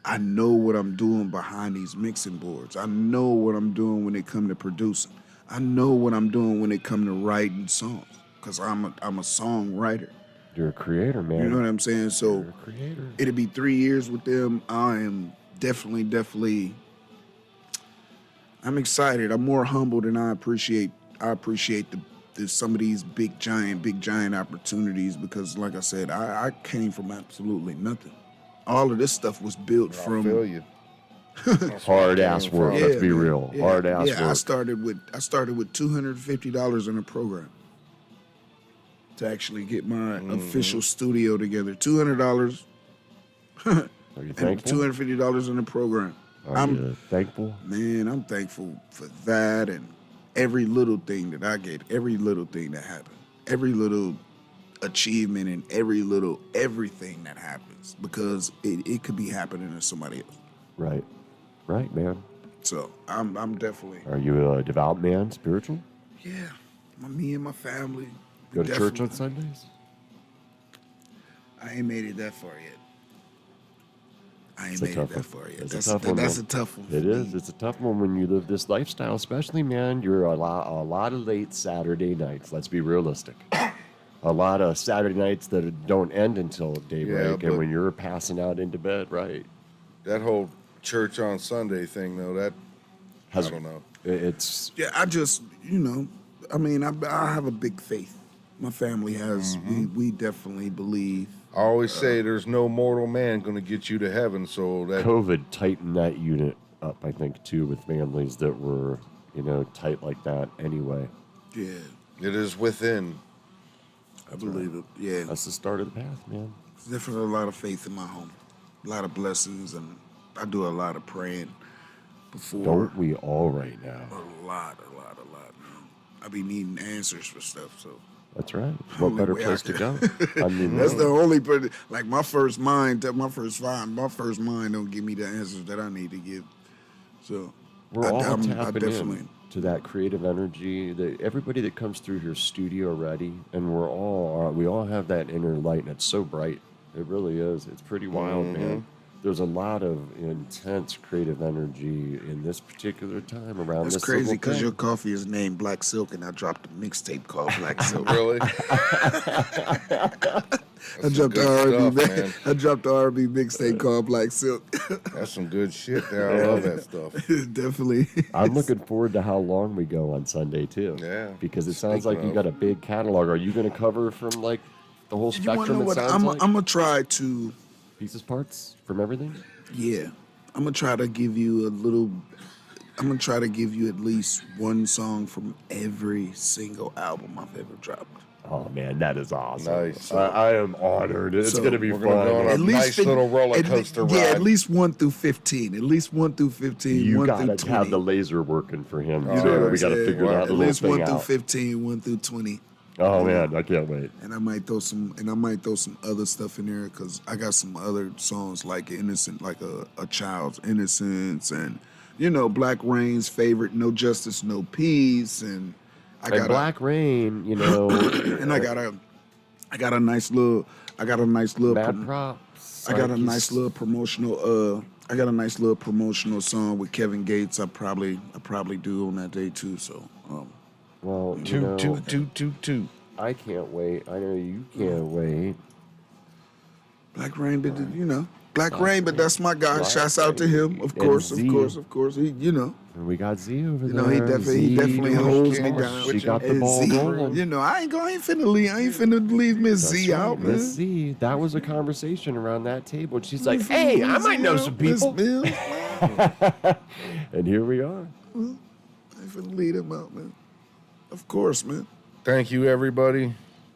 I know what I'm doing behind these mixing boards. I know what I'm doing when it come to producing. I know what I'm doing when it come to writing songs, because I'm a songwriter. You're a creator, man. You know what I'm saying? So You're a creator. it'll be 3 years with them. I am definitely. I'm excited. I'm more humbled, and I appreciate the some of these big giant opportunities, because, like I said, I came from absolutely nothing. All of this stuff was built I from feel you. Hard ass work. Yeah, Let's be man. real. Yeah. Hard ass Yeah, work. I started with $250 in a program to actually get my official studio together. $200 Are you and thankful? $250 in a program. Are you thankful? Man, I'm thankful for that and every little thing that I get, every little thing that happened, every little achievement and everything that happens, because it could be happening to somebody else. Right. Right, man. So I'm definitely, Are you a devout man, spiritual? yeah, me and my family. Go to church on definitely- Sundays? I ain't made it that far yet. It's a tough one. It's a tough one, That's man. a tough one. It for is. me. It's a tough one when you live this lifestyle, especially, man. You're a lot of late Saturday nights. Let's be realistic. A lot of Saturday nights that don't end until daybreak, but- and when you're passing out into bed, right? That whole church on Sunday thing, though, I don't know. It's Yeah, I just, I mean, I have a big faith. My family has. We definitely believe. I always say there's no mortal man going to get you to heaven, so that COVID tightened that unit up, I think, too, with families that were, tight like that anyway. Yeah, it is within. I believe it. Yeah, That's the start of the path, man. there's definitely a lot of faith in my home, a lot of blessings, and I do a lot of praying before. Don't we all right now? A lot, man. I be needing answers for stuff, so. That's right. What Only better way I place to go? I mean, That's the only part. Like my first mind don't give me the answers that I need to give. So we're all tapping definitely. in to that creative energy. That everybody that comes through here studio ready, and we all have that inner light, and it's so bright. It really is. It's pretty wild, man. There's a lot of intense creative energy in this particular time around It's this. crazy little because thing. your coffee is named Black Silk, and I dropped a mixtape called Black Silk. Really? I dropped the good R&B. stuff, man. I dropped the R&B mixtape called Black Silk. That's some good shit there. I love that stuff. Definitely. I'm looking forward to how long we go on Sunday too. Yeah. Because it sounds Speaking like you of- got a big catalog. Are you going to cover from like the whole You want to spectrum? know It what? sounds I'm like gonna try to. pieces, parts from everything. Yeah, I'm gonna try to give you I'm gonna try to give you at least one song from every single album I've ever dropped. Oh man, that is awesome. Nice. I am honored. It's So, going to be we're fun. gonna go on a nice little roller coaster ride. Yeah, at least 1 through 15. At least 1 through 15. You 1 got through to 20. have the laser working for him You know too. what I'm We got to saying? figure that At little least thing 1 through out. 15, 1 through 20. Oh man, I can't wait. And I might throw some other stuff in there because I got some other songs like Innocent, like a Child's Innocence, and Black Rain's favorite, No Justice, No Peace, and I got Black Rain, and I got a nice little mad props. I got a Like, nice little promotional song with Kevin Gates. I probably do on that day too. So Well, Two. I can't wait. I know you can't wait. Black Rain, but Black Rain, but that's my guy. Black Shouts out to him, of And course, Z. of course. He, And we got Z over he there. definitely Z, holds me We're down. She got the And ball Z, rolling. I ain't finna leave Miss That's Z right, out, man. Miss Z. That was a conversation around that table. And she's like, "Hey, I might know some Miss people." Mills, man. And here we are. I ain't finna leave him out, man. Of course, man. Thank you, everybody.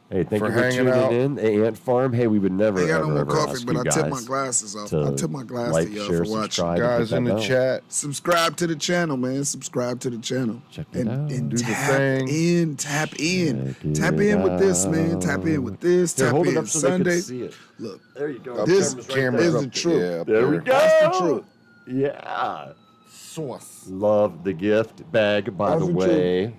Hey, thank For you for hanging tuning out. in. Hey, Ant Farm. Hey, we would never, I ain't got ever, no more ever coffee, ask but you I guys took my glasses off. to I took my glasses like, to y'all share, for watching. subscribe, and Guys hit in that the bell. chat. Subscribe to the channel, man. Subscribe to the channel. Check it out. And Do the tap thing. in. Tap in. Check Tap it in with this, man. Tap in with this. Here, Tap hold it in up so they Sunday. can see it. Look, There you go. Up This Camera's camera's is up the truth. Yeah, up There we go. That's the truth. Yeah. Sauce. Love the gift bag, by That's the the way.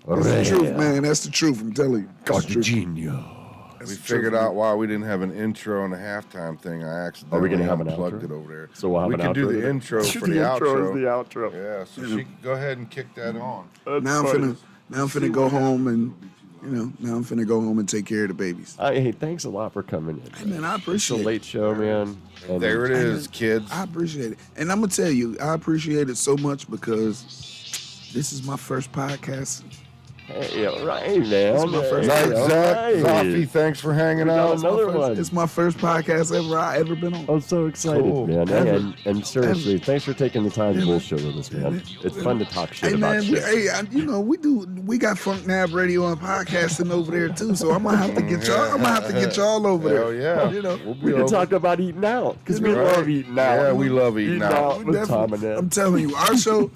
that's the truth, man. That's the truth. I'm telling you. That's the truth. Cartagino. We figured out why we didn't have an intro and a halftime thing. I accidentally Are we gonna have an unplugged outro? it over there. So we'll have we an can outro do the today? intro for the The intro outro. is the outro. Yeah, so she can go ahead and kick that on. Now I'm finna go home and now I'm finna go home and take care of the babies. Hey, thanks a lot for coming in. Hey, man, I It's a appreciate it. late show, man. And There it is, kids. I appreciate it. And I'm gonna tell you, I appreciate it so much because this is my first podcast Hey, all right, man. It's my first Night, all Zach. right. Zoffy, thanks for hanging got out. another one. It's my first podcast I ever been on. I'm so excited, Cool. man. Ever. And seriously, thanks for taking the time to bullshit with us, man. It's fun to talk shit Hey about man, shit. we got Funk Nab Radio and podcasting over there too. So I'm gonna have to get y'all. I'm gonna have to get y'all over there. Hell yeah. You know, We'll be We can over. talk about eating out because we Right. love eating out. Yeah, we love eating out. with Tom and I'm them. telling you, our show,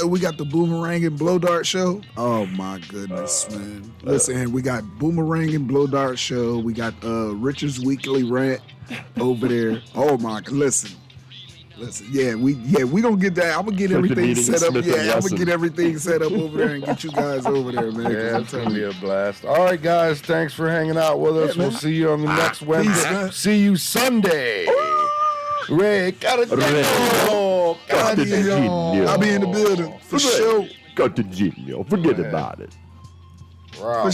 we got the Boomerang and Blow Dart show. Oh my goodness, man! Listen, we got Boomerang and Blow Dart show. We got Richard's Weekly Rant over there. Oh my, listen. Yeah, we gonna get that. I'm gonna get Social everything meeting set up. Smith and Yeah, I'm Wesson. gonna get everything set up over there and get you guys over there, man. 'cause Yeah, I'm it's telling gonna be you. a blast. All right, guys, thanks for hanging out with us. Yeah, We'll man. see you on the next Wednesday. man. See you Sunday. Ray, Cartagino. Cartagino. I'll be in the building for sure. Cartagino. Forget about it. Wow.